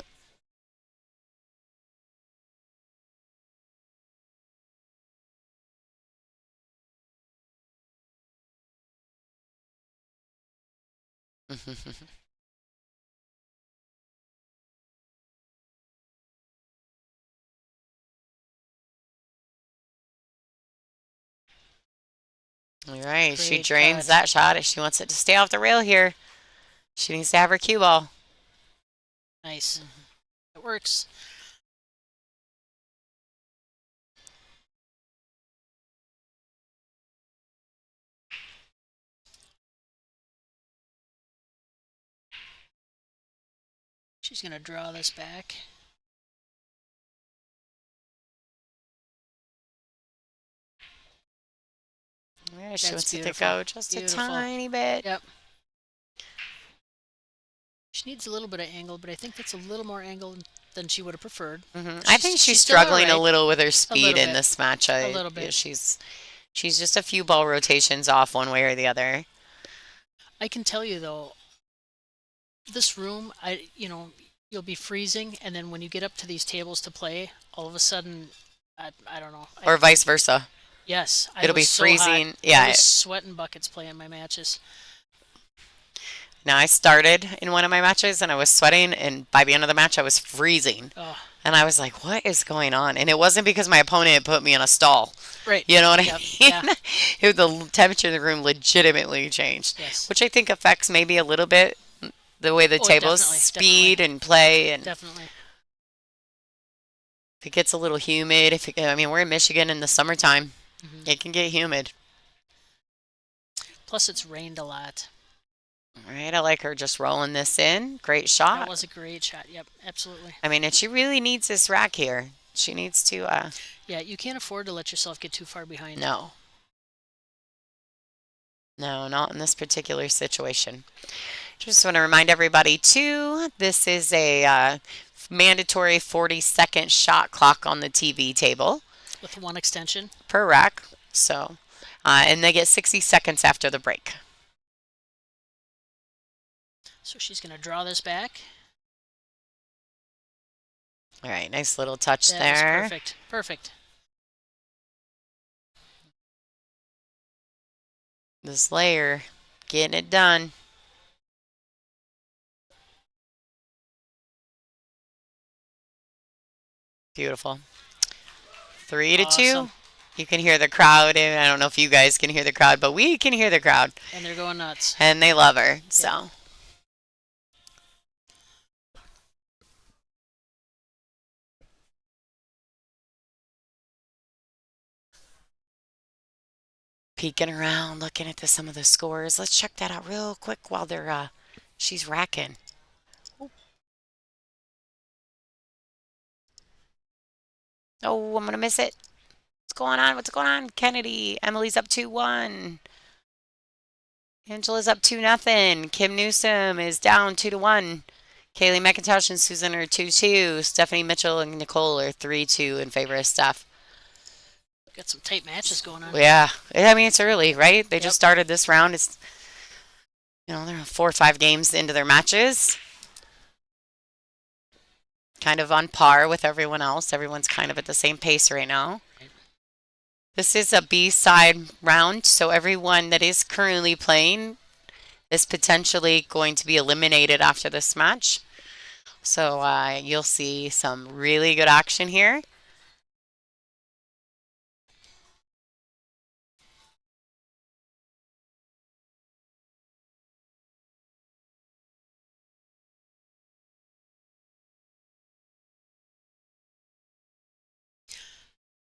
All right, she Great drains cut. that shot if she wants it to stay off the rail here. She needs to have her cue ball. Nice. It works. She's gonna draw this back. Yeah, she That's wants it to beautiful. go just Beautiful. a tiny bit. Yep. She needs a little bit of angle, but I think that's a little more angle than she would have preferred. I think she's still all struggling a right. little with her speed in bit. this match. A little bit. Yeah, she's just a few ball rotations off one way or the other. I can tell you though, this room, you'll be freezing, and then when you get up to these tables to play, all of a sudden, I don't know. Or vice versa. Yes, It'll be was so freezing. hot. Yeah. I was sweating buckets playing my matches. Now, I started in one of my matches and I was sweating, and by the end of the match, I was freezing. Oh, And I was like, what is going on? And it wasn't because my opponent had put me in a stall. right. You know what I Yep, mean? yeah. The temperature of the room legitimately changed, Yes. which I think affects maybe a little bit the way the Oh, tables definitely, speed and play. And Definitely. if it gets a little humid, I mean, we're in Michigan in the summertime. Mhm. It can get humid. Plus, it's rained a lot. All right, I like her just rolling this in. Great That shot. was a great shot. Yep, absolutely. I mean, and she really needs this rack here. She needs to, Yeah, you can't afford to let yourself get too far behind. no. No, not in this particular situation. Just want to remind everybody, too, this is a mandatory 40-second shot clock on the TV table With one extension. per rack. So, and they get 60 seconds after the break. So she's going to draw this back. All right, nice little touch That there. is perfect. Perfect. This layer, getting it done. Beautiful. 3-2. Awesome. You can hear the crowd, and I don't know if you guys can hear the crowd, but we can hear the crowd, And they're going nuts. and they love her. So, peeking around, looking at some of the scores. Let's check that out real quick while she's racking. Oh, I'm gonna miss it. What's going on? What's going on? Kennedy. Emily's up 2-1. Angela's up 2-0. Kim Newsom is down 2-1. Kaylee McIntosh and Susan are 2-2. Stephanie Mitchell and Nicole are 3-2 in favor of Steph. Got some tight matches going on. Yeah, I mean it's early, right? They Yep. just started this round. It's they're 4 or 5 games into their matches, kind of on par with everyone else. Everyone's kind of at the same pace right now. Right. This is a B-side round, so everyone that is currently playing is potentially going to be eliminated after this match. So you'll see some really good action here.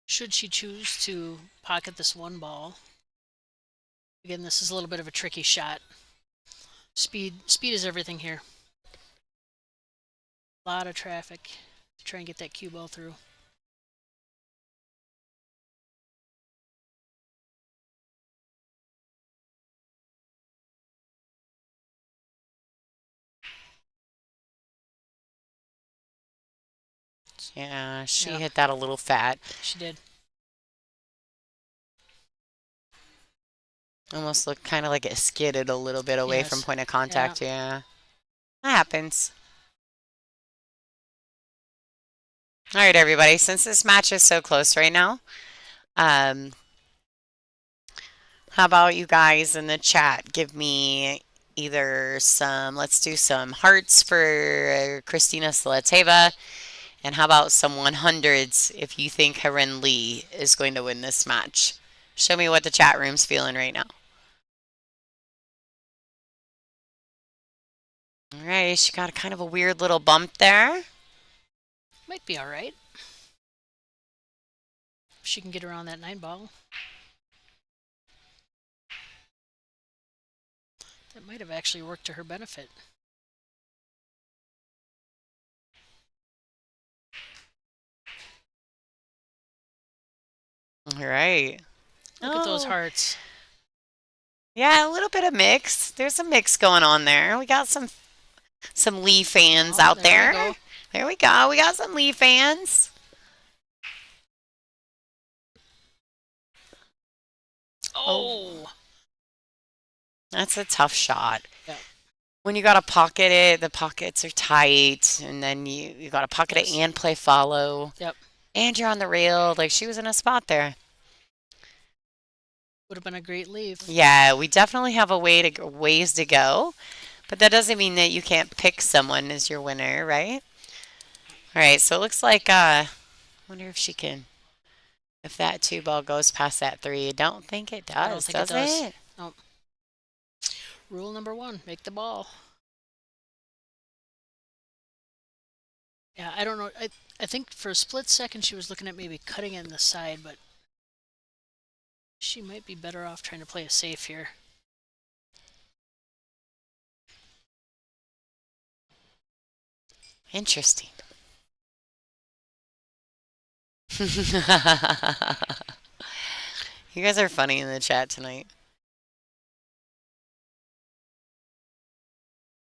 Should she choose to pocket this one ball? Again, this is a little bit of a tricky shot. Speed is everything here. A lot of traffic to try and get that cue ball through. Yeah, she Yep, hit that a little fat. she did. Almost looked kind of like it skidded a little bit away from Yes. point of Yeah. contact. Yeah, that happens. All right, everybody. Since this match is so close right now, um, how about you guys in the chat give me either let's do some hearts for Christina Shelatova, and how about some 100s if you think Haren Lee is going to win this match? Show me what the chat room's feeling right now. All right, she got kind of a weird little bump there. Might be all right. If she can get around that 9 ball. That might have actually worked to her benefit. All right. Look at those Oh, hearts. yeah, a little bit of mix. There's a mix going on there. We got some Lee fans Oh, out there we there. go. There we go. We got some Lee fans. Oh, Oh. that's a tough shot. Yep. When you got to pocket it, the pockets are tight, and then you got to pocket it Yes. and play follow, Yep. and you're on the rail. Like she was in a spot there. Would have been a great leave. Yeah, we definitely have ways to go, but that doesn't mean that you can't pick someone as your winner, right? All right, so it looks like wonder if she can if that 2 ball goes past that 3. I don't think it I don't does, think it does does. it? No. Rule number 1: make the ball. Yeah, I don't know. I think for a split second she was looking at maybe cutting it in the side, but she might be better off trying to play it safe here. Interesting. You guys are funny in the chat tonight.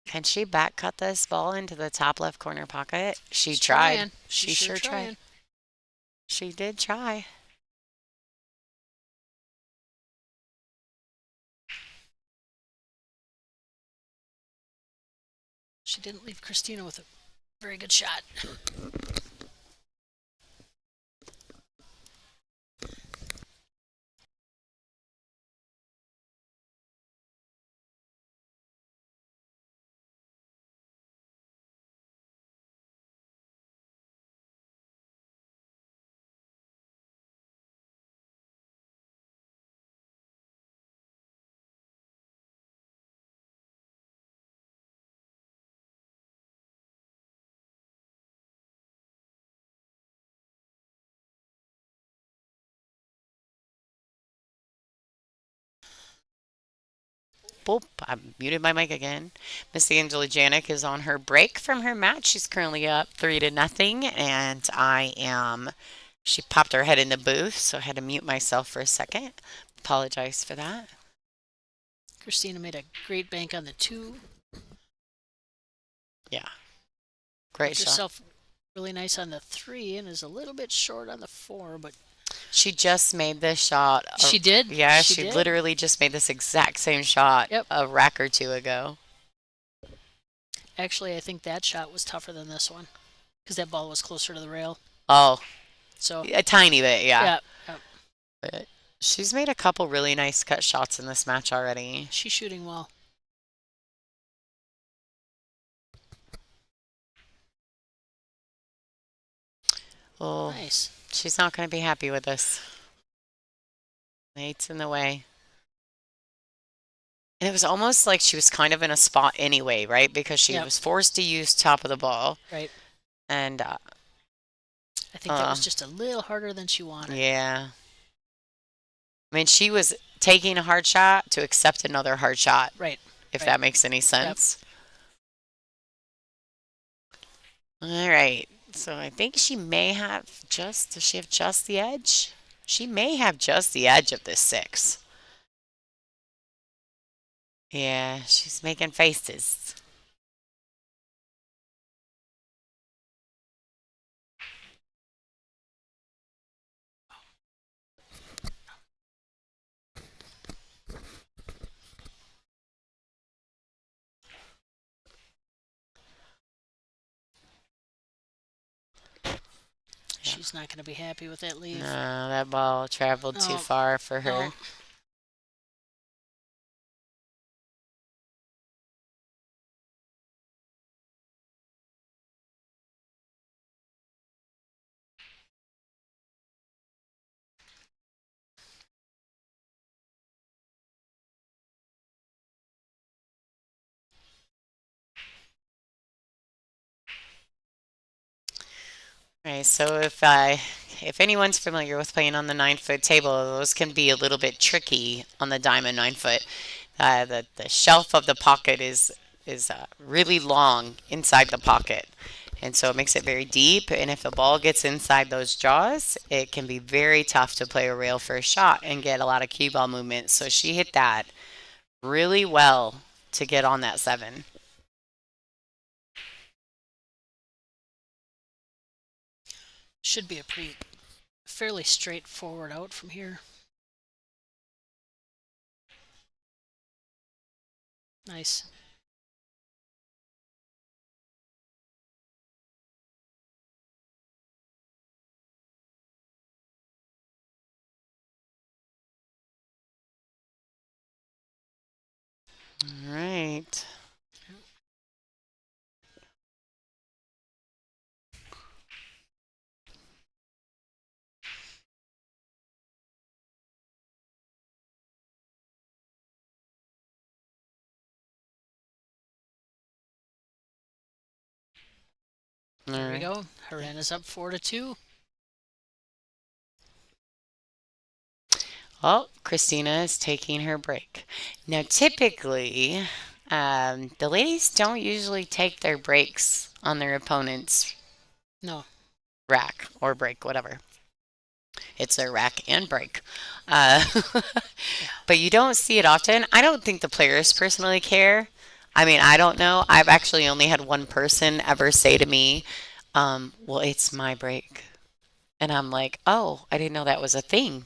Can she back cut this ball into the top left corner pocket? She She's tried. trying. She She's sure sure tried. trying. She did try. She didn't leave Christina with a very good shot. Boop, I muted my mic again. Miss Angela Janik is on her break from her match. She's currently up 3-0, and she popped her head in the booth, so I had to mute myself for a second. Apologize for that. Christina made a great bank on the 2. Yeah, great Left shot. herself really nice on the 3 and is a little bit short on the 4, but She just made this shot. She did. Yeah, She she did. literally just made this exact same shot Yep. a rack or two ago. Actually, I think that shot was tougher than this one because that ball was closer to the rail. Oh, So, a tiny bit, yeah. yeah, yeah. But she's made a couple really nice cut shots in this match already. She's shooting well. Oh, Nice. she's not going to be happy with this. Nate's in the way. And it was almost like she was kind of in a spot anyway, right? Because she Yep. was forced to use top of the ball. Right. And, I think that was just a little harder than she wanted. yeah. I mean, she was taking a hard shot to accept another hard shot, Right. if Right. that makes any Yep. sense. All right. So I think she may have just, does she have just the edge? She may have just the edge of this six. Yeah, she's making faces. She's not going to be happy with that leave. No, that ball traveled too No. far for No. her. Right, so if anyone's familiar with playing on the 9 foot table, those can be a little bit tricky on the diamond 9 foot. The shelf of the pocket is really long inside the pocket, and so it makes it very deep. And if the ball gets inside those jaws, it can be very tough to play a rail first shot and get a lot of cue ball movement. So she hit that really well to get on that 7. Should be a pretty fairly straightforward out from here. Nice. All right. All There we right. go. Harena's up 4-2. Well, Christina is taking her break. Now, typically, the ladies don't usually take their breaks on their opponent's No. rack or break, whatever. It's their rack and break. Uh, Yeah. but you don't see it often. I don't think the players personally care. I mean, I don't know. I've actually only had one person ever say to me, well, it's my break. And I'm like, oh, I didn't know that was a thing.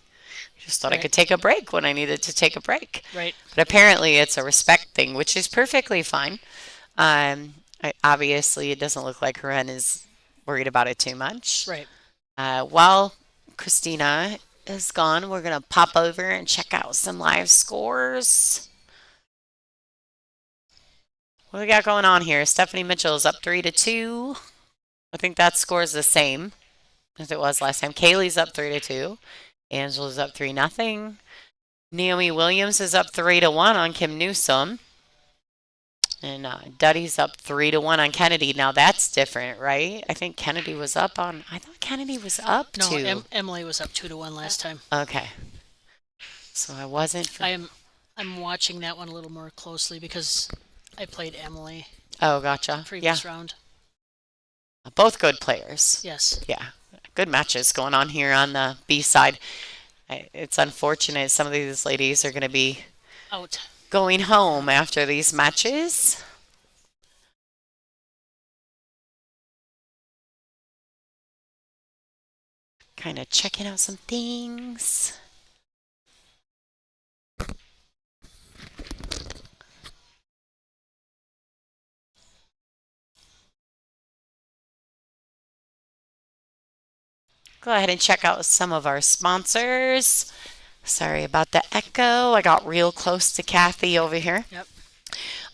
Just thought I Right. could take a break when I needed to take a break. Right. But apparently it's a respect thing, which is perfectly fine. Obviously, it doesn't look like Ren is worried about it too much. Right. While Christina is gone, we're going to pop over and check out some live scores. What do we got going on here? Stephanie Mitchell is up 3-2. I think that score is the same as it was last time. Kaylee's up 3-2. Angela's up 3-0. Naomi Williams is up 3-1 on Kim Newsom. And Duddy's up 3-1 on Kennedy. Now that's different, right? I think Kennedy was up on. I thought Kennedy was up No, too. Emily was up 2-1 last time. Okay. So I wasn't. I'm watching that one a little more closely because I played Emily Oh, gotcha. Yeah. previous round. Both good players. Yes. Yeah. Good matches going on here on the B side. It's unfortunate some of these ladies are going to be Out. going home after these matches. kind of checking out some things. Go ahead and check out some of our sponsors. Sorry about the echo. I got real close to Kathy over here. Yep.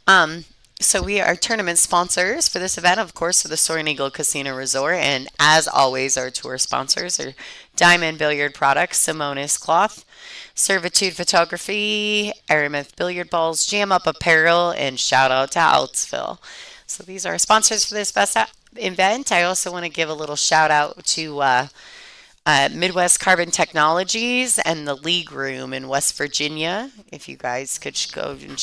Um, so we are tournament sponsors for this event, of course, for the Soaring Eagle Casino Resort, and as always, our tour sponsors are Diamond Billiard Products, Simonis Cloth, Servitude Photography, Aramith Billiard Balls, Jam Up Apparel, and shout out to Outsville. So these are our sponsors for this best event. I also want to give a little shout out to Midwest Carbon Technologies and the League Room in West Virginia. If you guys could go and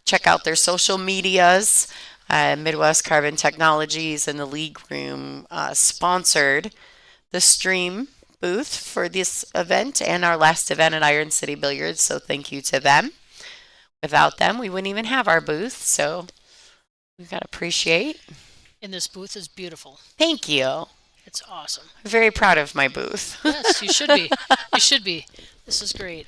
check out their social medias. Midwest Carbon Technologies and the League Room sponsored the stream booth for this event and our last event at Iron City Billiards. So thank you to them. Without them, we wouldn't even have our booth. So we've got to appreciate. And this booth is beautiful. Thank you. It's awesome. I'm very proud of my booth. Yes, you should be. You should be. This is great.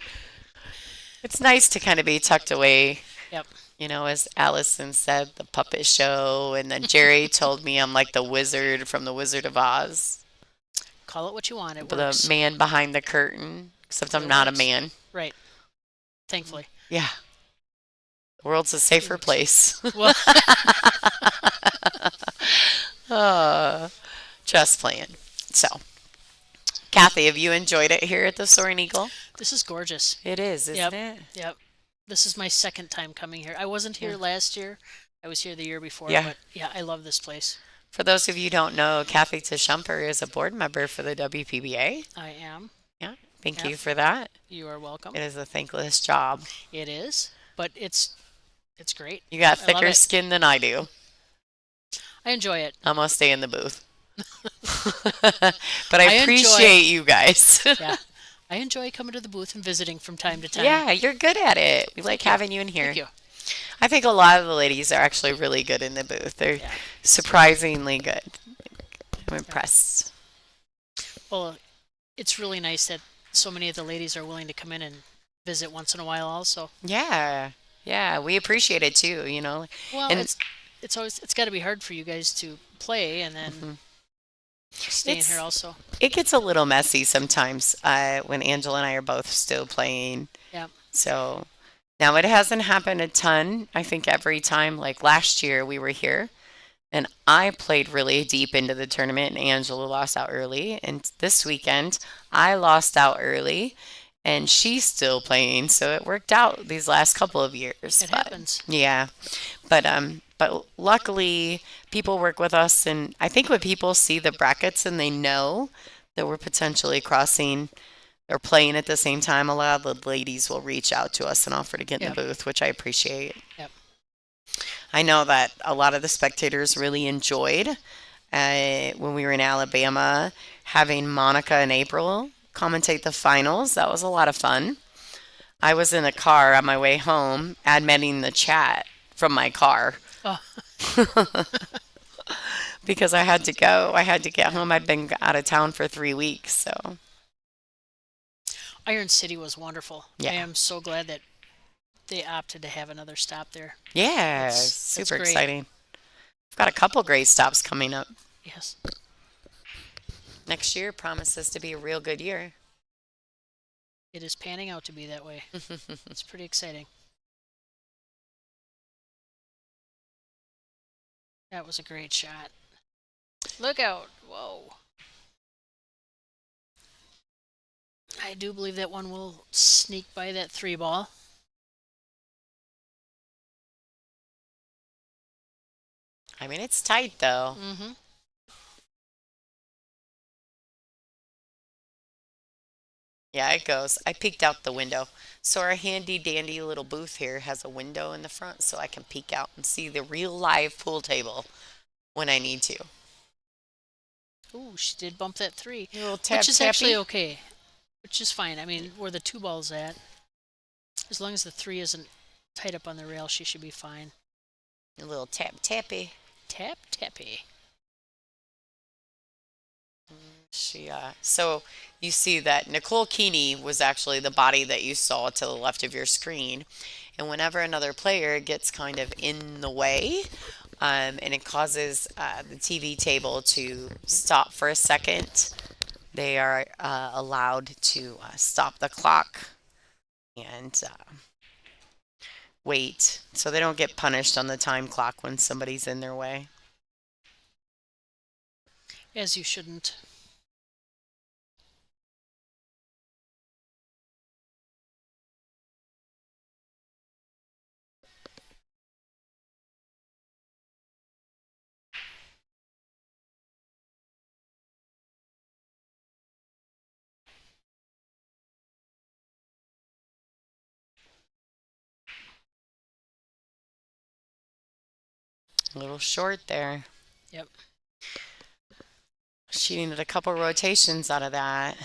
It's nice to kind of be tucked away. Yep. You know, as Allison said, the puppet show. And then Jerry told me I'm like the wizard from The Wizard of Oz. Call it what you want. It The works. man behind the curtain. Except I'm It not a works. man. Right. Thankfully. Yeah. The world's a safer works. place. Well, Just playing. So, Kathy, have you enjoyed it here at the Soaring Eagle? this is gorgeous. It is, isn't Yep. it? Yep. This is my second time coming here. I wasn't here last year. I was here the year before. Yeah. But yeah, I love this place. For those of you who don't know, Kathy Tashumper is a board member for the WPBA. I am. Yeah, thank Yep. you for that. You are welcome. It is a thankless job. It is, but it's great. You got I love thicker it. skin than I do. I enjoy it. I'm gonna stay in the booth. But I I enjoy- appreciate you guys. Yeah. I enjoy coming to the booth and visiting from time to time. Yeah, you're good at it. We like you. having you in here. Thank you. I think a lot of the ladies are actually really good in the booth. They're Yeah. surprisingly good. I'm impressed. Well, it's really nice that so many of the ladies are willing to come in and visit once in a while also. Yeah. Yeah, we appreciate it too, Well, And- it's got to be hard for you guys to play and then stay in It's- here also. It gets a little messy sometimes when Angela and I are both still playing. Yeah. So now it hasn't happened a ton. I think every time, like last year, we were here and I played really deep into the tournament and Angela lost out early. And this weekend, I lost out early and she's still playing. So it worked out these last couple of years. It But, happens. yeah. But luckily, people work with us. And I think when people see the brackets and they know that we're potentially crossing or playing at the same time, a lot of the ladies will reach out to us and offer to get in Yep. the booth, which I appreciate. Yep. I know that a lot of the spectators really enjoyed when we were in Alabama having Monica and April commentate the finals. That was a lot of fun. I was in a car on my way home admitting the chat from my car Oh, because I had to go. I had to get home. I'd been out of town for 3 weeks, so Iron City was wonderful. Yeah. I am so glad that they opted to have another stop there. yeah, That's super great. exciting. I've got a couple great stops coming up. Yes. Next year promises to be a real good year. It is panning out to be that way. It's pretty exciting. That was a great shot. Look out. Whoa. I do believe that one will sneak by that 3 ball. I mean, it's tight though. Mm-hmm. Yeah, it goes. I peeked out the window. So our handy dandy little booth here has a window in the front so I can peek out and see the real live pool table when I need to. Ooh, she did bump that 3, A little tap which is actually tappy. okay. Which is fine. I mean, where the 2 ball's at, as long as the 3 isn't tied up on the rail, she should be fine. A little tap tappy. Tap tappy. So you see that Nicole Keeney was actually the body that you saw to the left of your screen. And whenever another player gets kind of in the way, and it causes the TV table to stop for a second, they are allowed to stop the clock and wait so they don't get punished on the time clock when somebody's in their way. As you shouldn't. A little short there. Yep. She needed a couple rotations out of that.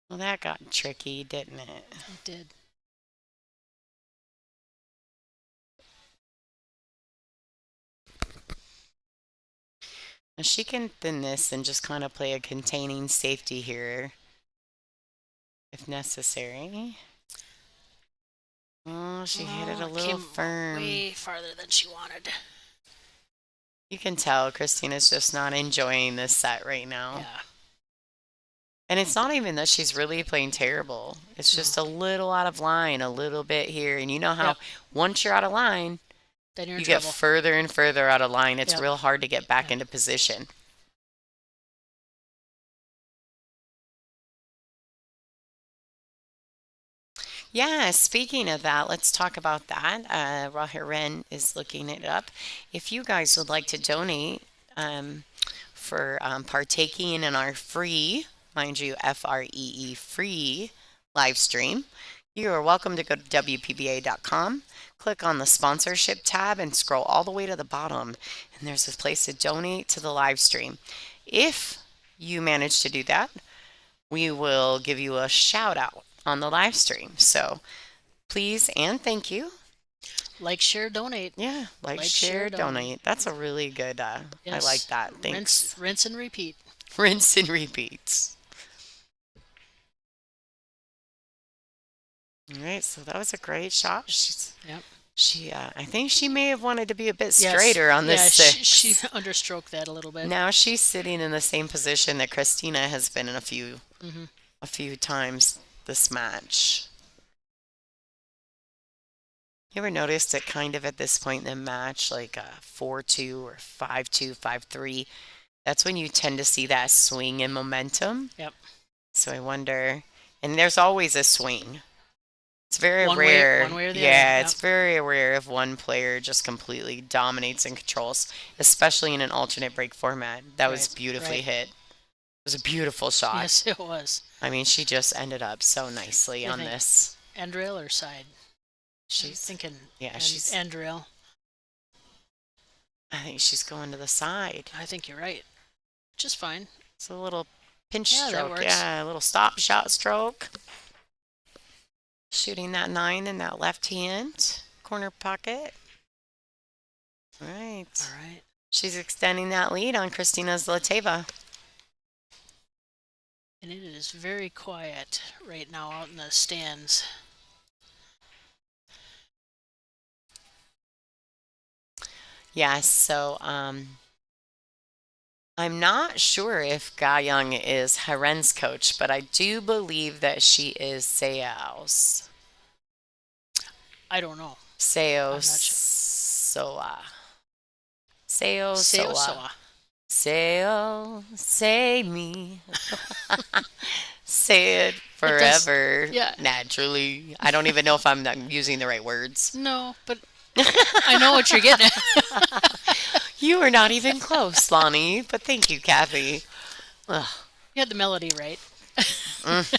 Well, that got tricky, didn't it? It did. Now she can thin this and just kind of play a containing safety here if necessary. Oh, she hit it a Oh, it little came firm. way farther than she wanted. You can tell Christina's just not enjoying this set right now. Yeah. And it's not even that she's really playing terrible. It's No. just a little out of line, a little bit here. And you know how Yep. once you're out of line, Then you're in you get trouble. further and further out of line. It's Yep. real hard to get back Yep. into position. Yeah, speaking of that, let's talk about that. Rahiren is looking it up. If you guys would like to donate for partaking in our free, mind you, FREE free live stream, you are welcome to go to WPBA.com, click on the sponsorship tab, and scroll all the way to the bottom. And there's a place to donate to the live stream. If you manage to do that, we will give you a shout out on the live stream. So please and thank you. Like, share, donate. Yeah, like, Like, share, share, donate. That's a really good, I like Yes. that. Rinse, Thanks. rinse, and repeat. Rinse and repeats. All right, so that was a great shot. Yep. I think she may have wanted to be a bit Yes. straighter on this Yeah, six. she understroked that a little bit. Now she's sitting in the same position that Christina has been in Mm-hmm. a few times this match. You ever noticed that kind of at this point in the match, like 4-2 or 5-2, 5-3, that's when you tend to see that swing in momentum. Yep. So I wonder, and there's always a swing. It's very One rare. way or the Yeah, other. it's very rare if one player just completely dominates and controls, especially in an alternate break format. That was Right, beautifully right. hit. It was a beautiful shot. Yes, it was. I mean, she just ended up so nicely You on think this. end rail or side? She's thinking yeah, she's end rail. I think she's going to the side. I think you're right. Just fine. It's a little pinch Yeah, that stroke. works. Yeah, a little stop shot stroke. Shooting that 9 in that left hand corner pocket. All right. All right. She's extending that lead on Christina Zlateva. And it is very quiet right now out in the stands. Yeah, so I'm not sure if Ga Young is Heren's coach, but I do believe that she is Seo's. I don't know. Seo I'm not sure. Soa. Seo Seo Soa. Soa. Seo, say me. Say it It does. forever Yeah. naturally. I don't even know if I'm not using the right words. No, but I know what you're getting at. You were not even close, Lonnie, but thank you, Kathy. Ugh. You had the melody right. Mm,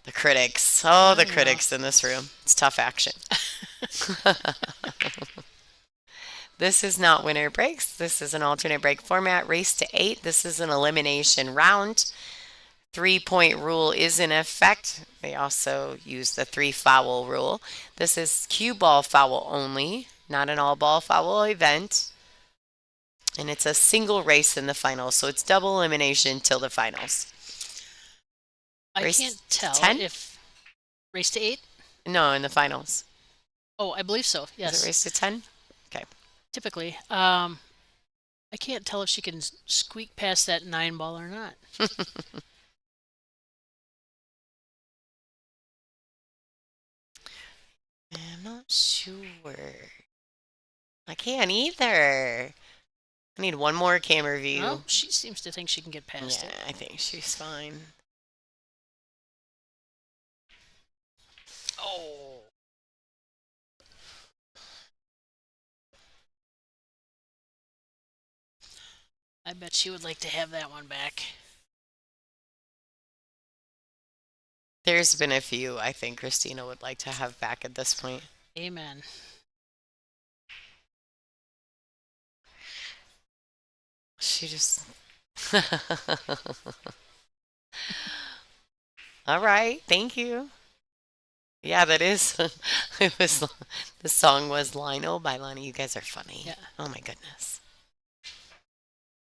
the critics. Oh, the I know. critics in this room. It's tough action. This is not winner breaks. This is an alternate break format. Race to 8. This is an elimination round. 3-point rule is in effect. They also use the 3-foul rule. This is cue ball foul only, not an all ball foul event. And it's a single race in the finals, so it's double elimination till the finals. I can't Race to tell 10? if race to 8. No, in the finals. Oh, I believe so. Is it Yes, race to 10? Okay. typically. I can't tell if she can squeak past that 9 ball or not. I'm not sure. I can't either. I need one more camera view. Oh, she seems to think she can get past Yeah, it. I think she's fine. Oh, I bet she would like to have that one back. There's been a few I think Christina would like to have back at this point. Amen. She just. All right, thank you. Yeah, that is. It was. The song was Lionel by Lonnie. You guys are funny. Yeah. Oh my goodness.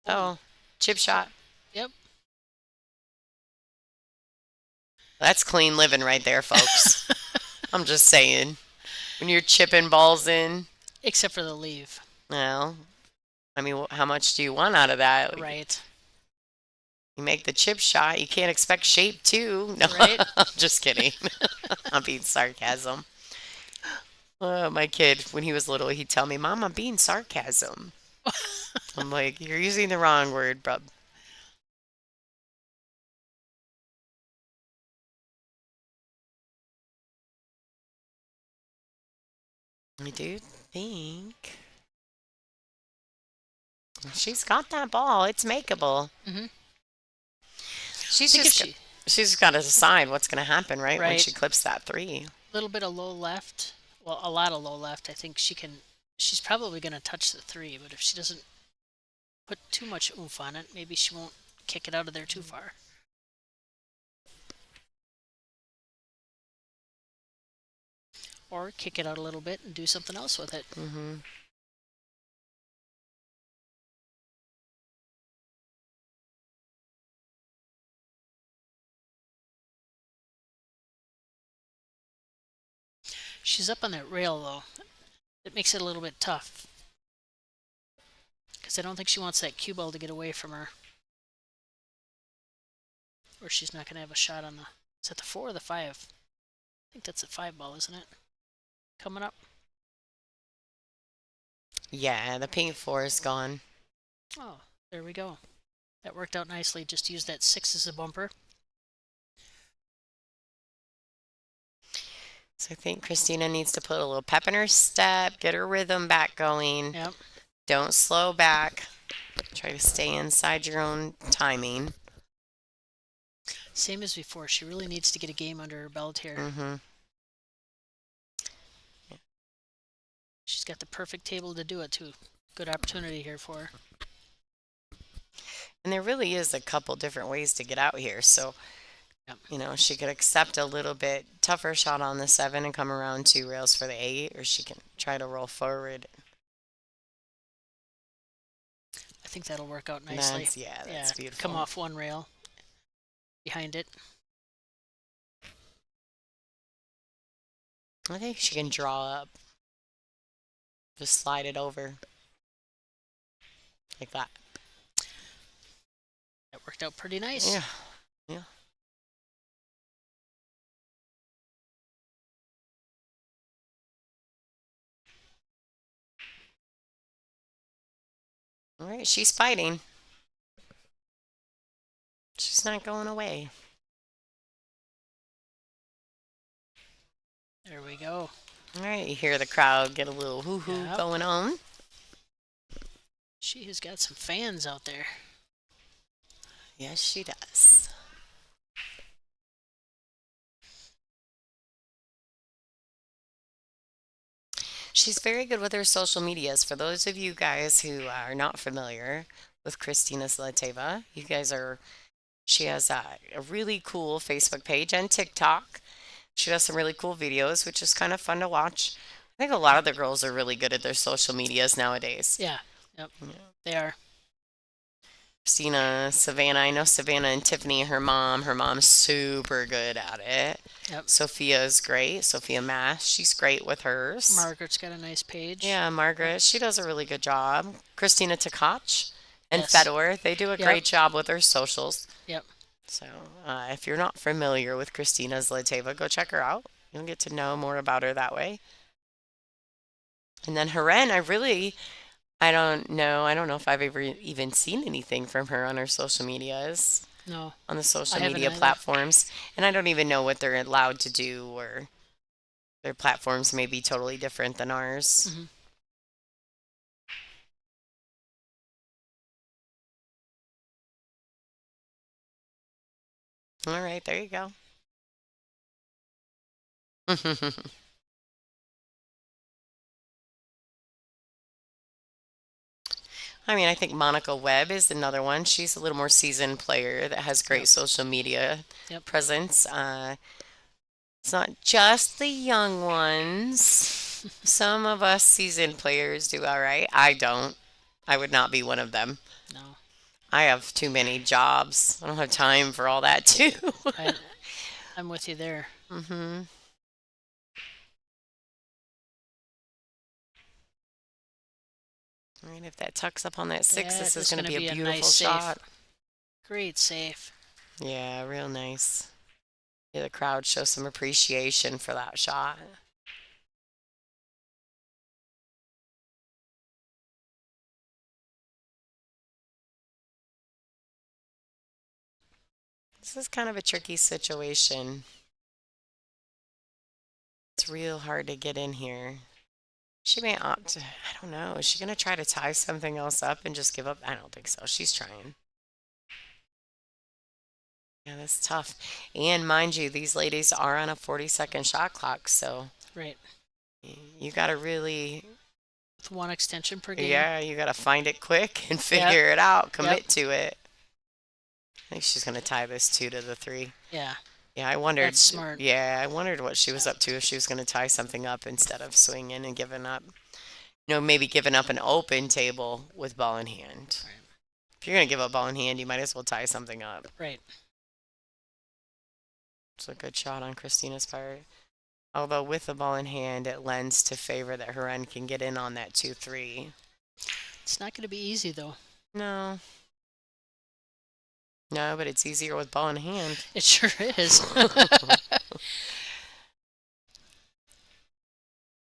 Oh, chip shot. Yep. That's clean living right there, folks. I'm just saying. When you're chipping balls in, Except for the leave. well, I mean, how much do you want out of that? Like, Right. you make the chip shot, you can't expect shape too. No, Right. I'm just kidding. I'm being sarcasm. My kid, when he was little, he'd tell me, "Mom, I'm being sarcasm." I'm like, "You're using the wrong word, bro." I do think she's got that ball. It's makeable. Mm-hmm. I She's think if just she, she's got to decide what's going to happen, right? When right, she clips that 3. a little bit of low left, well, a lot of low left, I think she's probably going to touch the 3, but if she doesn't put too much oomph on it, maybe she won't kick it out of there too far. Or kick it out a little bit and do something else with it. Mm-hmm. She's up on that rail, though. It makes it a little bit tough. Because I don't think she wants that cue ball to get away from her. Or she's not going to have a shot on the... Is that the 4 or the 5? I think that's the 5 ball, isn't it? Coming up. Yeah, the pink 4 is gone. Oh, there we go. That worked out nicely. Just use that 6 as a bumper. So I think Christina needs to put a little pep in her step, get her rhythm back going. Yep. Don't slow back. Try to stay inside your own timing. Same as before. She really needs to get a game under her belt here. Mm-hmm. She's got the perfect table to do it, too. Good opportunity here for her. And there really is a couple different ways to get out here. So, Yep. you know, she could accept a little bit tougher shot on the 7 and come around 2 rails for the 8, or she can try to roll forward. I think that'll work out nicely. That's beautiful. Come off one rail behind it. I think she can draw up. Just slide it over. Like that. That worked out pretty nice. Yeah. Yeah. All right, she's fighting. She's not going away. There we go. All right, you hear the crowd get a little hoo-hoo Yep. going on. She has got some fans out there. Yes, she does. She's very good with her social medias. For those of you guys who are not familiar with Christina Shelatova, you guys are. She has a really cool Facebook page and TikTok. She does some really cool videos, which is kind of fun to watch. I think a lot of the girls are really good at their social medias nowadays. Yeah. Yep. Yeah. They are. Christina, Savannah. I know Savannah and Tiffany, her mom. Her mom's super good at it. Yep. Sophia's great. Sophia Mass, she's great with hers. Margaret's got a nice page. Yeah, Margaret, she does a really good job. Christina Tkach and Yes. Fedor, they do a Yep. great job with their socials. Yep. So, if you're not familiar with Christina Zlateva, go check her out. You'll get to know more about her that way. And then Heren, I don't know. I don't know if I've ever even seen anything from her on her social medias, No, on the I social haven't media either. platforms. And I don't even know what they're allowed to do, or their platforms may be totally different than ours. Hmm. All right, there you go. I mean, I think Monica Webb is another one. She's a little more seasoned player that has great Yep. social media Yep. presence. It's not just the young ones. Some of us seasoned players do all right. I don't. I would not be one of them. No. I have too many jobs. I don't have time for all that too. I I'm with you there. hmm I mean, if that tucks up on that six, That this is is going going to to be a be a beautiful nice safe. shot. Great safe. Yeah, real nice. Yeah, the crowd shows some appreciation for that shot. This is kind of a tricky situation. It's real hard to get in here. She may opt to, I don't know. Is she going to try to tie something else up and just give up? I don't think so. She's trying. Yeah, that's tough. And mind you, these ladies are on a 40-second shot clock. So Right. you got to really, With one extension per game. yeah, you got to find it quick and Yep. figure it out, Yep. commit to it. I think she's going to tie this 2 to the 3. Yeah. Yeah, I wondered. That's smart. Yeah, I wondered what she was up to if she was going to tie something up instead of swinging and giving up. Maybe giving up an open table with ball in hand. Right. If you're going to give up ball in hand, you might as well tie something up. Right. It's a good shot on Christina's part. Although with the ball in hand, it lends to favor that Heren can get in on that 2-3. It's not going to be easy though. No. No, but it's easier with ball in hand. It sure is.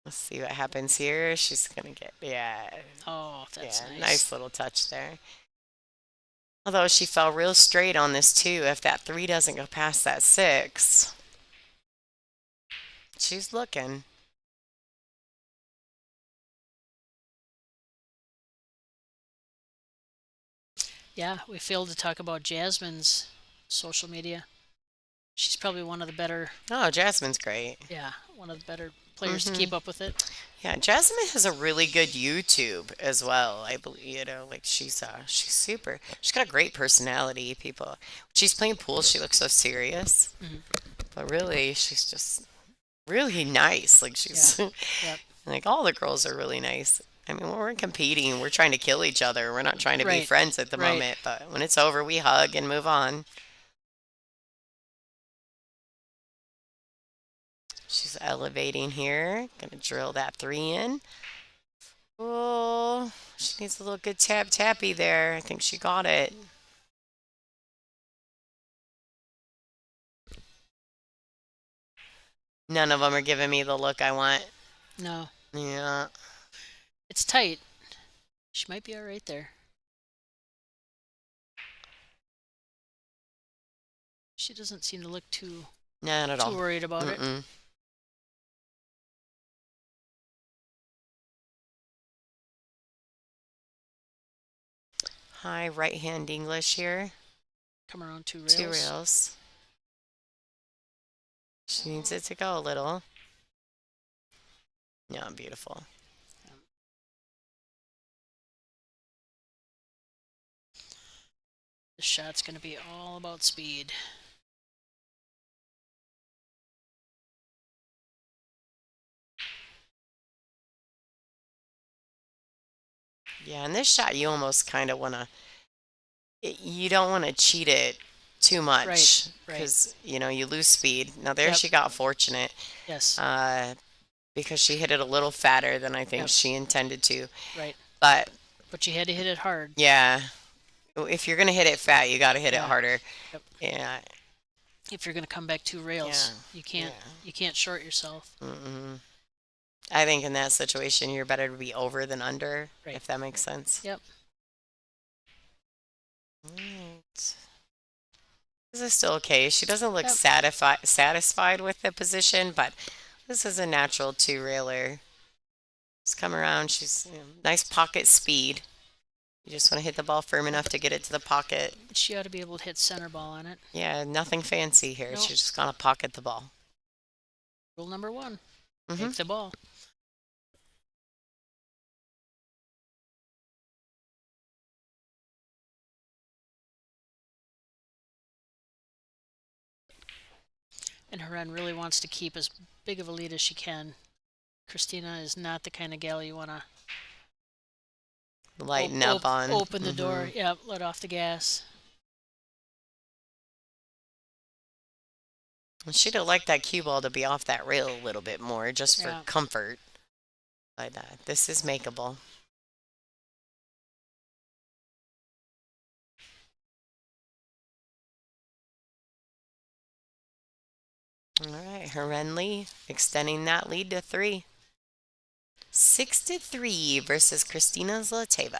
Let's see what happens here. She's going to get, yeah, Oh, that's yeah, nice. nice little touch there. Although she fell real straight on this too. If that 3 doesn't go past that 6, she's looking. Yeah, we failed to talk about Jasmine's social media. She's probably one of the better, Oh, Jasmine's great. yeah, one of the better players to hmm keep up with it. Yeah, Jasmine has a really good YouTube as well. I believe, like she's super. She's got a great personality. People, when she's playing pool, she looks so serious, Hmm. but really, she's just really nice. Like Yeah. she's Yep. like all the girls are really nice. I mean, when we're competing, we're trying to kill each other. We're not trying to be Right. friends at the Right. moment, but when it's over, we hug and move on. She's elevating here. Gonna drill that 3 in. Oh, she needs a little good tappy there. I think she got it. None of them are giving me the look I want. No, Yeah. it's tight. She might be all right there. She doesn't seem to look Not at too all. worried about it. Mm-mm. High right hand English here. Come around two Two rails. rails. She needs it to go a little. Yeah, beautiful. The shot's going to be all about speed. Yeah, in this shot, you almost kind of want to, you don't want to cheat it too Right, much right. because, you lose speed. Now, there Yep. she got fortunate Yes. uh, because she hit it a little fatter than I think Yep. she intended to. Right. But But you had to hit it hard. yeah, if you're going to hit it fat, you got to hit it Yeah. harder. Yep. Yeah, If you're going to come back two yeah, rails, you can't yeah. you can't short yourself. Mm-mm. I think in that situation, you're better to be over than under, Right. if that makes sense. Yep. Right. This is still okay. She doesn't look Yep. satisfied with the position, but this is a natural two-railer. Just come around. She's nice pocket speed. You just want to hit the ball firm enough to get it to the pocket. She ought to be able to hit center ball on it. Yeah, nothing fancy here. Nope. She's just gonna pocket the ball. Rule number one: Hmm. take the ball. And Heren really wants to keep as big of a lead as she can. Christina is not the kind of gal you want to Lighten up on. open the door. Yep, let off the gas. She'd have liked that cue ball to be off that rail a little bit more, just for Yeah. comfort. But this is makeable. All right, Herenly extending that lead to 3. 6-3 versus Christina Zlateva.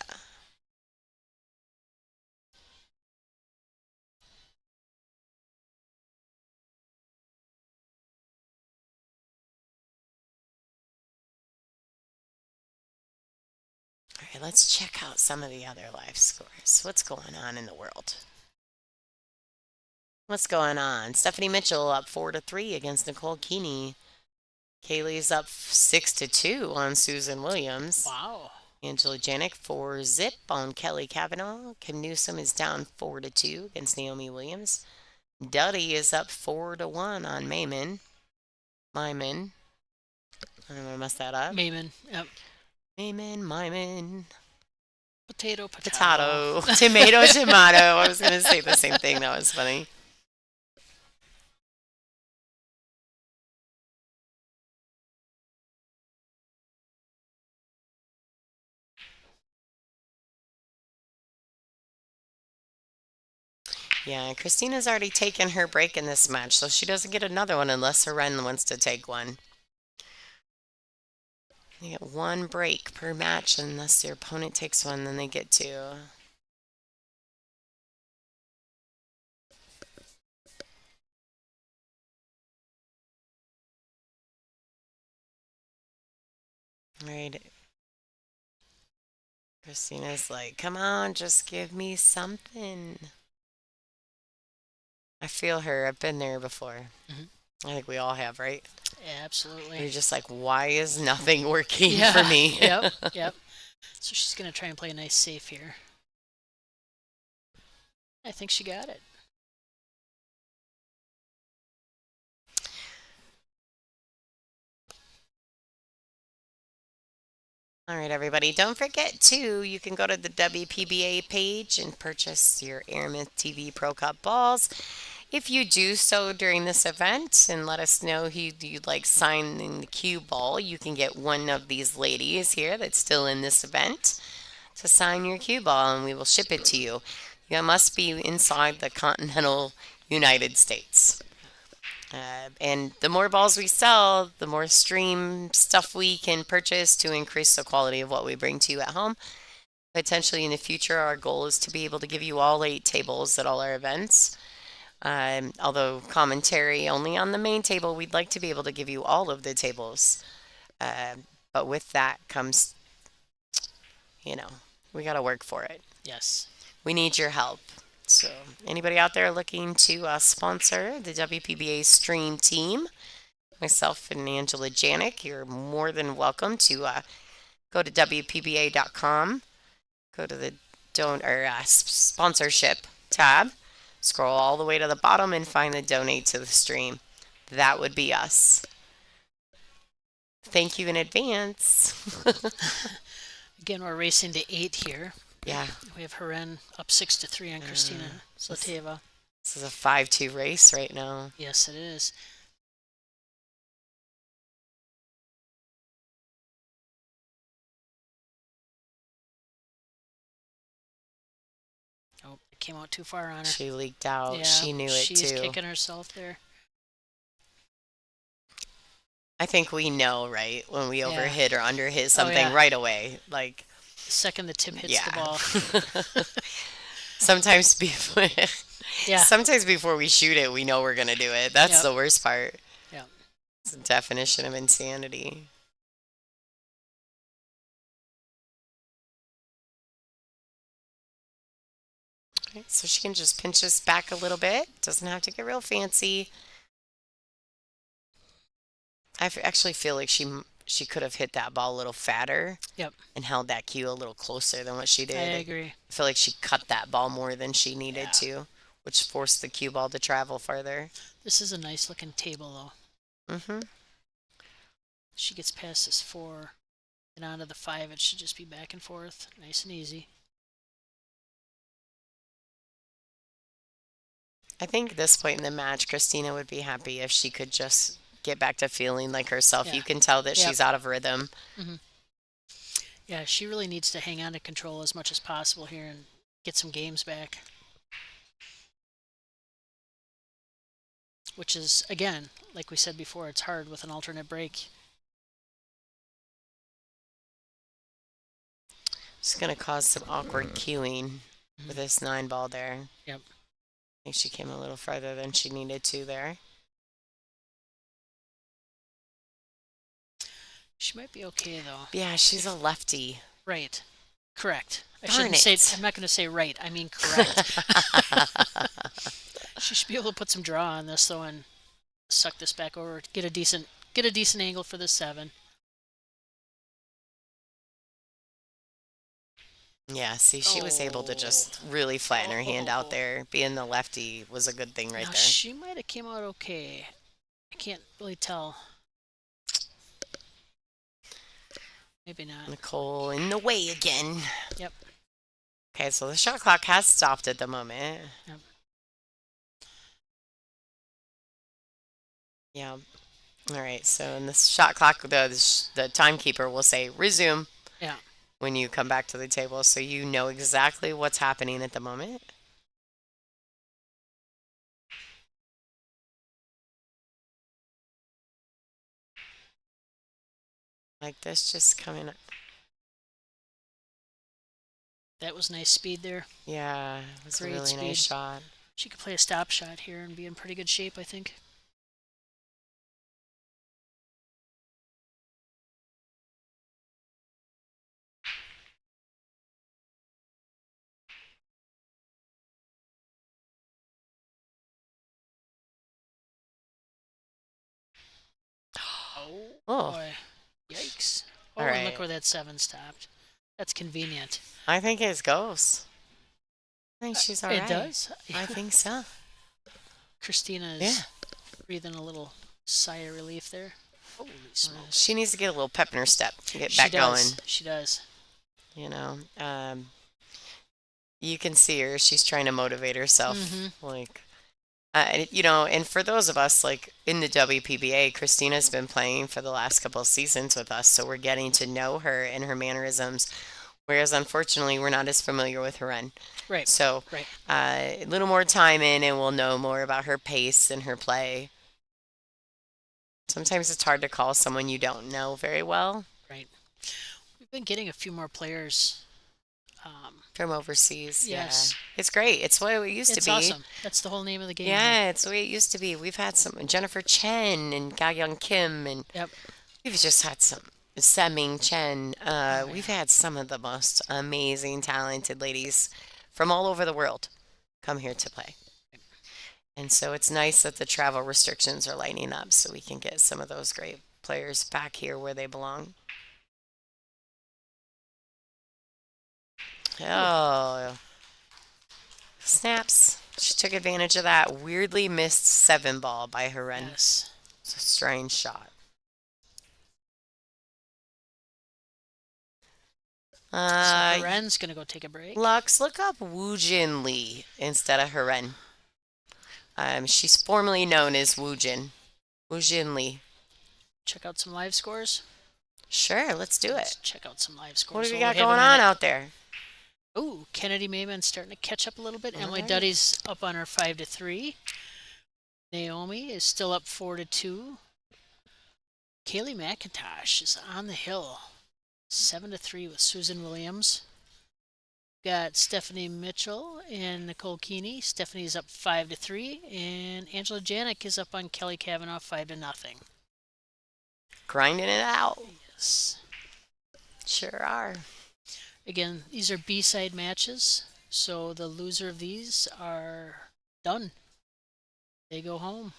All right, let's check out some of the other live scores. What's going on in the world? What's going on? Stephanie Mitchell up 4-3 against Nicole Keeney. Kaylee's up 6-2 on Susan Williams. Wow. Angela Janik 4-zip on Kelly Kavanaugh. Kim Newsom is down 4-2 against Naomi Williams. Duddy is up 4-1 on Mayman. Myman. I don't want to mess that up. Mayman. Yep. Mayman, Myman. Potato. Potato. Tomato, tomato. I was going to say the same thing. That was funny. Yeah, Christina's already taken her break in this match, so she doesn't get another one unless Heren wants to take one. They get one break per match unless their opponent takes one, then they get two. Right. Christina's like, come on, just give me something. I feel her. I've been there before. Mhm. I think we all have, right? Absolutely. You're just like, why is nothing working Yeah. for me? Yep. Yep. So she's going to try and play a nice safe here. I think she got it. All right, everybody. Don't forget, too, you can go to the WPBA page and purchase your Airmouth TV Pro Cup balls. If you do so during this event and let us know who you'd like signing the cue ball, you can get one of these ladies here that's still in this event to sign your cue ball, and we will ship it to you. You must be inside the continental United States. And the more balls we sell, the more stream stuff we can purchase to increase the quality of what we bring to you at home. Potentially in the future, our goal is to be able to give you all 8 tables at all our events. Although commentary only on the main table, we'd like to be able to give you all of the tables. But with that comes, you know, we got to work for it. Yes. We need your help. So, anybody out there looking to sponsor the WPBA stream team, myself and Angela Janik, you're more than welcome to go to WPBA.com, go to the sponsorship tab, scroll all the way to the bottom, and find the donate to the stream. That would be us. Thank you in advance. Again, we're racing to 8 here. Yeah. We have Heren up 6-3 on Kristina Shelatova. This is a 5-2 race right now. Yes, it is. Oh, it came out too far on her. She leaked out. Yeah, She knew it too. she's kicking herself there. I think we know, right, when we overhit or underhit something yeah. right away. Like, The second the tip hits yeah. the ball. Sometimes before, Yeah. sometimes before we shoot it, we know we're gonna do it. That's Yep. the worst part. Yeah. It's the definition of insanity. Okay, so she can just pinch us back a little bit. Doesn't have to get real fancy. Actually feel like she could have hit that ball a little fatter. Yep. And held that cue a little closer than what she did. I agree. I feel like she cut that ball more than she needed Yeah. to, which forced the cue ball to travel farther. This is a nice looking table, though. Mm-hmm. She gets past this 4 and onto the 5. It should just be back and forth, nice and easy. I think at this point in the match, Christina would be happy if she could just get back to feeling like herself. Yeah. You can tell that Yep. she's out of rhythm. Mm-hmm. Yeah, she really needs to hang on to control as much as possible here and get some games back. Which is, again, like we said before, it's hard with an alternate break. It's going to cause some awkward cueing with this 9 ball there. Yep. I think she came a little farther than she needed to there. She might be okay, though. Yeah, she's a lefty. Right. Correct. Darn I'm not going to say right. I mean correct. She should be able to put some draw on this, though, and suck this back over. Get a decent angle for the 7. Yeah, see, she was able to just really flatten her hand out there. Being the lefty was a good thing right Now, there. she might have came out okay. I can't really tell. Maybe not. Nicole in the way again. Yep. Okay, so the shot clock has stopped at the moment. Yep. Yeah. All right, so in the shot clock, the timekeeper will say resume. Yeah. When you come back to the table, so you know exactly what's happening at the moment. Like this, just coming up. That was nice speed there. Yeah, it was Great a really speed. nice shot. She could play a stop shot here and be in pretty good shape, I think. Oh, Boy. Yikes. Oh, All and right. look where that 7 stopped. That's convenient. I think it goes. I think she's all right. It does? I think so. Christina is breathing a little sigh of relief there. Holy smokes. She needs to get a little pep in her step to get She back does. going. She does. You know, you can see her. She's trying to motivate herself. Mhm. Like, and for those of us like in the WPBA, Christina's been playing for the last couple of seasons with us, so we're getting to know her and her mannerisms. Whereas, unfortunately, we're not as familiar with her run. Right. So, Right. A little more time in, and we'll know more about her pace and her play. Sometimes it's hard to call someone you don't know very well. Right. We've been getting a few more players From overseas, yeah. Yes, It's great. It's what it used to it's be. awesome. That's the whole name of the game here. Yeah, it's the way it used to be. We've had some Jennifer Chen and Ga Young Kim, and Yep. we've just had some Seming Chen. Oh We've yeah. had some of the most amazing, talented ladies from all over the world come here to play. And so it's nice that the travel restrictions are lightening up so we can get some of those great players back here where they belong. Ooh, Oh, snaps. She took advantage of that weirdly missed seven ball by Heren. yes. It's a strange shot. So Uh, Haren's gonna go take a break. Lux, look up Woo Jin Lee instead of Heren. She's formerly known as Woo Jin. Woo Jin Lee. Check out some live scores. Sure, let's do Let's it. check out some live What scores do we while we got have a going on minute. out there? Ooh, Kennedy Mayman's starting to catch up a little bit. All Emily right. Duddy's up on her 5-3. Naomi is still up 4-2. Kaylee McIntosh is on the hill, 7-3 with Susan Williams. Got Stephanie Mitchell and Nicole Keeney. Stephanie's up 5-3, and Angela Janik is up on Kelly Kavanaugh 5-0. Grinding it out. Yes. Sure are. Again, these are B-side matches, so the loser of these are done. They go home.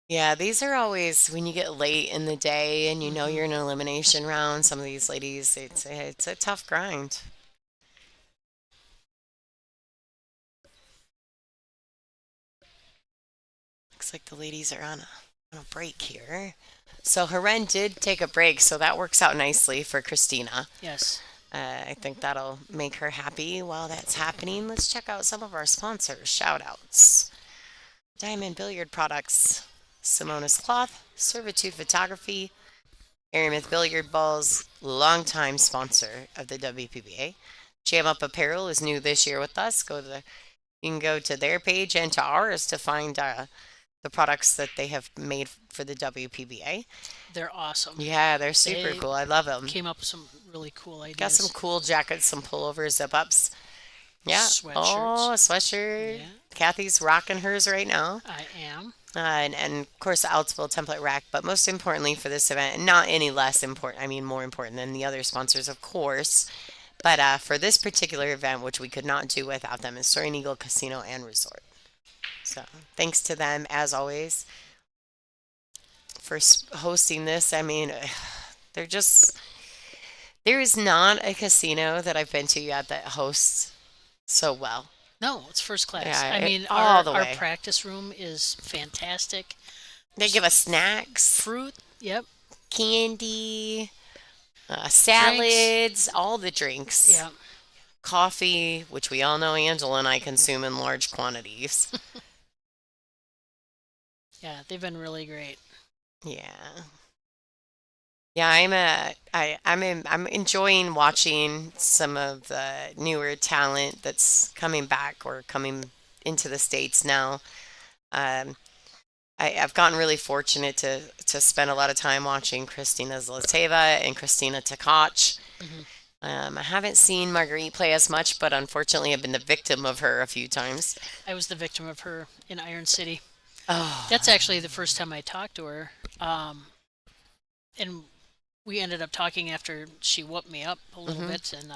Yeah, these are always when you get late in the day and you know Mhm. you're in an elimination round. Some of these ladies, it's a tough grind. Looks like the ladies are on a break here. So Heren did take a break, so that works out nicely for Christina. Yes. I think that'll make her happy while that's happening. Let's check out some of our sponsors. Shout outs. Diamond Billiard Products, Simona's Cloth, Servitude Photography, Aramith Billiard Balls, longtime sponsor of the WPBA. Jam Up Apparel is new this year with us. You can go to their page and to ours to find the products that they have made for the WPBA. They're awesome. Yeah, they're super They cool. I love them. came up with some really cool Got some ideas. cool jackets, some pullovers, zip ups. Yeah. Sweatshirts. Oh, a sweatshirt. Yeah, Kathy's rocking hers right now. I am. And of course, the Altsville template rack. But most importantly for this event, and not any less important, I mean, more important than the other sponsors, of course. But for this particular event, which we could not do without them, is Soaring Eagle Casino and Resort. So thanks to them, as always, for hosting this. I mean, they're just, there is not a casino that I've been to yet that hosts so well. No, it's first class. Yeah, I mean, all our the our way. practice room is fantastic. They give us snacks, Fruit, yep. candy, Drinks, salads, all the drinks, yeah. coffee, which we all know Angela and I consume in large quantities. Yeah, they've been really great. Yeah. Yeah, I'm enjoying watching some of the newer talent that's coming back or coming into the States now. Um, I've gotten really fortunate to spend a lot of time watching Christina Zlateva and Christina Tkach. Hmm. I haven't seen Marguerite play as much, but unfortunately I've been the victim of her a few times. I was the victim of her in Iron City. That's Oh, actually the first time I talked to her. And we ended up talking after she whooped me up a little hmm bit, and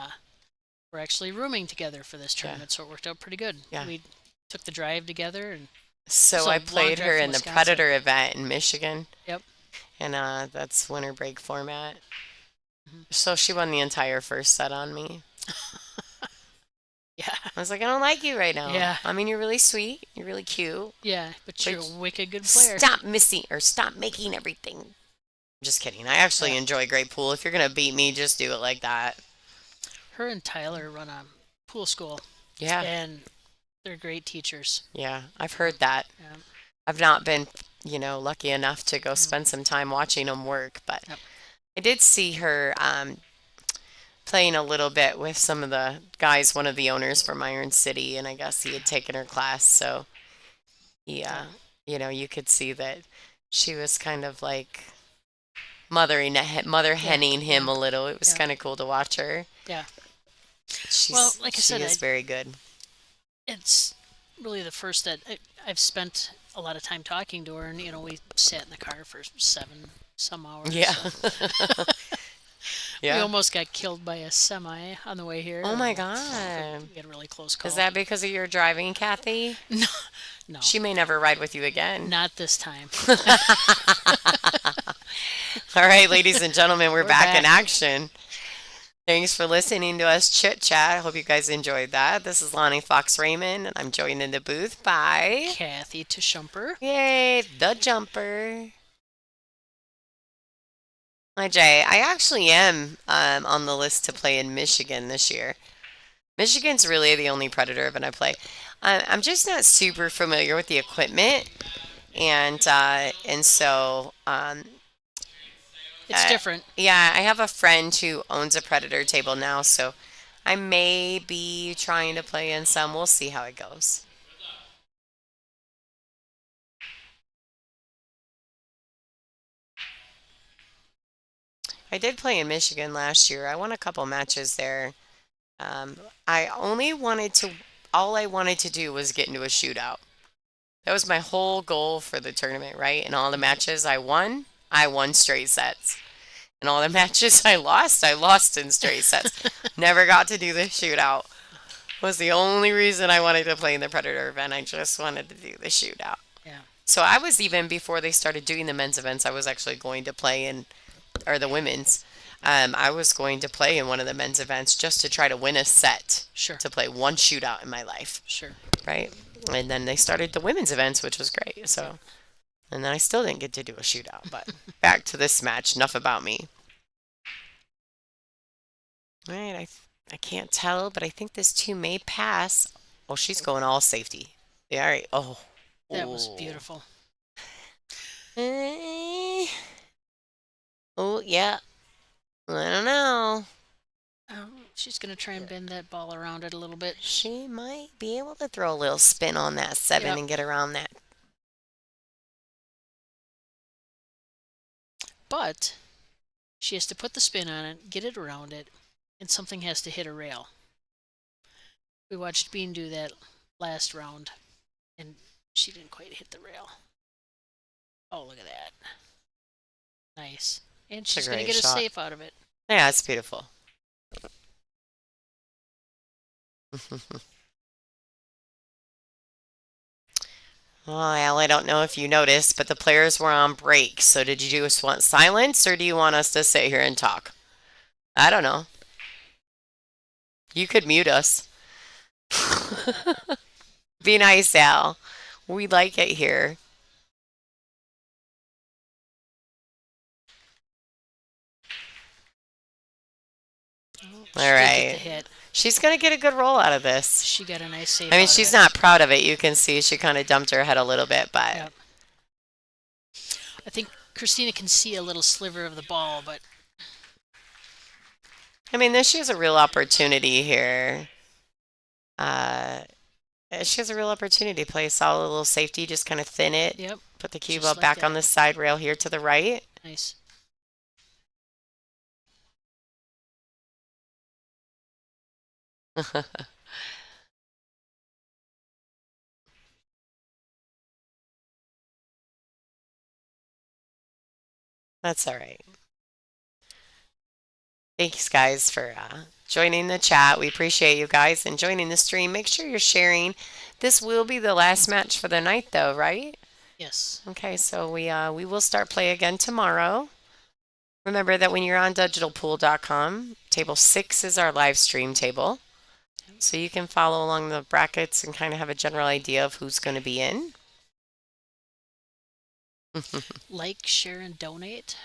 we're actually rooming together for this yeah, tournament, so it worked out pretty good. yeah. We took the drive together, and it's So a I long played drive her from in the Wisconsin. Predator event in Michigan, Yep. and that's winter break format. Hmm. So she won the entire first set on me. Yeah. I was like, I don't like you right now. Yeah. I mean, you're really sweet, you're really cute, Yeah, but you're a but wicked good player. stop missing or stop making everything. Just kidding. I actually Yeah. enjoy great pool. If you're gonna beat me, just do it like that. Her and Tyler run a pool school, Yeah, and they're great teachers. yeah. I've heard that. Yeah. I've not been, lucky enough to go Mm. spend some time watching them work, but Yep. I did see her playing a little bit with some of the guys, one of the owners from Iron City, and I guess he had taken her class, so yeah, Yeah. you could see that she was kind of like mother Yeah, henning him yeah, a little. It was yeah, kind of cool to watch her. yeah. Well, like I She said, is very good. it's really the first that I've spent a lot of time talking to her, and we sat in the car for seven some hours. Yeah. So we Yeah. almost got killed by a semi on the way here, Oh my and God. we had a really close Is call. that because of your driving, Kathy? No, no, She may never ride with you again. not this time. All right, ladies and gentlemen, we're We're back in back. action. Thanks for listening to us chit chat. Hope you guys enjoyed that. This is Lonnie Fox Raymond, and I'm joined in the booth by, Kathy to Shumper. yay, the jumper. Hi, Jay. I actually am on the list to play in Michigan this year. Michigan's really the only Predator event I play. I'm just not super familiar with the equipment, and so It's different. yeah, I have a friend who owns a Predator table now, so I may be trying to play in some. We'll see how it goes. I did play in Michigan last year. I won a couple matches there. Um, I only wanted to, all I wanted to do was get into a shootout. That was my whole goal for the tournament, right? And all the matches I won straight sets. And all the matches I lost in straight sets. Never got to do the shootout. Was the only reason I wanted to play in the Predator event. I just wanted to do the shootout. Yeah. So I was even before they started doing the men's events, I was actually going to play in, or the women's. I was going to play in one of the men's events just to try to win a set Sure. to play one shootout in my life, Sure. right? And then they started the women's events, which was great. So, and then I still didn't get to do a shootout. But back to this match. Enough about me. All right, I can't tell, but I think this two may pass. Oh, she's going all safety. Yeah, all right. Oh, That was oh. beautiful. Eh. Oh, yeah. I don't know. She's going to try and bend that ball around it a little bit. She might be able to throw a little spin on that seven Yep. and get around that. But she has to put the spin on it, get it around it, and something has to hit a rail. We watched Bean do that last round, and she didn't quite hit the rail. Oh, look at that. Nice. And It's a she's going to great get a shot. safe out of it. Yeah, it's beautiful. Well, I don't know if you noticed, but the players were on break. So did you just want silence or do you want us to sit here and talk? I don't know. You could mute us. Be nice, Al. We like it here. She All did get the right. hit. She's going to get a good roll out of this. She got a nice save I mean, out of she's it. not proud of it. You can see she kind of dumped her head a little bit, but Yep. I think Christina can see a little sliver of the ball, but I mean, she has a real opportunity here. Uh, she has a real opportunity to play a solid little safety, just kind of thin it. yep, Put the cue just ball like back on that. the side rail here to the right. Nice. That's all right. Thanks, guys, for joining the chat. We appreciate you guys and joining the stream. Make sure you're sharing. This will be the last match for the night, though, right? Yes. Okay, so we will start play again tomorrow. Remember that when you're on digitalpool.com, table 6 is our live stream table. So you can follow along the brackets and kind of have a general idea of who's going to be in. Like, share, and donate.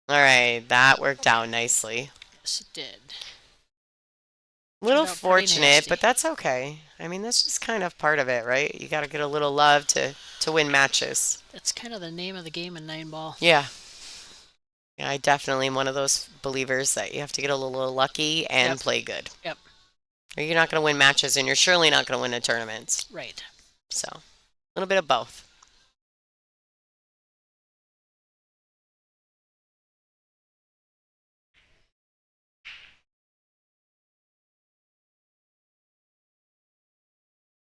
All right, that worked out nicely. Yes, it did. Little Turned out pretty fortunate, nasty. but that's okay. I mean, that's just kind of part of it, right? You got to get a little love to win matches. That's kind of the name of the game in 9 ball. Yeah. Yeah, I definitely am one of those believers that you have to get a little lucky and Yep. play good. Yep. Or you're not going to win matches and you're surely not going to win a tournament. Right. So, a little bit of both.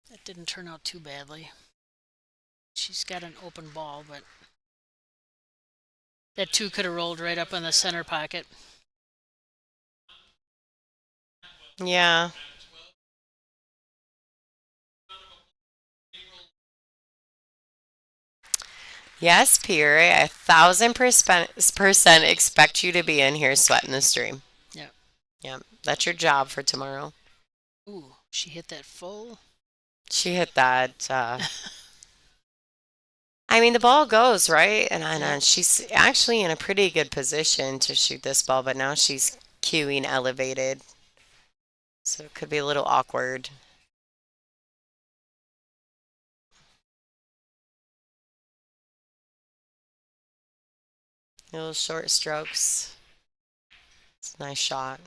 That didn't turn out too badly. She's got an open ball, but that two could have rolled right up in the center pocket. Yeah. Yes, Pierre, 1,000% expect you to be in here sweating the stream. Yep. Yeah, that's your job for tomorrow. Ooh, she hit that full. She hit that. I mean, the ball goes, right? Yep. And she's actually in a pretty good position to shoot this ball, but now she's cueing elevated. So it could be a little awkward. Little short strokes. It's a nice shot.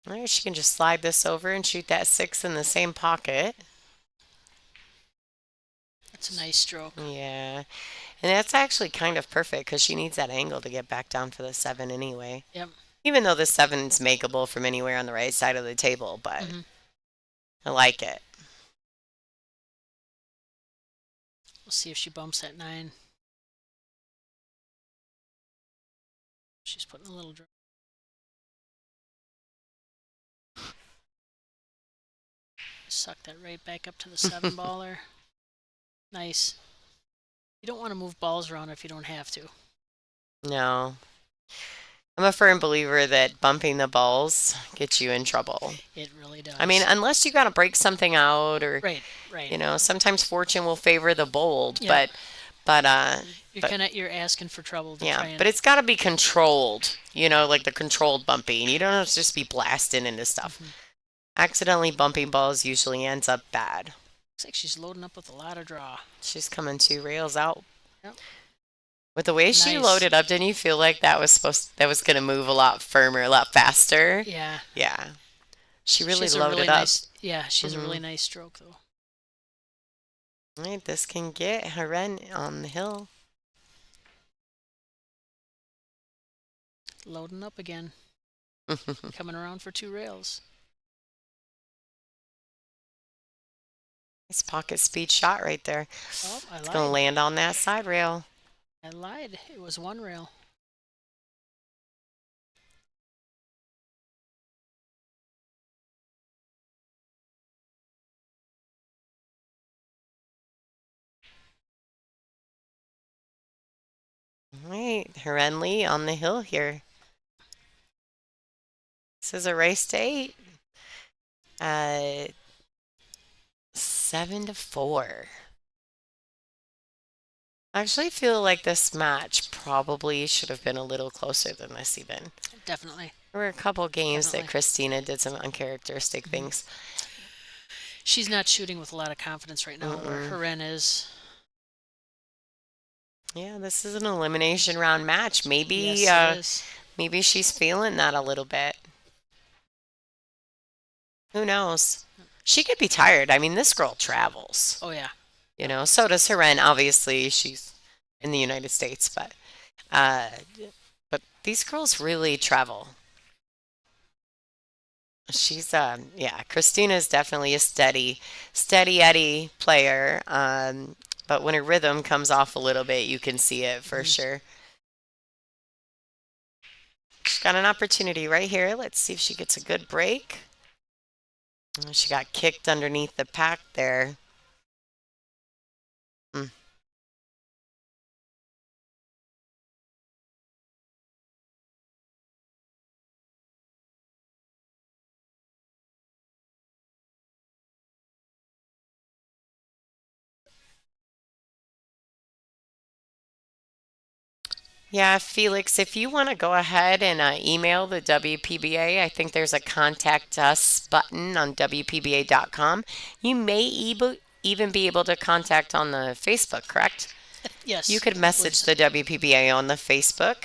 All right, she can just slide this over and shoot that six in the same pocket. That's a nice stroke. Yeah. And that's actually kind of perfect because she needs that angle to get back down for the seven anyway. Yep. Even though the seven's makeable from anywhere on the right side of the table, but Hmm. I like it. We'll see if she bumps that nine. She's putting a little. Suck that right back up to the seven baller. Nice. You don't want to move balls around if you don't have to. No. I'm a firm believer that bumping the balls gets you in trouble. It really does. I mean, unless you got to break something out or, right, right. sometimes fortune will favor the bold, Yeah. but You're asking for trouble to yeah, try and. but it's got to be controlled, like the controlled bumping. You don't have to just be blasting into stuff. Mhm. Accidentally bumping balls usually ends up bad. Looks like she's loading up with a lot of draw. She's coming 2 rails out. Yep. With the way she Nice. loaded up, didn't you feel like that was gonna move a lot firmer, a lot faster? Yeah. Yeah. She She really has a loaded really up. nice. Yeah, she has a really Hmm. nice stroke though. Right, this can get Haren on the hill. Loading up again. Coming around for 2 rails. Nice pocket speed shot right there. Oh, I It's gonna lied. land on that side rail. I lied. It was 1 rail. All right, Herenly on the hill here. This is a race to 8. 7-4. I actually feel like this match probably should have been a little closer than this even. Definitely. There were a couple games that Definitely. Christina did some uncharacteristic things. She's not shooting with a lot of confidence right now, where Mm-mm. Haren is. Yeah, this is an elimination round match. Yes, it is. Maybe she's feeling that a little bit. Who knows? She could be tired. I mean, this girl travels. Oh yeah. So does Heren. Obviously, she's in the United States, uh, but these girls really travel. She's yeah, Christina's definitely a steady Eddie player. But when her rhythm comes off a little bit, you can see it for Mhm. sure. She's got an opportunity right here. Let's see if she gets a good break. She got kicked underneath the pack there. Mm. Yeah, Felix, if you want to go ahead and email the WPBA, I think there's a contact us button on WPBA.com. You may even be able to contact on the Facebook, correct? You Yes, could I believe message so. the WPBA on the Facebook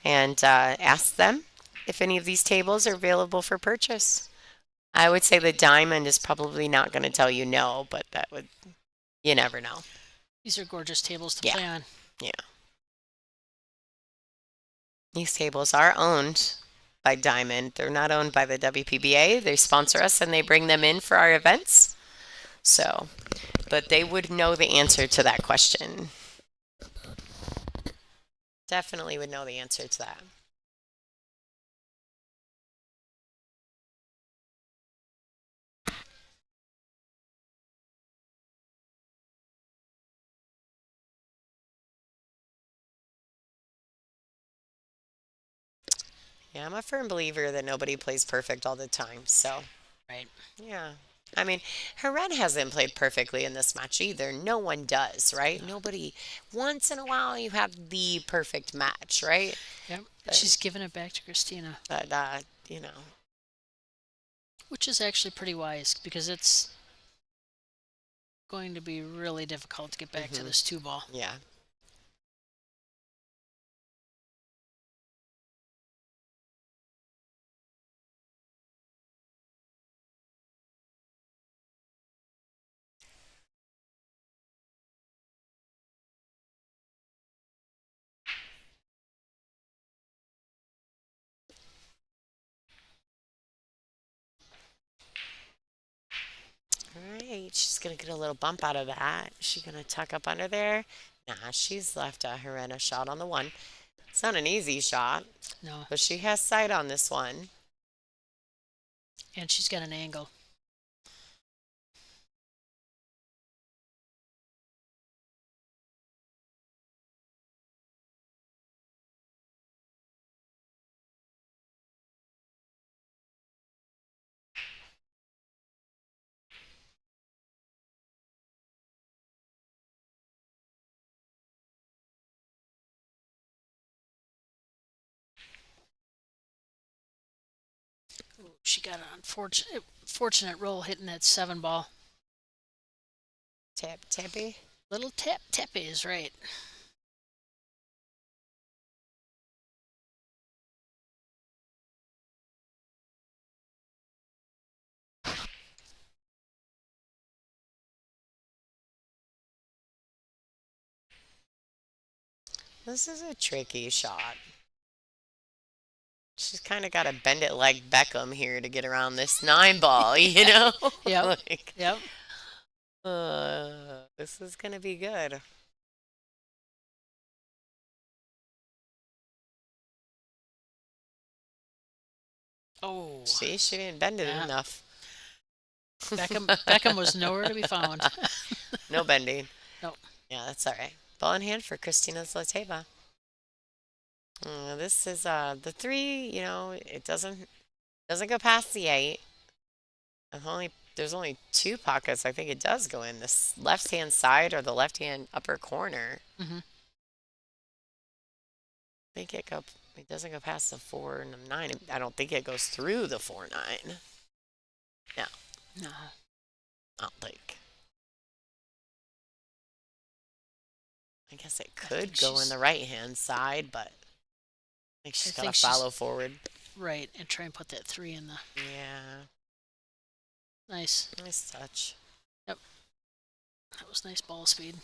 and ask them if any of these tables are available for purchase. I would say the diamond is probably not going to tell you no, but you never know. These are gorgeous tables to Yeah, play on. yeah. These tables are owned by Diamond. They're not owned by the WPBA. They sponsor us and they bring them in for our events. So, but they would know the answer to that question. Definitely would know the answer to that. Yeah, I'm a firm believer that nobody plays perfect all the time. So, Right. yeah. I mean, Heren hasn't played perfectly in this match either. No one does, right? No. Nobody, once in a while, you have the perfect match, right? Yep. But, She's giving it back to Christina, but you know, which is actually pretty wise because it's going to be really difficult to get back to hmm this two ball. yeah. All right, she's gonna get a little bump out of that. She's gonna tuck up under there. Nah, she's left Heren a shot on the one. It's not an easy shot, No. but she has sight on this one. And she's got an angle. Ooh, she got an fortunate roll hitting that seven ball. Tap, tappy. Little tap tappy is right. This is a tricky shot. She's kind of got to bend it like Beckham here to get around this nine ball, you know? Yep. like, Yep. this is gonna be good. Oh. See, she didn't bend it Yeah. enough. Beckham was nowhere to be found. No bending. Nope. Yeah, that's all right. Ball in hand for Christina Zlateva. This is the three. It doesn't go past the eight. There's only two pockets. I think it does go in this left hand side or the left hand upper corner. Hmm. I think it doesn't go past the four and the nine. I don't think it goes through the 4-9. No, No. I don't think. I guess it I think could go in she's. the right hand side, but I think I she's got to think she's follow forward. right and try and put that three in the. Yeah, Nice. nice touch. Yep. That was nice ball speed.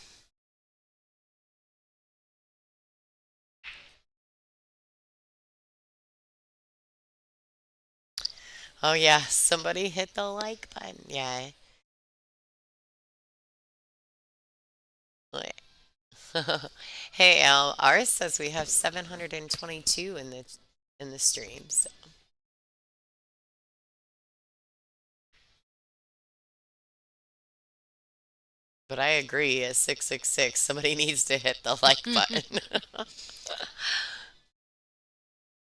Oh yeah, somebody hit the like button. Yeah. Hey Al, ours says we have 722 in the stream. So. But I agree, at 666, somebody needs to hit the like button.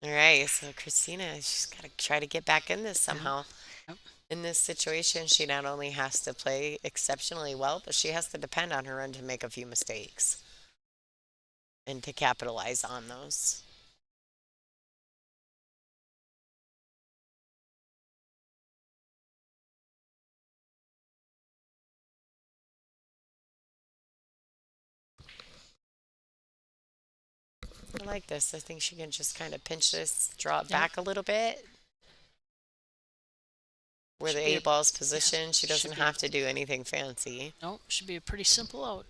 All right, so Christina, she's got to try to get back in this Yeah. somehow. Yep. In this situation, she not only has to play exceptionally well, but she has to depend on her run to make a few mistakes. and to capitalize on those. I like this. I think she can just kind of pinch this, draw it Yep. back a little bit where the Should be a eight ball's yeah. positioned. She doesn't Should be have to do anything fancy. nope. Should be a pretty simple out.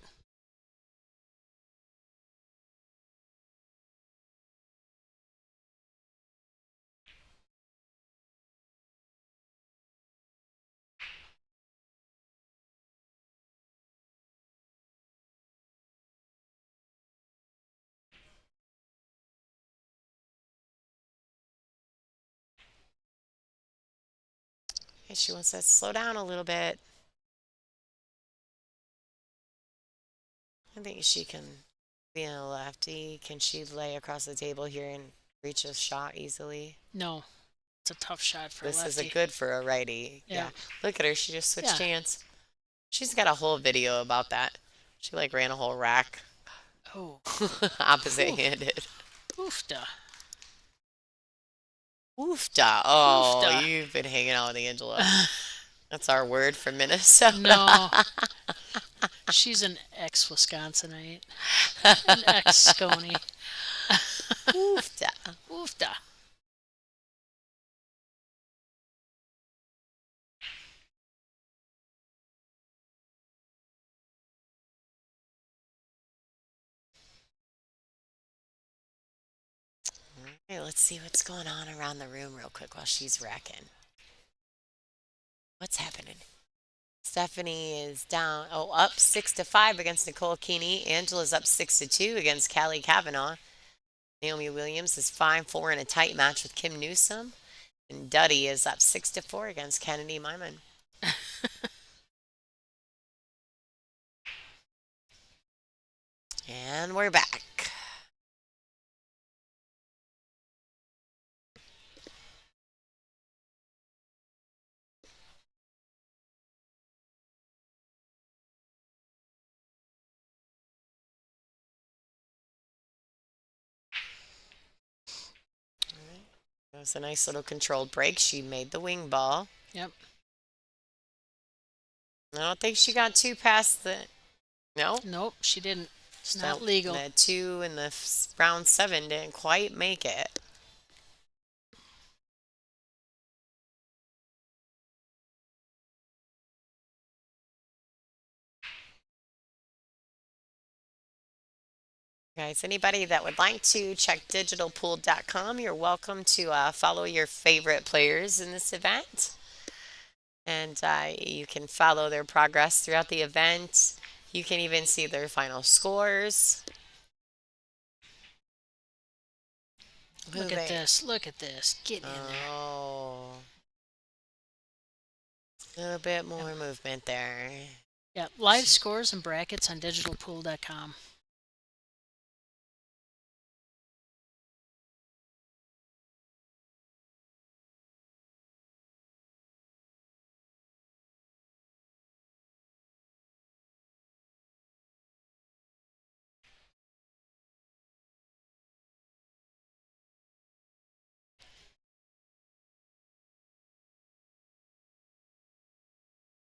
Okay, she wants to slow down a little bit. I think she can, being a lefty, can she lay across the table here and reach a shot easily? No, it's a tough shot for a This is a lefty. good for a righty. Yeah. Yeah. Look at her. She just switched Yeah. hands. She's got a whole video about that. She like ran a whole rack Oh. opposite Oof. handed. Oofda. Oofda. Oh, Oofda. you've been hanging out with Angela. That's our word for Minnesota. No, she's an ex-Wisconsinite, an ex-Scony. Oofda. Oofda. Okay, let's see what's going on around the room real quick while she's racking. What's happening? Stephanie is down, up 6-5 against Nicole Keeney. Angela's up 6-2 against Callie Kavanaugh. Naomi Williams is 5-4 in a tight match with Kim Newsom. And Duddy is up 6-4 against Kennedy Myman. And we're back. All right. That was a nice little controlled break. She made the wing ball. Yep. I don't think she got too past the. No, Nope, she didn't. It's so not legal. the two in the round 7 didn't quite make it. Guys, anybody that would like to check digitalpool.com, you're welcome to follow your favorite players in this event. And you can follow their progress throughout the event. You can even see their final scores. Look at this. Look at this. Get in there. Oh, a little bit more movement there. Yeah, live scores and brackets on digitalpool.com.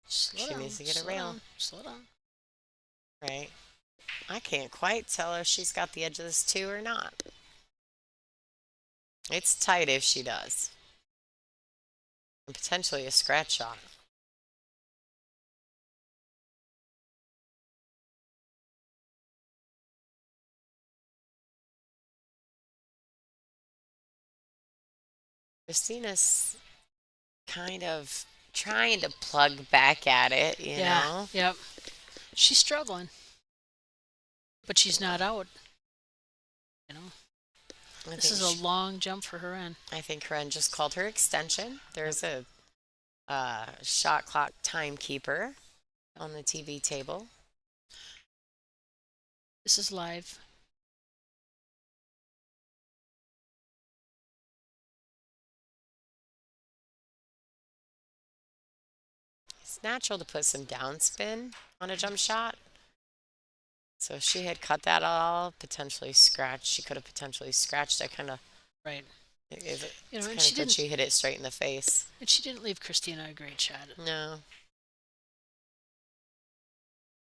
Slow She down. needs to get a Slow rail, down. Slow down. right? I can't quite tell if she's got the edge of this too or not. It's tight if she does. And potentially a scratch shot. Christina's kind of trying to plug back at it, you Yeah. know? Yep. She's struggling, but she's not out. You know, I this think is a long jump for her end. I think her end just called her extension. There's a shot clock timekeeper on the TV table. This is live. It's natural to put some downspin on a jump shot. So if she had cut that all, potentially scratched. She could have potentially scratched. I kind of, Right. it's And kind of good she hit it straight in the face. she didn't leave Christina a great shot. No.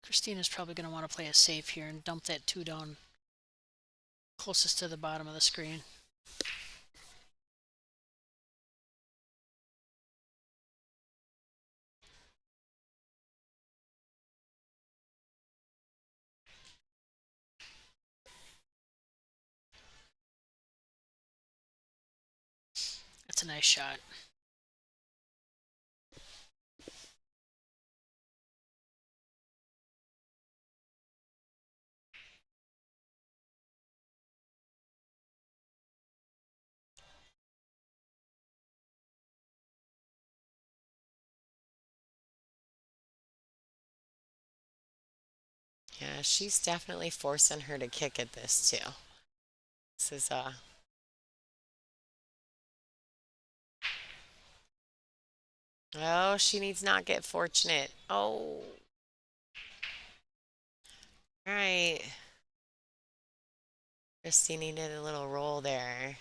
Christina's probably going to want to play it safe here and dump that 2 down closest to the bottom of the screen. That's a nice shot. Yeah, she's definitely forcing her to kick at this too. This is oh, she needs not get fortunate. Oh. Right. Christy needed a little roll there.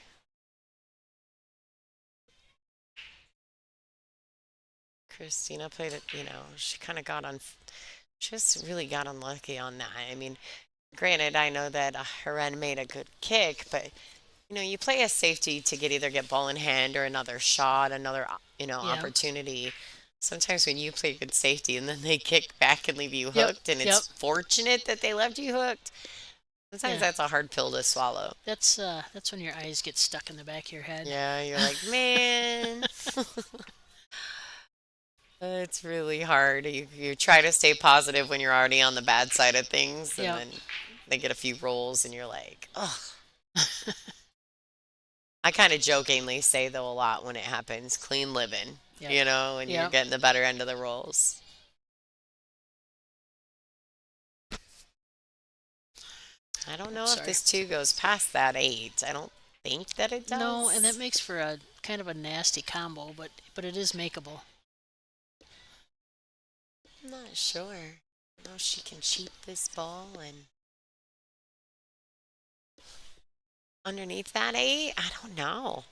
Christina played it, she kind of just really got unlucky on that. I mean, granted, I know that Heren made a good kick, but you play a safety to either get ball in hand or another shot, another Yeah. opportunity. Sometimes when you play good safety and then they kick back and leave you Yep. hooked, and Yep. it's fortunate that they left you hooked. Sometimes Yeah. that's a hard pill to swallow. That's when your eyes get stuck in the back of your head. Yeah, you're like, man, it's really hard. You try to stay positive when you're already on the bad side of things, and Yep. then they get a few rolls, and you're like, oh. I kind of jokingly say though a lot when it happens, clean living, Yep. and you're Yep. getting the better end of the rolls. I don't know if Sorry. this two goes past that eight. I don't think that it No, and that does. makes for a kind of a nasty combo, but it is makeable. I'm not sure. I know she can cheat this ball and underneath that eight. I don't know.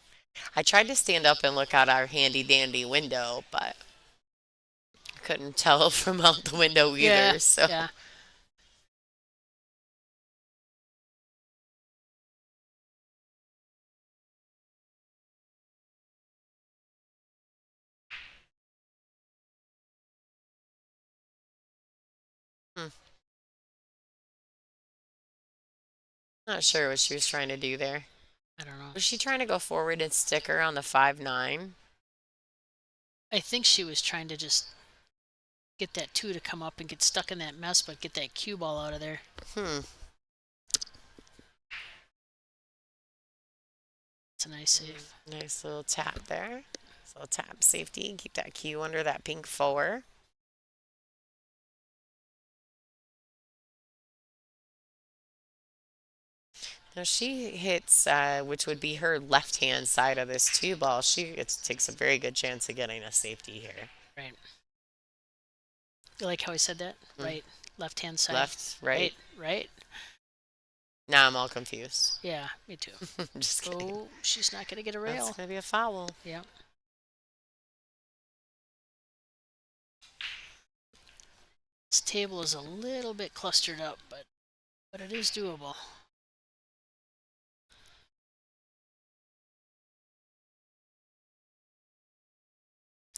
I tried to stand up and look out our handy dandy window, but couldn't tell from out the window Yeah. either. So Yeah. hmm, not sure what she was trying to do there. I don't know. Was she trying to go forward and stick her on the 5-9? I think she was trying to just get that 2 to come up and get stuck in that mess, but get that cue ball out of there. Hmm. It's a nice save. Nice little tap there. So tap safety. Keep that cue under that pink 4. Now she hits, which would be her left hand side of this two ball. Takes a very good chance of getting a safety here. Right. You like how I said that? Mm. Right. Left hand side. Left, right. Right. Now I'm all confused. Yeah, me too. Just kidding. Oh, she's not going to get a That's rail. going to be a foul. Yeah. This table is a little bit clustered up, but it is doable.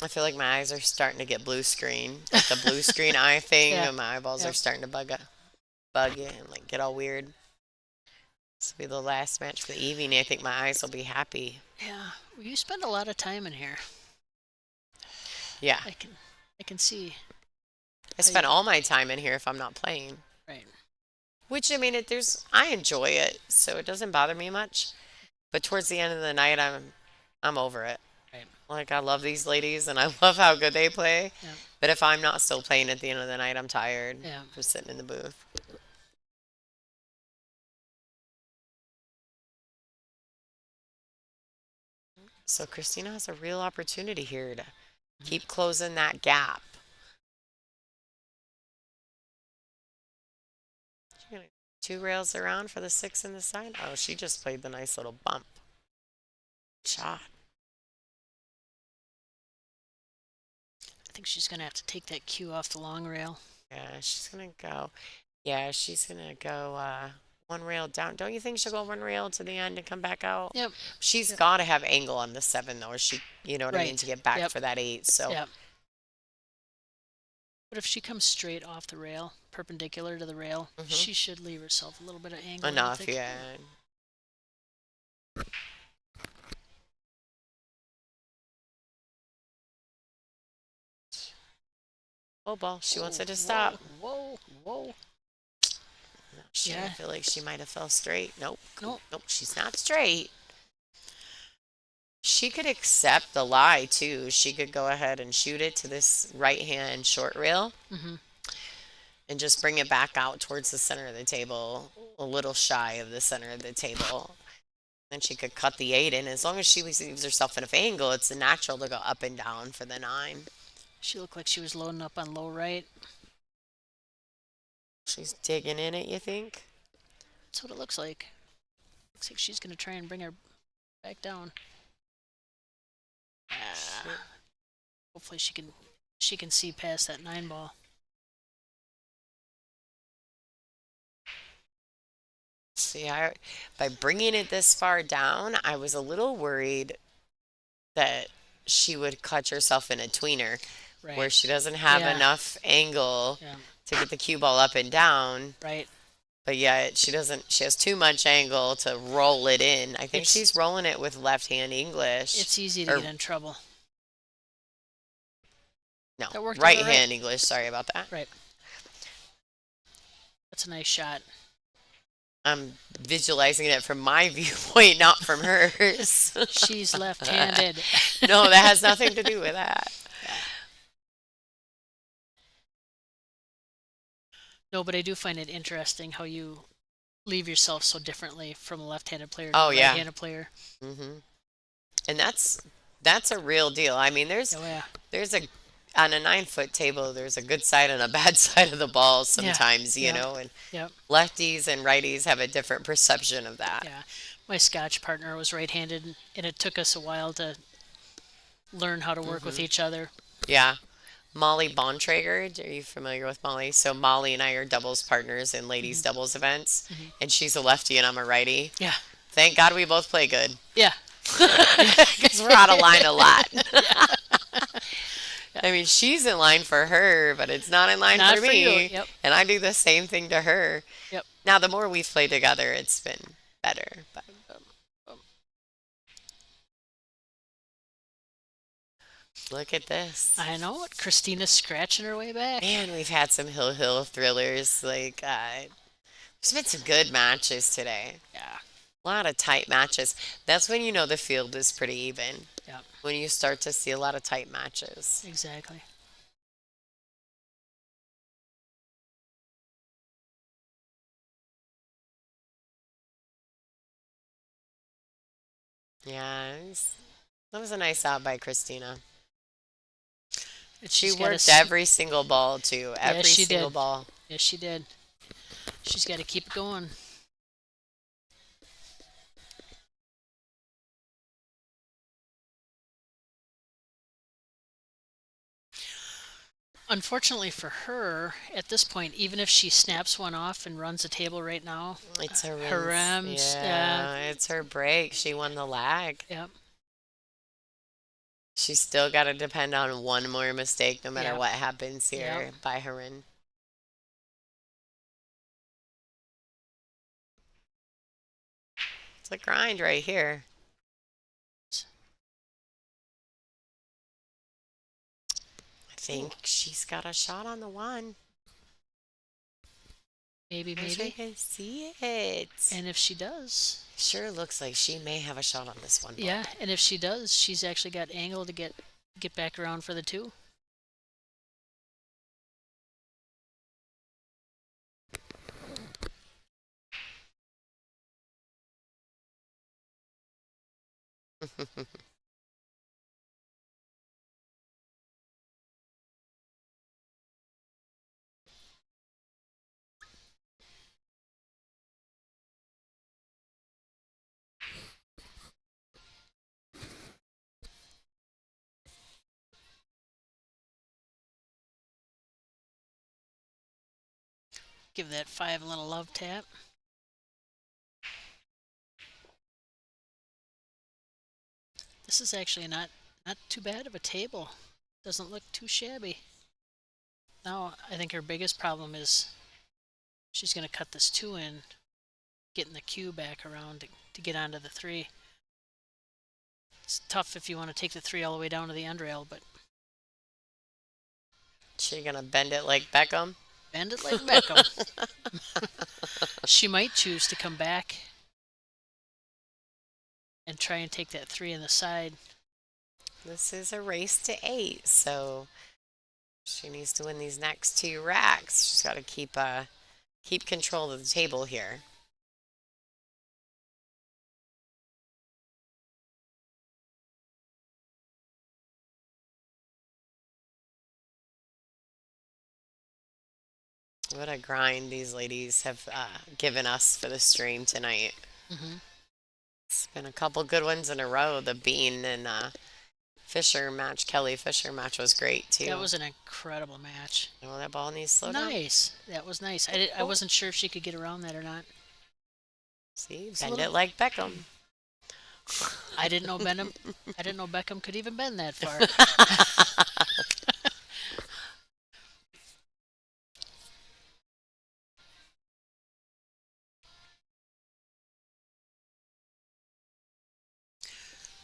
I feel like my eyes are starting to get blue screen. Like the blue screen eye thing, Yeah. and my eyeballs are Yep. starting to bug it and like get all weird. This will be the last match for the evening. I think my eyes will be happy. Yeah. Well, you spend a lot of time in here. Yeah. I can see. I spend all my time in here if I'm not playing. Right. Which I mean, I enjoy it, so it doesn't bother me much. But towards the end of the night, I'm over it. Right. Like I love these ladies and I love how good they play. Yeah. But if I'm not still playing at the end of the night, I'm tired. Yeah. Just sitting in the booth. So Christina has a real opportunity here to keep closing that gap. gonna 2 rails around for the 6 in the side. Oh, she just played the nice little bump shot. I think she's gonna have to take that cue off the long rail. Yeah, she's gonna go. Yeah, she's gonna go 1 rail down. Don't you think she'll go 1 rail to the end and come back out? Yep. She's Yep. got to have angle on the 7 though, or she, you know what I mean, to Right. get back Yep. for that 8. So Yep. But if she comes straight off the rail, perpendicular to the rail, hmm she should leave herself a little bit of angle, I would enough, think. yeah. Oh, ball. She wants Oh, it to whoa, stop. whoa, whoa. Not sure. I Yeah. feel like she might have fell straight. Nope. No. Nope. She's not straight. She could accept the lie too. She could go ahead and shoot it to this right hand short rail Mm-hmm. and just bring it back out towards the center of the table, a little shy of the center of the table. Then she could cut the 8 in. As long as she leaves herself enough angle, it's natural to go up and down for the 9. She looked like she was loading up on low right. She's digging in it, you think? That's what it looks like. Looks like she's gonna try and bring her back down. Shit. Hopefully she can see past that 9 ball. See, by bringing it this far down, I was a little worried that she would catch herself in a tweener where Right. she doesn't have Yeah. enough angle Yeah. to get the cue ball up and down, Right. but yet she has too much angle to roll it in. I think It's she's rolling it with left hand English. it's easy to Or get in trouble. no, That worked out right all right. hand English. Sorry about that. Right. That's a nice shot. I'm visualizing it from my viewpoint, not from hers. She's left-handed. No, that has nothing to do with that. Yeah. No, but I do find it interesting how you leave yourself so differently from a left-handed player to Oh a yeah. right-handed player. hmm And that's a real deal. I mean, Oh yeah. there's a on a 9 foot table, there's a good side and a bad side of the ball Yeah. sometimes, you Yeah. know, and Yep. lefties and righties have a different perception of that. Yeah. My Scotch partner was right-handed, and it took us a while to learn how to work with hmm each other. Yeah. Molly Bontrager, are you familiar with Molly? So Molly and I are doubles partners in ladies Hmm. doubles events, Hmm. and she's a lefty and I'm a righty. Yeah. Thank God we both play good. Yeah. Because we're out of line a lot. Yeah. I mean, she's in line for her, but it's not in line Not for for you. me. Yep. And I do the same thing to her. Yep. Now, the more we've played together, it's been better. But Um, look at this. I know it. Christina's scratching her way back. Man, we've had some hill thrillers. Like, there's been some good matches today. Yeah. A lot of tight matches. That's when you know the field is pretty even. Yep. When you start to see a lot of tight matches. Exactly. Yeah, that was a nice out by Christina. And She she's got worked every single ball, too. Yes, Every she single did. ball. Yes, she did. She's got to keep it going. Unfortunately for her, at this point, even if she snaps one off and runs the table right now, It's her her wins. Rams, Yeah, it's her break. She won the lag. yep, She's still got to depend on one more mistake no matter yep, what happens here yep. by Harin. It's a grind right here. I Ooh, think she's got a shot on the 1. maybe, I wish I maybe. could see it. And if she does, Sure looks like she may have a shot on this one ball. yeah, and if she does, she's actually got angle to get back around for the 2. Give that 5 a little love tap. This is actually not too bad of a table. Doesn't look too shabby. Now, I think her biggest problem is she's going to cut this 2 in, getting the cue back around to get onto the 3. It's tough if you want to take the 3 all the way down to the end rail, but She gonna bend it like Beckham? bend it like Beckham. She might choose to come back and try and take that 3 in the side. This is a race to 8, so she needs to win these next 2 racks. She's got to keep control of the table here. What a grind these ladies have given us for the stream tonight. Hmm. It's been a couple good ones in a row. The Bean and Fisher match, Kelly Fisher match was great too. That was an incredible match. Oh, that ball needs to slow down. Nice. That was nice. I wasn't sure if she could get around that or not. See, It's a bend little- it like Beckham. I didn't know Benham. I didn't know Beckham could even bend that far.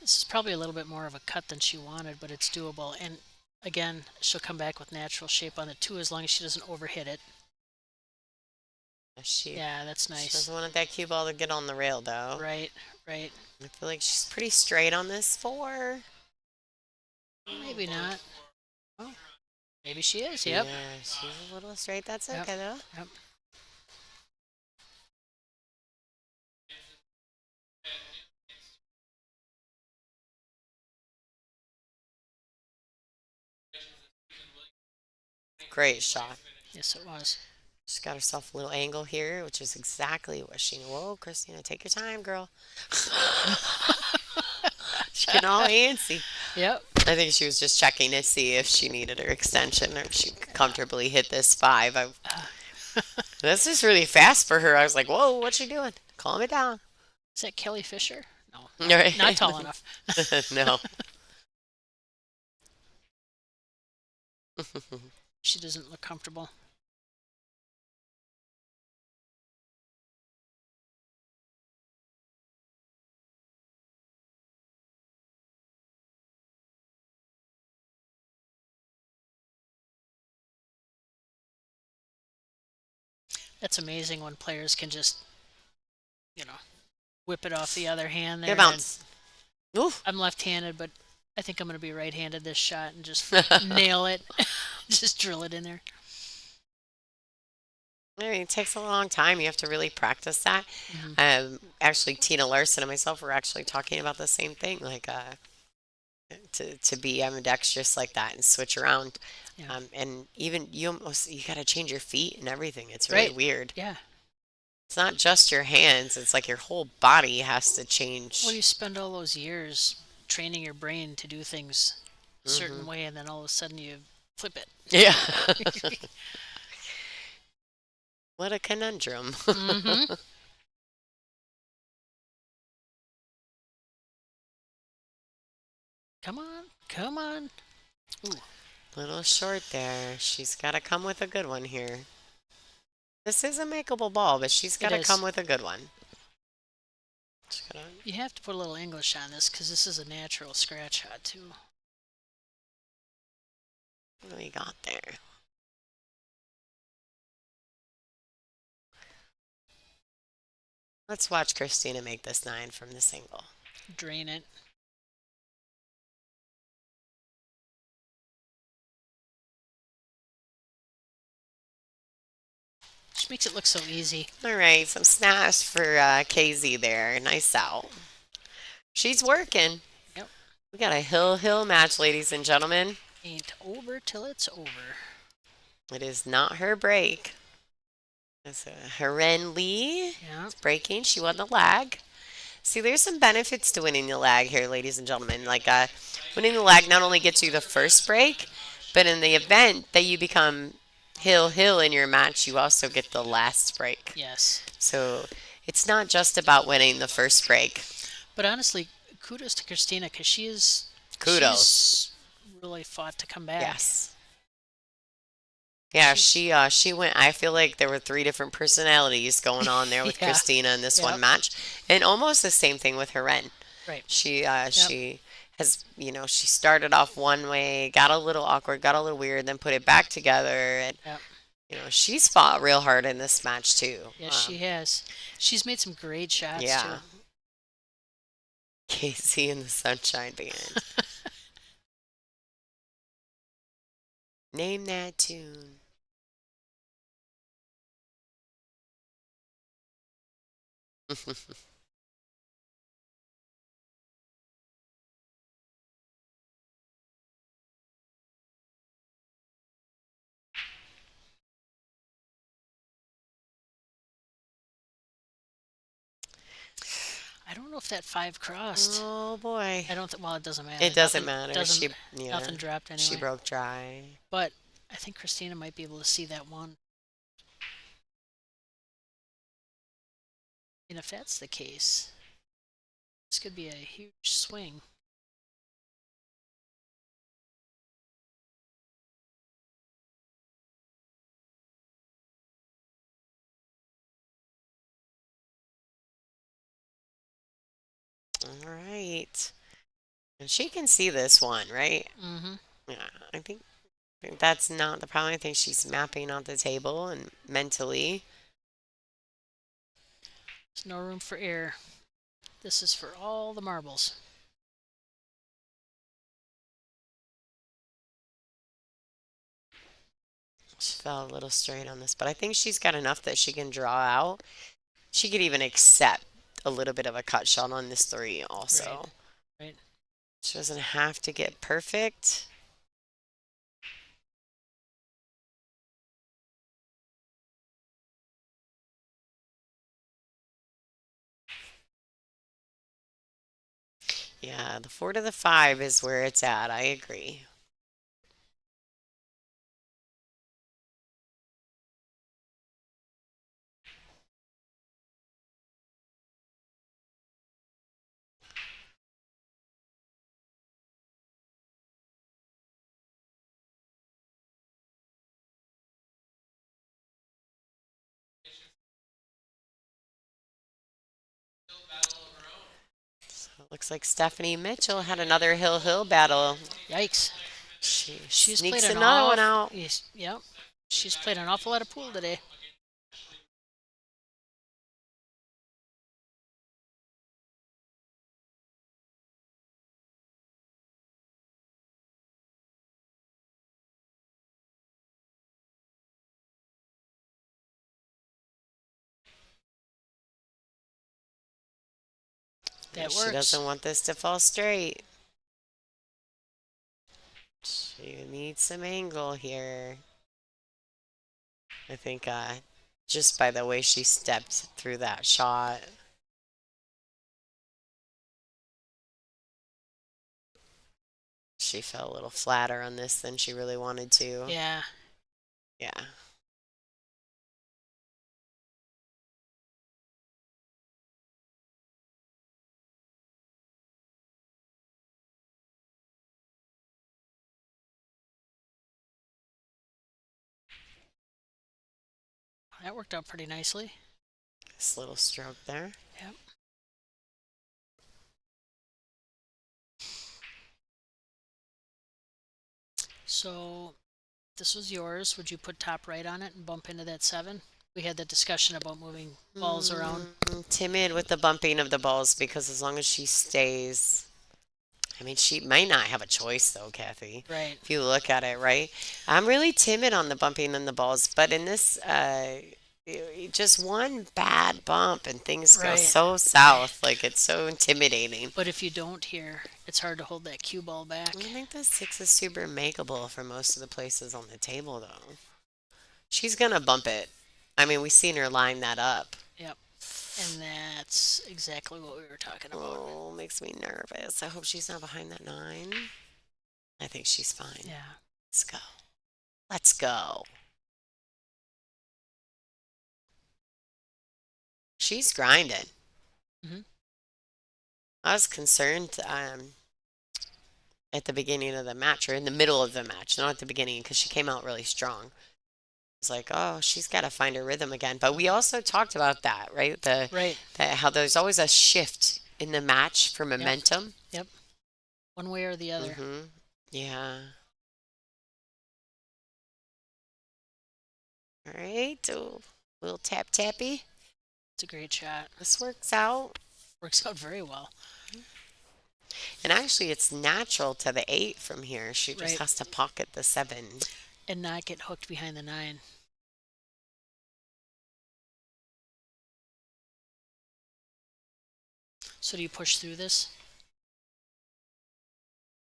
This is probably a little bit more of a cut than she wanted, but it's doable. And again, she'll come back with natural shape on the 2 as long as she doesn't overhit it. Yeah, that's She nice. doesn't want that cue ball to get on the rail though. Right, right. I feel like she's pretty straight on this 4. Maybe not. Oh, maybe she is. Yep. Yeah, she's a little straight. That's Yep. okay though. Yep. Great shot. Yes, it was. She's got herself a little angle here, which is exactly what she. Whoa, Christina, take your time, girl. She's getting all antsy. Yep. I think she was just checking to see if she needed her extension or if she could comfortably hit this 5. This is really fast for her. I was like, whoa, what's she doing? Calm it down. Is that Kelly Fisher? No, Right. not tall enough. No. She doesn't look comfortable. That's amazing when players can just, you know, whip it off the other hand there. Good bounce. Oof. I'm left-handed, but I think I'm going to be right-handed this shot and just nail it. Just drill it in there. I mean, it takes a long time. You have to really practice that. Actually, Tina Larson and myself were actually talking about the same thing, like to be ambidextrous like that and switch around. Yeah. And even you got to change your feet and everything. It's really Right. weird. Yeah. It's not just your hands. It's like your whole body has to change. Well, you spend all those years training your brain to do things a certain way, and then all of a sudden you flip it. Yeah. What a conundrum. Hmm. Come on. Come on. Ooh. Little short there. She's got to come with a good one here. This is a makeable ball, but she's got to is. come with a good one. She's gotta- You have to put a little English on this because this is a natural scratch shot, too. What do we got there? Let's watch Christina make this 9 from the single. Drain it. She makes it look so easy. All right, some snaps for KZ there. Nice out. She's working. Yep. We got a hill match, ladies and gentlemen. Ain't over till it's over. It is not her break. It's Heren Lee. Yeah. It's breaking. She won the lag. See, there's some benefits to winning the lag here, ladies and gentlemen. Like, winning the lag not only gets you the first break, but in the event that you become hill in your match, you also get the last break. Yes. So it's not just about winning the first break. But honestly, kudos to Christina because Kudos. she's really fought to come back. Yes. Yeah, She's she went. I feel like there were three different personalities going on there with yeah. Christina in this one Yep. match, and almost the same thing with Heren. Right. Yep. She has, she started off one way, got a little awkward, got a little weird, then put it back together, and Yep. she's fought real hard in this match too. Yes, she has. She's made some great shots Yeah, too. Casey and the Sunshine Band. Name that tune. I don't know if that five crossed. Oh boy. I don't. Well, it doesn't matter. It doesn't matter. Doesn't. Nothing dropped She anyway. broke dry. But I think Christina might be able to see that one. And if that's the case, this could be a huge swing. All right. And she can see this one, right? Mm-hmm. Yeah, I think that's not the problem. I think she's mapping out the table and mentally. There's no room for error. This is for all the marbles. She fell a little straight on this, but I think she's got enough that she can draw out. She could even accept a little bit of a cut shot on this three Right. also. Right. She doesn't have to get perfect. Yeah, the 4 to the 5 is where it's at. I agree. So it looks like Stephanie Mitchell had another hill battle. Yikes. She She's played sneaks an another one out. Yep. She's played an awful lot of pool today. That She works. doesn't want this to fall straight. She needs some angle here. I think just by the way she stepped through that shot. She fell a little flatter on this than she really wanted to. Yeah. Yeah. That worked out pretty nicely. This little stroke there. Yep. So this was yours. Would you put top right on it and bump into that 7? We had that discussion about moving balls around. Timid with the bumping of the balls because as long as she stays, I mean, she might not have a choice though, Kathy. Right. If you look at it, right? I'm really timid on the bumping and the balls, but in this, just one bad bump and things go Right. so south. Like it's so intimidating. But if you don't here, it's hard to hold that cue ball back. I think the 6 is super makeable for most of the places on the table, though. She's gonna bump it. I mean, we've seen her line that up. Yep. And that's exactly what we were talking about. Oh, makes me nervous. I hope she's not behind that 9. I think she's fine. Yeah. Let's go. Let's go. she's grinding. Hmm. I was concerned at the beginning of the match or in the middle of the match, not at the beginning because she came out really strong. It's like, oh, she's got to find her rhythm again. But we also talked about that, right? Right. How there's always a shift in the match for Yep. momentum. Yep. One way or the other. Mm-hmm. Yeah. All right. Oh, little tap tappy. It's a great shot. This works out. Works out very well. And actually, it's natural to the 8 from here. She just Right. has to pocket the 7. And not get hooked behind the 9. So do you push through this?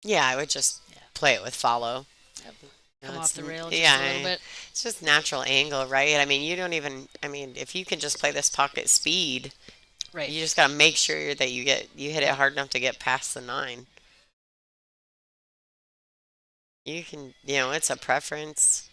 Yeah, I would just Yeah. play it with follow. Yep. You know, Come off it's the rail just a little yeah, bit. it's just natural angle, right? I mean, you don't even. I mean, if you can just play this pocket speed, Right. you just gotta make sure that you hit it hard enough to get past the 9. You can, it's a preference.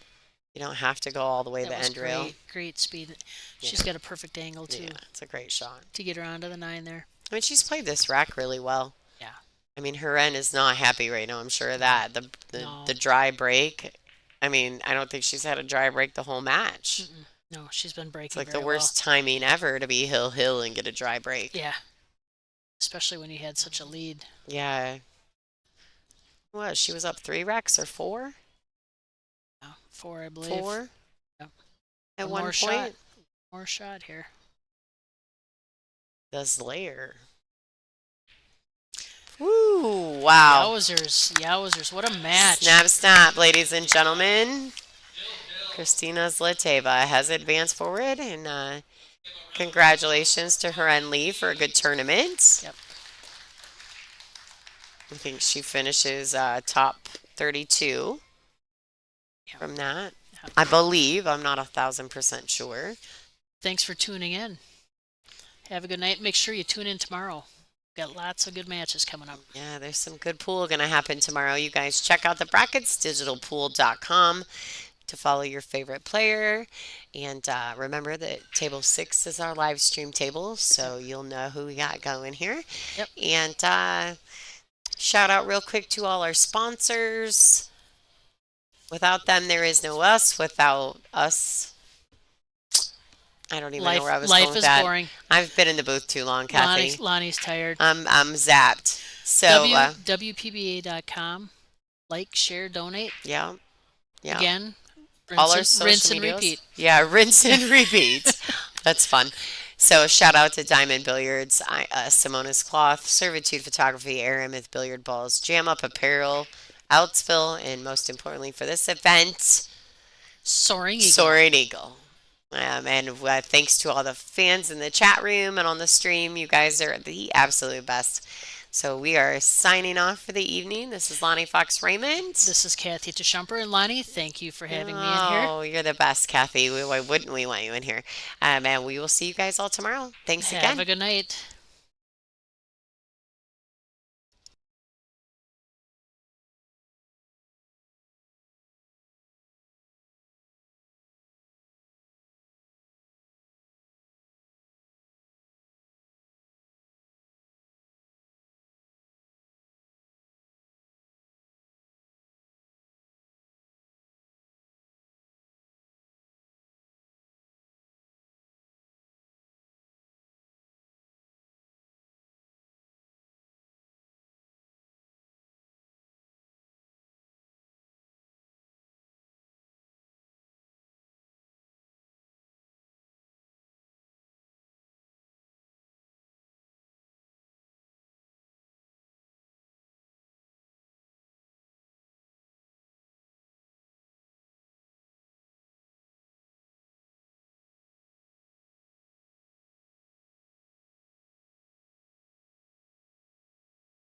You don't have to go all the way to That the was end rail. great. Great speed. She's Yeah, got a perfect angle too yeah, it's a great shot. to get her onto the 9 there. I mean, she's played this rack really well. Yeah. I mean, her end is not happy right now. I'm sure of that the No. dry break. I mean, I don't think she's had a dry break the whole match. Mm-mm. No, she's been It's breaking like the very well. worst timing ever to be hill and get a dry break. Yeah. Especially when you had such a lead. Yeah. What? She was up 3 racks or 4? Yeah, 4, I believe. 4 Yep. at One one more point. shot. More shot here. The Slayer. Woo! Wow. Yowzers. Yowzers. What a match. Snap, snap, ladies and gentlemen. Christina Zlateva has advanced forward, and congratulations to her and Lee for a good tournament. Yep. I think she finishes top 32 Yep. from that. Yep. I believe. I'm not 1,000% sure. Thanks for tuning in. Have a good night. Make sure you tune in tomorrow. Got lots of good matches coming up. Yeah, there's some good pool going to happen tomorrow. You guys check out the brackets, digitalpool.com, to follow your favorite player. And remember that table 6 is our live stream table, so you'll know who we got going here. Yep. And shout out real quick to all our sponsors. Without them, there is no us. Without us, I don't even know where I was going Life with is that. boring. I've been in the booth too long, Kathy. Lonnie's tired. I'm zapped. So WPBA.com. Like, share, donate. yeah. Again, All our social rinse and medias. repeat. Yeah, rinse and repeat. That's fun. So shout out to Diamond Billiards, Simona's Cloth, Servitude Photography, Aramith Billiard Balls, Jam Up Apparel, Outsville, and most importantly for this event, Soaring Eagle. Soaring Eagle. And thanks to all the fans in the chat room and on the stream. You guys are the absolute best. So we are signing off for the evening. This is Lonnie Fox Raymond. This is Kathy Tashumper. And Lonnie, thank you for having me in here. Oh, you're the best, Kathy. Why wouldn't we want you in here? And we will see you guys all tomorrow. Thanks again. Have a good night.